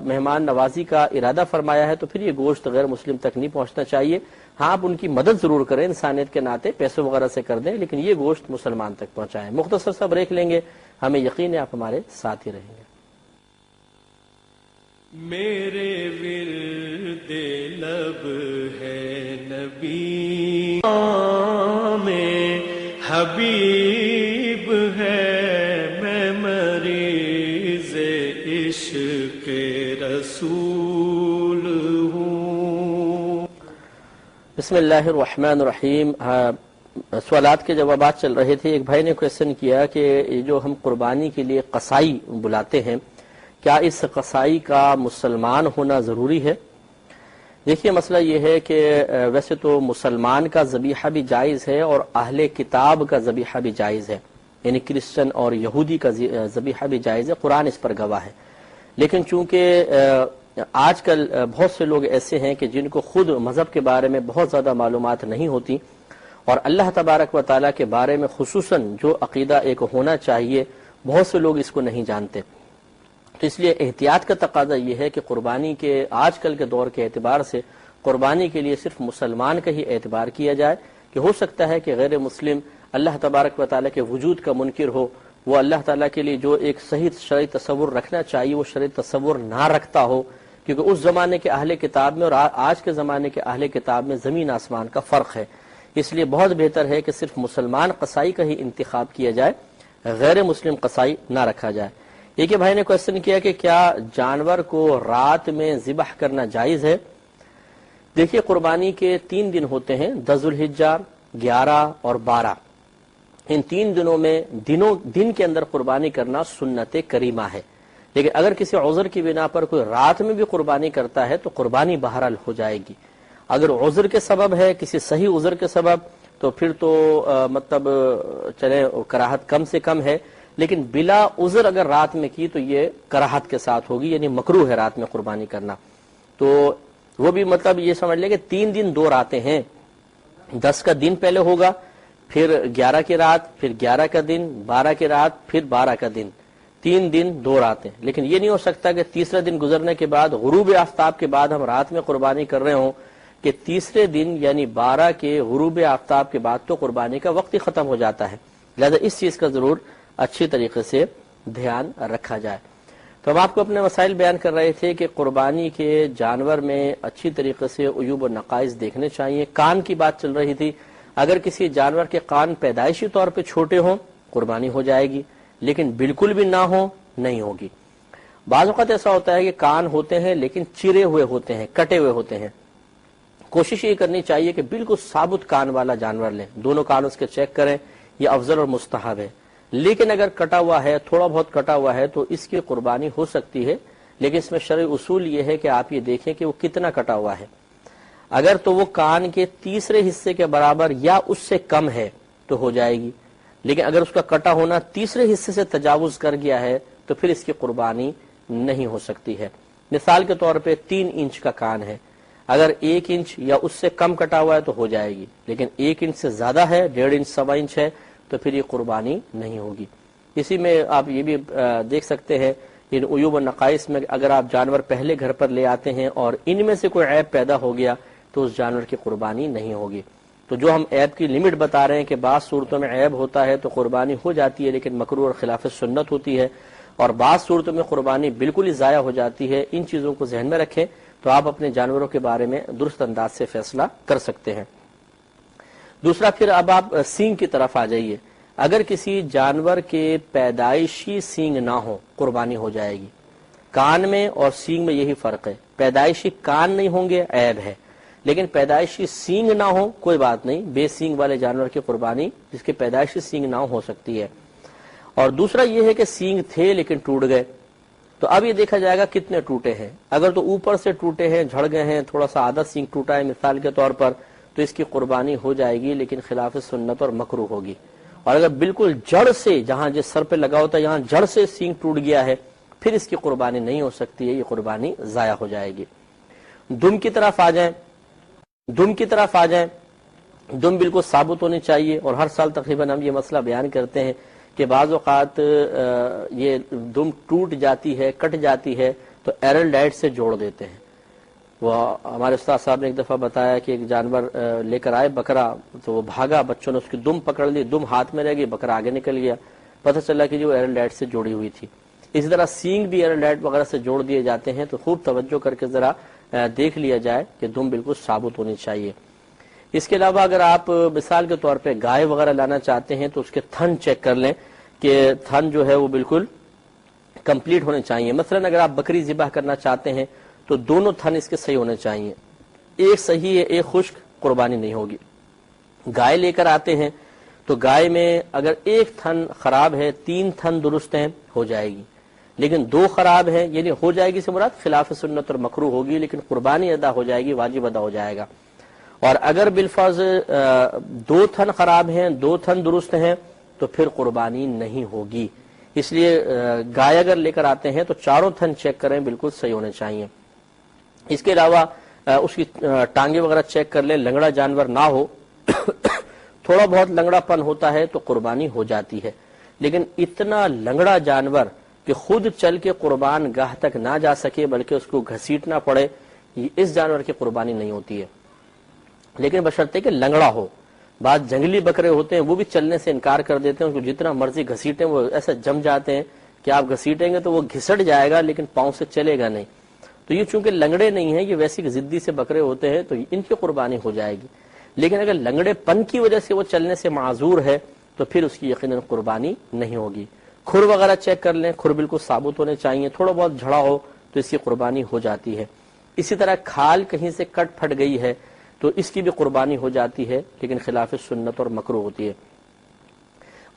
مہمان نوازی کا ارادہ فرمایا ہے تو پھر یہ گوشت غیر مسلم تک نہیں پہنچنا چاہیے۔ ہاں، آپ ان کی مدد ضرور کریں، انسانیت کے ناطے پیسوں وغیرہ سے کر دیں، لیکن یہ گوشت مسلمان تک پہنچائیں۔ مختصر سا بریک لیں گے، ہمیں یقین ہے آپ ہمارے ساتھ ہی رہیں گے۔ میرے ورد لب ہے نبی میں حبیب ہے، میں مریض عشق رسول ہوں۔ بسم اللہ الرحمن الرحیم۔ سوالات کے جوابات چل رہے تھے۔ ایک بھائی نے کوشچن کیا کہ یہ جو ہم قربانی کے لیے قصائی بلاتے ہیں، کیا اس قصائی کا مسلمان ہونا ضروری ہے؟ دیکھیے، مسئلہ یہ ہے کہ ویسے تو مسلمان کا ذبیحہ بھی جائز ہے اور اہل کتاب کا ذبیحہ بھی جائز ہے، یعنی کرسچن اور یہودی کا ذبیحہ بھی جائز ہے، قرآن اس پر گواہ ہے۔ لیکن چونکہ آج کل بہت سے لوگ ایسے ہیں کہ جن کو خود مذہب کے بارے میں بہت زیادہ معلومات نہیں ہوتی، اور اللہ تبارک و تعالیٰ کے بارے میں خصوصاً جو عقیدہ ایک ہونا چاہیے، بہت سے لوگ اس کو نہیں جانتے، تو اس لیے احتیاط کا تقاضا یہ ہے کہ قربانی کے آج کل کے دور کے اعتبار سے قربانی کے لیے صرف مسلمان کا ہی اعتبار کیا جائے، کہ ہو سکتا ہے کہ غیر مسلم اللہ تبارک و تعالیٰ کے وجود کا منکر ہو، وہ اللہ تعالیٰ کے لیے جو ایک صحیح شرعی تصور رکھنا چاہیے وہ شرعی تصور نہ رکھتا ہو، کیونکہ اس زمانے کے اہل کتاب میں اور آج کے زمانے کے اہل کتاب میں زمین آسمان کا فرق ہے۔ اس لیے بہت بہتر ہے کہ صرف مسلمان قصائی کا ہی انتخاب کیا جائے، غیر مسلم قصائی نہ رکھا جائے۔ ایک بھائی نے کوشچن کیا کہ کیا جانور کو رات میں ذبح کرنا جائز ہے؟ دیکھیے، قربانی کے 3 دن ہوتے ہیں، 10 ذوالحجہ، 11 اور 12۔ ان 3 دنوں میں دن کے اندر قربانی کرنا سنت کریمہ ہے، لیکن اگر کسی عذر کی بنا پر کوئی رات میں بھی قربانی کرتا ہے تو قربانی بہرحال ہو جائے گی۔ اگر عذر کے سبب ہے، کسی صحیح عذر کے سبب، تو پھر تو مطلب چلے کراہت کم سے کم ہے، لیکن بلا عذر اگر رات میں کی تو یہ کراہت کے ساتھ ہوگی، یعنی مکروہ ہے رات میں قربانی کرنا۔ تو وہ بھی مطلب یہ سمجھ لیں کہ 3 دن 2 راتیں ہیں، 10 کا دن پہلے ہوگا، پھر 11 کی رات، پھر 11 کا دن، 12 کی رات، پھر 12 کا دن، 3 دن 2 راتیں۔ لیکن یہ نہیں ہو سکتا کہ تیسرا دن گزرنے کے بعد، غروب آفتاب کے بعد ہم رات میں قربانی کر رہے ہوں، کہ تیسرے دن یعنی 12 کے غروب آفتاب کے بعد تو قربانی کا وقت ہی ختم ہو جاتا ہے، لہذا اس چیز کا ضرور اچھی طریقے سے دھیان رکھا جائے۔ تو ہم آپ کو اپنے مسائل بیان کر رہے تھے کہ قربانی کے جانور میں اچھی طریقے سے عیوب و نقائص دیکھنے چاہیے۔ کان کی بات چل رہی تھی، اگر کسی جانور کے کان پیدائشی طور پہ چھوٹے ہوں قربانی ہو جائے گی، لیکن بالکل بھی نہ ہو نہیں ہوگی۔ بعض اوقات ایسا ہوتا ہے کہ کان ہوتے ہیں لیکن چرے ہوئے ہوتے ہیں، کٹے ہوئے ہوتے ہیں، کوشش یہ کرنی چاہیے کہ بالکل ثابت کان والا جانور لیں، دونوں کان اس کے چیک کریں، یہ افضل اور مستحب ہے۔ لیکن اگر کٹا ہوا ہے، تھوڑا بہت کٹا ہوا ہے تو اس کی قربانی ہو سکتی ہے، لیکن اس میں شرعی اصول یہ ہے کہ آپ یہ دیکھیں کہ وہ کتنا کٹا ہوا ہے۔ اگر تو وہ کان کے تیسرے حصے کے برابر یا اس سے کم ہے تو ہو جائے گی، لیکن اگر اس کا کٹا ہونا تیسرے حصے سے تجاوز کر گیا ہے تو پھر اس کی قربانی نہیں ہو سکتی ہے۔ مثال کے طور پہ 3 انچ کا کان ہے، اگر 1 انچ یا اس سے کم کٹا ہوا ہے تو ہو جائے گی، لیکن 1 انچ سے زیادہ ہے، 1.5 انچ 1.25 انچ ہے تو پھر یہ قربانی نہیں ہوگی۔ اسی میں آپ یہ بھی دیکھ سکتے ہیں ان عیوب و نقائص میں اگر آپ جانور پہلے گھر پر لے آتے ہیں اور ان میں سے کوئی عیب پیدا ہو گیا تو اس جانور کی قربانی نہیں ہوگی۔ تو جو ہم عیب کی لمٹ بتا رہے ہیں کہ بعض صورتوں میں عیب ہوتا ہے تو قربانی ہو جاتی ہے لیکن مکروہ اور خلاف سنت ہوتی ہے، اور بعض صورتوں میں قربانی بالکل ہی ضائع ہو جاتی ہے۔ ان چیزوں کو ذہن میں رکھیں تو آپ اپنے جانوروں کے بارے میں درست انداز سے فیصلہ کر سکتے ہیں۔ دوسرا، پھر اب آپ سینگ کی طرف آ جائیے۔ اگر کسی جانور کے پیدائشی سینگ نہ ہو قربانی ہو جائے گی۔ کان میں اور سینگ میں یہی فرق ہے، پیدائشی کان نہیں ہوں گے عیب ہے، لیکن پیدائشی سینگ نہ ہو کوئی بات نہیں، بے سینگ والے جانور کی قربانی جس کے پیدائشی سینگ نہ ہو سکتی ہے۔ اور دوسرا یہ ہے کہ سینگ تھے لیکن ٹوٹ گئے، تو اب یہ دیکھا جائے گا کتنے ٹوٹے ہیں۔ اگر تو اوپر سے ٹوٹے ہیں، جھڑ گئے ہیں، تھوڑا سا آدھا سینگ ٹوٹا ہے مثال کے طور پر، تو اس کی قربانی ہو جائے گی لیکن خلاف سنت اور مکروہ ہوگی۔ اور اگر بالکل جڑ سے، جہاں جس سر پہ لگا ہوتا ہے یہاں جڑ سے سینگ ٹوٹ گیا ہے، پھر اس کی قربانی نہیں ہو سکتی ہے، یہ قربانی ضائع ہو جائے گی۔ دم کی طرف آ جائیں، دم بالکل ثابت ہونی چاہیے، اور ہر سال تقریباً ہم یہ مسئلہ بیان کرتے ہیں کہ بعض اوقات یہ دم ٹوٹ جاتی ہے، کٹ جاتی ہے تو ایرل ڈائٹ سے جوڑ دیتے ہیں۔ وہ ہمارے استاد صاحب نے ایک دفعہ بتایا کہ ایک جانور لے کر آئے بکرا، تو وہ بھاگا، بچوں نے اس کی دم پکڑ لی، دم ہاتھ میں رہ گئی، بکرا آگے نکل گیا، پتہ چلا کہ جو ایرل ڈائٹ سے جوڑی ہوئی تھی۔ اسی طرح سینگ بھی ایرل ڈائٹ وغیرہ سے جوڑ دیے جاتے ہیں، تو خوب توجہ کر کے ذرا دیکھ لیا جائے کہ دم بالکل ثابت ہونی چاہیے۔ اس کے علاوہ اگر آپ مثال کے طور پہ گائے وغیرہ لانا چاہتے ہیں تو اس کے تھن چیک کر لیں کہ تھن جو ہے وہ بالکل کمپلیٹ ہونے چاہیے۔ مثلا اگر آپ بکری ذبح کرنا چاہتے ہیں تو دونوں تھن اس کے صحیح ہونے چاہیے، ایک صحیح ہے ایک خشک، قربانی نہیں ہوگی۔ گائے لے کر آتے ہیں تو گائے میں اگر ایک تھن خراب ہے، 3 تھن درست ہیں، ہو جائے گی، لیکن 2 خراب ہیں، یعنی ہو جائے گی سے مراد خلاف سنت اور مکروہ ہوگی، لیکن قربانی ادا ہو جائے گی، واجب ادا ہو جائے گا۔ اور اگر بالفرض 2 تھن خراب ہیں، 2 تھن درست ہیں، تو پھر قربانی نہیں ہوگی۔ اس لیے گائے اگر لے کر آتے ہیں تو 4 تھن چیک کریں، بالکل صحیح ہونے چاہیے۔ اس کے علاوہ اس کی ٹانگیں وغیرہ چیک کر لیں، لنگڑا جانور نہ ہو، تھوڑا بہت لنگڑا پن ہوتا ہے تو قربانی ہو جاتی ہے، لیکن اتنا لنگڑا جانور کہ خود چل کے قربان گاہ تک نہ جا سکے بلکہ اس کو گھسیٹنا پڑے، اس جانور کی قربانی نہیں ہوتی ہے، لیکن بشرطے کہ لنگڑا ہو۔ بعض جنگلی بکرے ہوتے ہیں وہ بھی چلنے سے انکار کر دیتے ہیں، ان کو جتنا مرضی گھسیٹیں وہ ایسا جم جاتے ہیں کہ آپ گھسیٹیں گے تو وہ گھسٹ جائے گا لیکن پاؤں سے چلے گا نہیں۔ تو یہ چونکہ لنگڑے نہیں ہیں، یہ ویسی ضدی سے بکرے ہوتے ہیں تو ان کی قربانی ہو جائے گی، لیکن اگر لنگڑے پن کی وجہ سے وہ چلنے سے معذور ہے تو پھر اس کی یقیناً قربانی نہیں ہوگی۔ کھر وغیرہ چیک کر لیں، کھر بالکل ثابت ہونے چاہیے، تھوڑا بہت جھڑا ہو تو اس کی قربانی ہو جاتی ہے۔ اسی طرح کھال کہیں سے کٹ پھٹ گئی ہے تو اس کی بھی قربانی ہو جاتی ہے، لیکن خلاف سنت اور مکروہ ہوتی ہے۔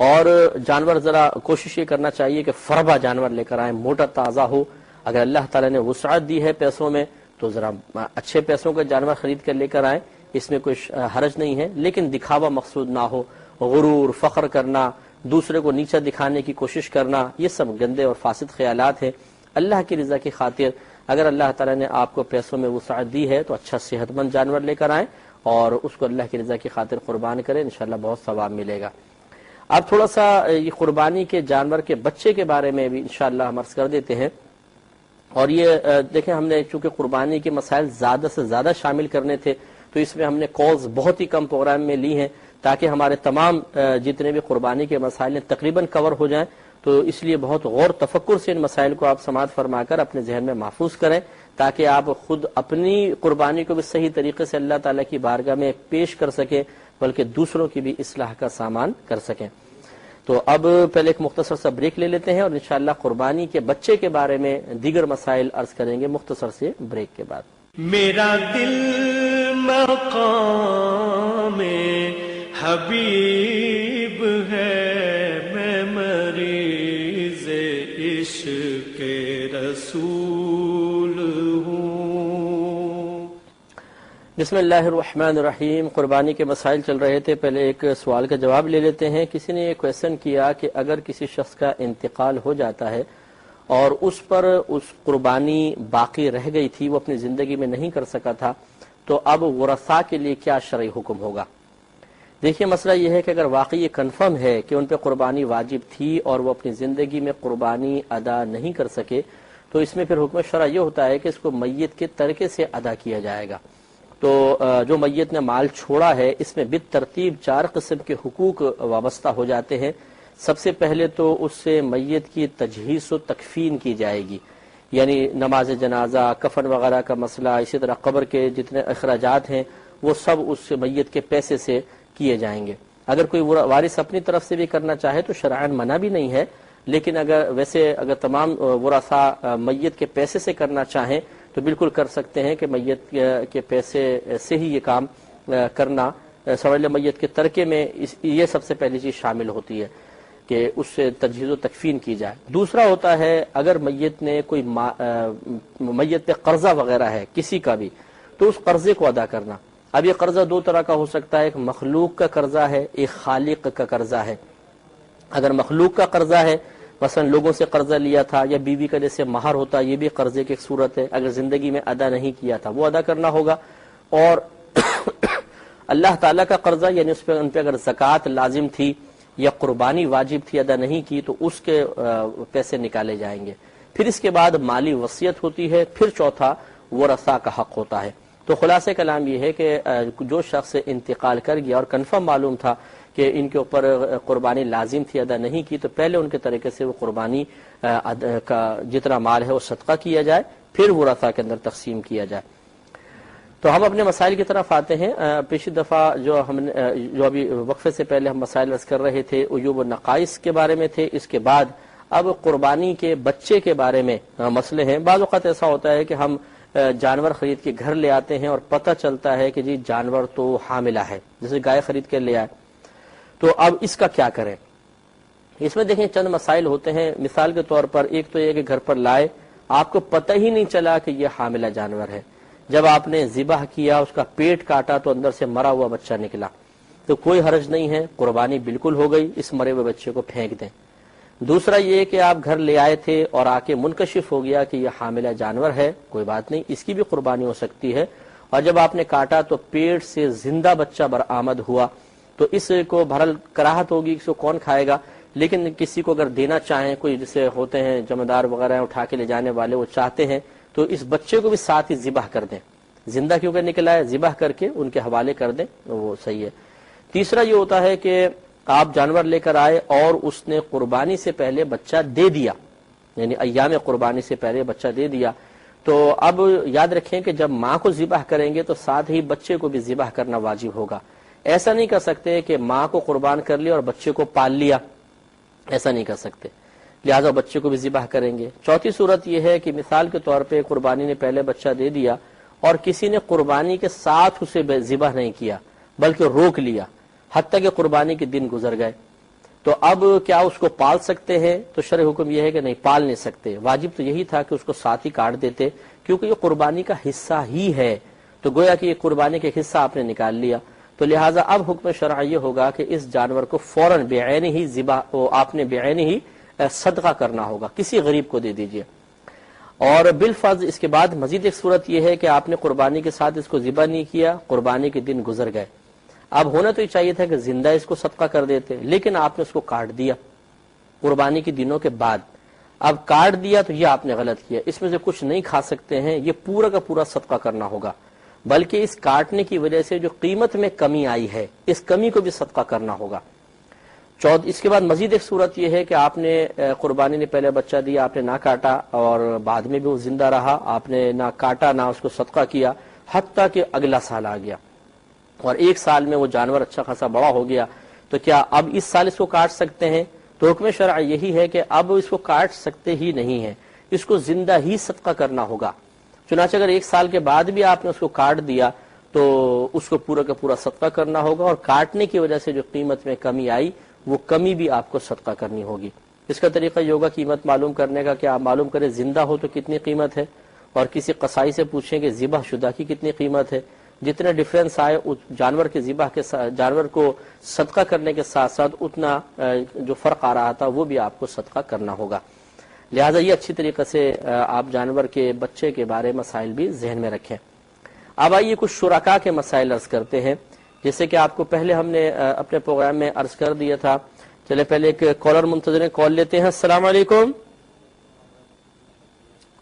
اور جانور ذرا کوشش یہ کرنا چاہیے کہ فربا جانور لے کر آئیں، موٹا تازہ ہو۔ اگر اللہ تعالیٰ نے وسعت دی ہے پیسوں میں تو ذرا اچھے پیسوں کا جانور خرید کر لے کر آئیں، اس میں کوئی حرج نہیں ہے، لیکن دکھاوا مقصود نہ ہو، غرور، فخر کرنا، دوسرے کو نیچا دکھانے کی کوشش کرنا، یہ سب گندے اور فاسد خیالات ہیں۔ اللہ کی رضا کی خاطر اگر اللہ تعالیٰ نے آپ کو پیسوں میں وسعت دی ہے تو اچھا صحت مند جانور لے کر آئیں اور اس کو اللہ کی رضا کی خاطر قربان کریں، انشاءاللہ بہت ثواب ملے گا۔ اب تھوڑا سا یہ قربانی کے جانور کے بچے کے بارے میں بھی انشاءاللہ ہم عرض کر دیتے ہیں۔ اور یہ دیکھیں، ہم نے چونکہ قربانی کے مسائل زیادہ سے زیادہ شامل کرنے تھے تو اس میں ہم نے کالز بہت ہی کم پروگرام میں لی ہیں تاکہ ہمارے تمام جتنے بھی قربانی کے مسائل ہیں تقریباً کور ہو جائیں، تو اس لیے بہت غور تفکر سے ان مسائل کو آپ سماعت فرما کر اپنے ذہن میں محفوظ کریں تاکہ آپ خود اپنی قربانی کو بھی صحیح طریقے سے اللہ تعالیٰ کی بارگاہ میں پیش کر سکیں بلکہ دوسروں کی بھی اصلاح کا سامان کر سکیں۔ تو اب پہلے ایک مختصر سا بریک لے لیتے ہیں اور انشاءاللہ قربانی کے بچے کے بارے میں دیگر مسائل عرض کریں گے مختصر سے بریک کے بعد۔ میرا دل مقام حبیب ہے، میں مریض عشق رسول ہوں۔ بسم اللہ الرحمن الرحیم۔ قربانی کے مسائل چل رہے تھے، پہلے ایک سوال کا جواب لے لیتے ہیں۔ کسی نے یہ کویشچن کیا کہ اگر کسی شخص کا انتقال ہو جاتا ہے اور اس پر اس قربانی باقی رہ گئی تھی، وہ اپنی زندگی میں نہیں کر سکا تھا، تو اب ورثاء کے لیے کیا شرعی حکم ہوگا؟ دیکھیے مسئلہ یہ ہے کہ اگر واقعی یہ کنفرم ہے کہ ان پہ قربانی واجب تھی اور وہ اپنی زندگی میں قربانی ادا نہیں کر سکے تو اس میں پھر حکم شرع یہ ہوتا ہے کہ اس کو میت کے ترکے سے ادا کیا جائے گا۔ تو جو میت نے مال چھوڑا ہے اس میں بالترتیب 4 قسم کے حقوق وابستہ ہو جاتے ہیں۔ سب سے پہلے تو اس سے میت کی تجہیز و تکفین کی جائے گی، یعنی نماز جنازہ، کفن وغیرہ کا مسئلہ، اسی طرح قبر کے جتنے اخراجات ہیں وہ سب اس میت کے پیسے سے کیے جائیں گے۔ اگر کوئی وارث اپنی طرف سے بھی کرنا چاہے تو شرعاً منع بھی نہیں ہے، لیکن اگر تمام ورثاء میت کے پیسے سے کرنا چاہیں تو بالکل کر سکتے ہیں کہ میت کے پیسے سے ہی یہ کام کرنا سمجھ لیں میت کے ترکے میں یہ سب سے پہلی چیز شامل ہوتی ہے کہ اس سے تجہیز و تکفین کی جائے۔ دوسرا ہوتا ہے اگر میت نے کوئی میت پہ قرضہ وغیرہ ہے کسی کا بھی تو اس قرضے کو ادا کرنا۔ اب یہ قرضہ 2 طرح کا ہو سکتا ہے، ایک مخلوق کا قرضہ ہے، ایک خالق کا قرضہ ہے۔ اگر مخلوق کا قرضہ ہے مثلا لوگوں سے قرضہ لیا تھا یا بیوی کا جیسے مہر ہوتا ہے، یہ بھی قرضے کی ایک صورت ہے، اگر زندگی میں ادا نہیں کیا تھا وہ ادا کرنا ہوگا۔ اور اللہ تعالیٰ کا قرضہ یعنی ان پہ اگر زکوٰۃ لازم تھی یا قربانی واجب تھی ادا نہیں کی تو اس کے پیسے نکالے جائیں گے۔ پھر اس کے بعد مالی وصیت ہوتی ہے، پھر چوتھا ورثاء کا حق ہوتا ہے۔ تو خلاصہ کلام یہ ہے کہ جو شخص انتقال کر گیا اور کنفرم معلوم تھا کہ ان کے اوپر قربانی لازم تھی ادا نہیں کی تو پہلے ان کے طریقے سے وہ قربانی کا جتنا مال ہے وہ صدقہ کیا جائے، پھر ورثاء کے اندر تقسیم کیا جائے۔ تو ہم اپنے مسائل کی طرف آتے ہیں۔ پچھلی دفعہ جو ابھی وقفے سے پہلے ہم مسائل عرض کر رہے تھے عیوب و نقائص کے بارے میں تھے، اس کے بعد اب قربانی کے بچے کے بارے میں مسئلے ہیں۔ بعض اوقات ایسا ہوتا ہے کہ ہم جانور خرید کے گھر لے آتے ہیں اور پتہ چلتا ہے کہ جی جانور تو حاملہ ہے، جیسے گائے خرید کے لے آئے، تو اب اس کا کیا کریں؟ اس میں دیکھیں چند مسائل ہوتے ہیں۔ مثال کے طور پر ایک تو یہ کہ گھر پر لائے، آپ کو پتہ ہی نہیں چلا کہ یہ حاملہ جانور ہے، جب آپ نے ذبح کیا اس کا پیٹ کاٹا تو اندر سے مرا ہوا بچہ نکلا تو کوئی حرج نہیں ہے، قربانی بالکل ہو گئی، اس مرے ہوئے بچے کو پھینک دیں۔ دوسرا یہ کہ آپ گھر لے آئے تھے اور آ کے منکشف ہو گیا کہ یہ حاملہ جانور ہے، کوئی بات نہیں، اس کی بھی قربانی ہو سکتی ہے، اور جب آپ نے کاٹا تو پیٹ سے زندہ بچہ برآمد ہوا تو اس کو بہرحال کراہت ہوگی، اس کو کون کھائے گا، لیکن کسی کو اگر دینا چاہیں، کوئی جیسے ہوتے ہیں جمع دار وغیرہ اٹھا کے لے جانے والے، وہ چاہتے ہیں تو اس بچے کو بھی ساتھ ہی ذبح کر دیں، زندہ کیونکہ نکلا ہے، ذبح کر کے ان کے حوالے کر دیں، وہ صحیح ہے۔ تیسرا یہ ہوتا ہے کہ آپ جانور لے کر آئے اور اس نے قربانی سے پہلے بچہ دے دیا، یعنی ایام قربانی سے پہلے بچہ دے دیا، تو اب یاد رکھیں کہ جب ماں کو ذبح کریں گے تو ساتھ ہی بچے کو بھی ذبح کرنا واجب ہوگا۔ ایسا نہیں کر سکتے کہ ماں کو قربان کر لیا اور بچے کو پال لیا، ایسا نہیں کر سکتے، لہذا بچے کو بھی ذبح کریں گے۔ چوتھی صورت یہ ہے کہ مثال کے طور پہ قربانی نے پہلے بچہ دے دیا اور کسی نے قربانی کے ساتھ اسے ذبح نہیں کیا بلکہ روک لیا حتیٰ کہ قربانی کے دن گزر گئے، تو اب کیا اس کو پال سکتے ہیں؟ تو شرع حکم یہ ہے کہ نہیں، پال نہیں سکتے۔ واجب تو یہی تھا کہ اس کو ساتھ ہی کاٹ دیتے کیونکہ یہ قربانی کا حصہ ہی ہے، تو گویا کہ یہ قربانی کا حصہ آپ نے نکال لیا، تو لہٰذا اب حکم شرعی یہ ہوگا کہ اس جانور کو فوراً بعین ہی ذبح آپ نے بعین ہی صدقہ کرنا ہوگا، کسی غریب کو دے دیجئے۔ اور بالفرض اس کے بعد مزید ایک صورت یہ ہے کہ آپ نے قربانی کے ساتھ اس کو ذبح نہیں کیا، قربانی کے دن گزر گئے، اب ہونا تو یہ چاہیے تھا کہ زندہ اس کو صدقہ کر دیتے، لیکن آپ نے اس کو کاٹ دیا قربانی کے دنوں کے بعد، اب کاٹ دیا تو یہ آپ نے غلط کیا، اس میں سے کچھ نہیں کھا سکتے ہیں، یہ پورا کا پورا صدقہ کرنا ہوگا، بلکہ اس کاٹنے کی وجہ سے جو قیمت میں کمی آئی ہے اس کمی کو بھی صدقہ کرنا ہوگا۔ اس کے بعد مزید ایک صورت یہ ہے کہ آپ نے قربانی نے پہلے بچہ دیا، آپ نے نہ کاٹا اور بعد میں بھی وہ زندہ رہا، آپ نے نہ کاٹا نہ اس کو صدقہ کیا، حتیٰ کہ اگلا سال آ گیا اور 1 سال میں وہ جانور اچھا خاصا بڑا ہو گیا، تو کیا اب اس سال اس کو کاٹ سکتے ہیں؟ تو حکم شرع یہی ہے کہ اب اس کو کاٹ سکتے ہی نہیں ہیں، اس کو زندہ ہی صدقہ کرنا ہوگا۔ چنانچہ اگر 1 سال کے بعد بھی آپ نے اس کو کاٹ دیا تو اس کو پورا کا پورا صدقہ کرنا ہوگا، اور کاٹنے کی وجہ سے جو قیمت میں کمی آئی وہ کمی بھی آپ کو صدقہ کرنی ہوگی۔ اس کا طریقہ یہ ہوگا قیمت معلوم کرنے کا کہ آپ معلوم کریں زندہ ہو تو کتنی قیمت ہے، اور کسی قصائی سے پوچھیں کہ ذبح شدہ کی کتنی قیمت ہے، جتنے ڈیفرنس آئے اس جانور کے ذبح کے جانور کو صدقہ کرنے کے ساتھ ساتھ اتنا جو فرق آ رہا تھا وہ بھی آپ کو صدقہ کرنا ہوگا۔ لہٰذا یہ اچھی طریقے سے آپ جانور کے بچے کے بارے مسائل بھی ذہن میں رکھیں۔ اب آئیے کچھ شرکاء کے مسائل عرض کرتے ہیں جیسے کہ آپ کو پہلے ہم نے اپنے پروگرام میں عرض کر دیا تھا. چلے پہلے ایک کالر منتظر ہیں, کال لیتے ہیں. السلام علیکم.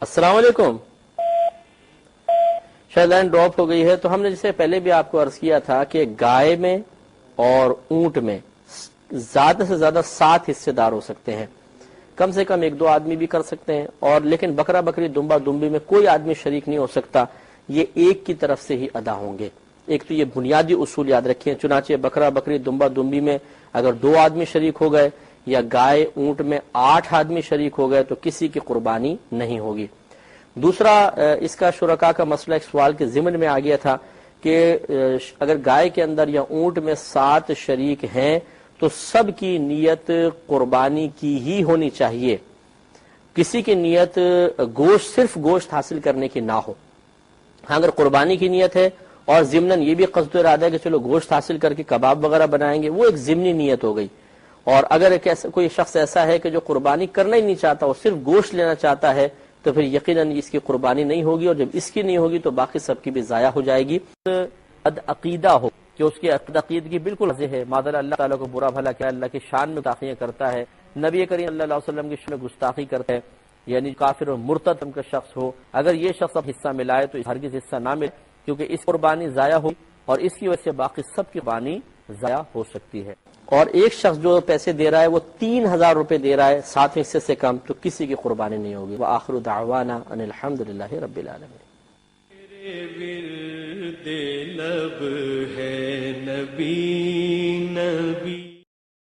السلام علیکم. شاید لائن ڈراپ ہو گئی ہے. تو ہم نے جسے پہلے بھی آپ کو عرض کیا تھا کہ گائے میں اور اونٹ میں زیادہ سے زیادہ 7 حصے دار ہو سکتے ہیں, کم سے کم 1-2 آدمی بھی کر سکتے ہیں, اور لیکن بکرا بکری دمبا دمبی میں کوئی آدمی شریک نہیں ہو سکتا, یہ ایک کی طرف سے ہی ادا ہوں گے. ایک تو یہ بنیادی اصول یاد رکھیں. چنانچہ بکرا بکری دمبا دمبی میں اگر 2 آدمی شریک ہو گئے یا گائے اونٹ میں 8 آدمی شریک ہو گئے تو کسی کی قربانی نہیں ہوگی. دوسرا اس کا شرکا کا مسئلہ ایک سوال کے ضمن میں آ گیا تھا کہ اگر گائے کے اندر یا اونٹ میں 7 شریک ہیں تو سب کی نیت قربانی کی ہی ہونی چاہیے, کسی کی نیت گوشت صرف گوشت حاصل کرنے کی نہ ہو. ہاں اگر قربانی کی نیت ہے اور ضمناً یہ بھی قصد ارادہ ہے کہ چلو گوشت حاصل کر کے کباب وغیرہ بنائیں گے, وہ ایک ضمنی نیت ہو گئی. اور اگر کوئی شخص ایسا ہے کہ جو قربانی کرنا ہی نہیں چاہتا, وہ صرف گوشت لینا چاہتا ہے, تو پھر یقیناً اس کی قربانی نہیں ہوگی, اور جب اس کی نہیں ہوگی تو باقی سب کی بھی ضائع ہو جائے گی. عقیدہ ہو کہ اس کی عقیدگی بالکل واضح ہے, معذرا اللہ تعالیٰ کو برا بھلا کیا اللہ کی شان میں گستاخیاں کرتا ہے, نبی کریم صلی اللہ علیہ وسلم کی شان میں گستاخی کرتا ہے, یعنی کافر اور مرتد کا شخص ہو, اگر یہ شخص اب حصہ ملائے تو ہرگز حصہ نہ ملے, کیونکہ اس قربانی ضائع ہو اور اس کی وجہ سے باقی سب کی قربانی ضائع ہو سکتی ہے. اور ایک شخص جو پیسے دے رہا ہے وہ 3000 روپے دے رہا ہے 7 حصے سے کم, تو کسی کی قربانی نہیں ہوگی. وآخر دعوانا ان الحمدللہ رب العالمین. ورد لب ہے نبی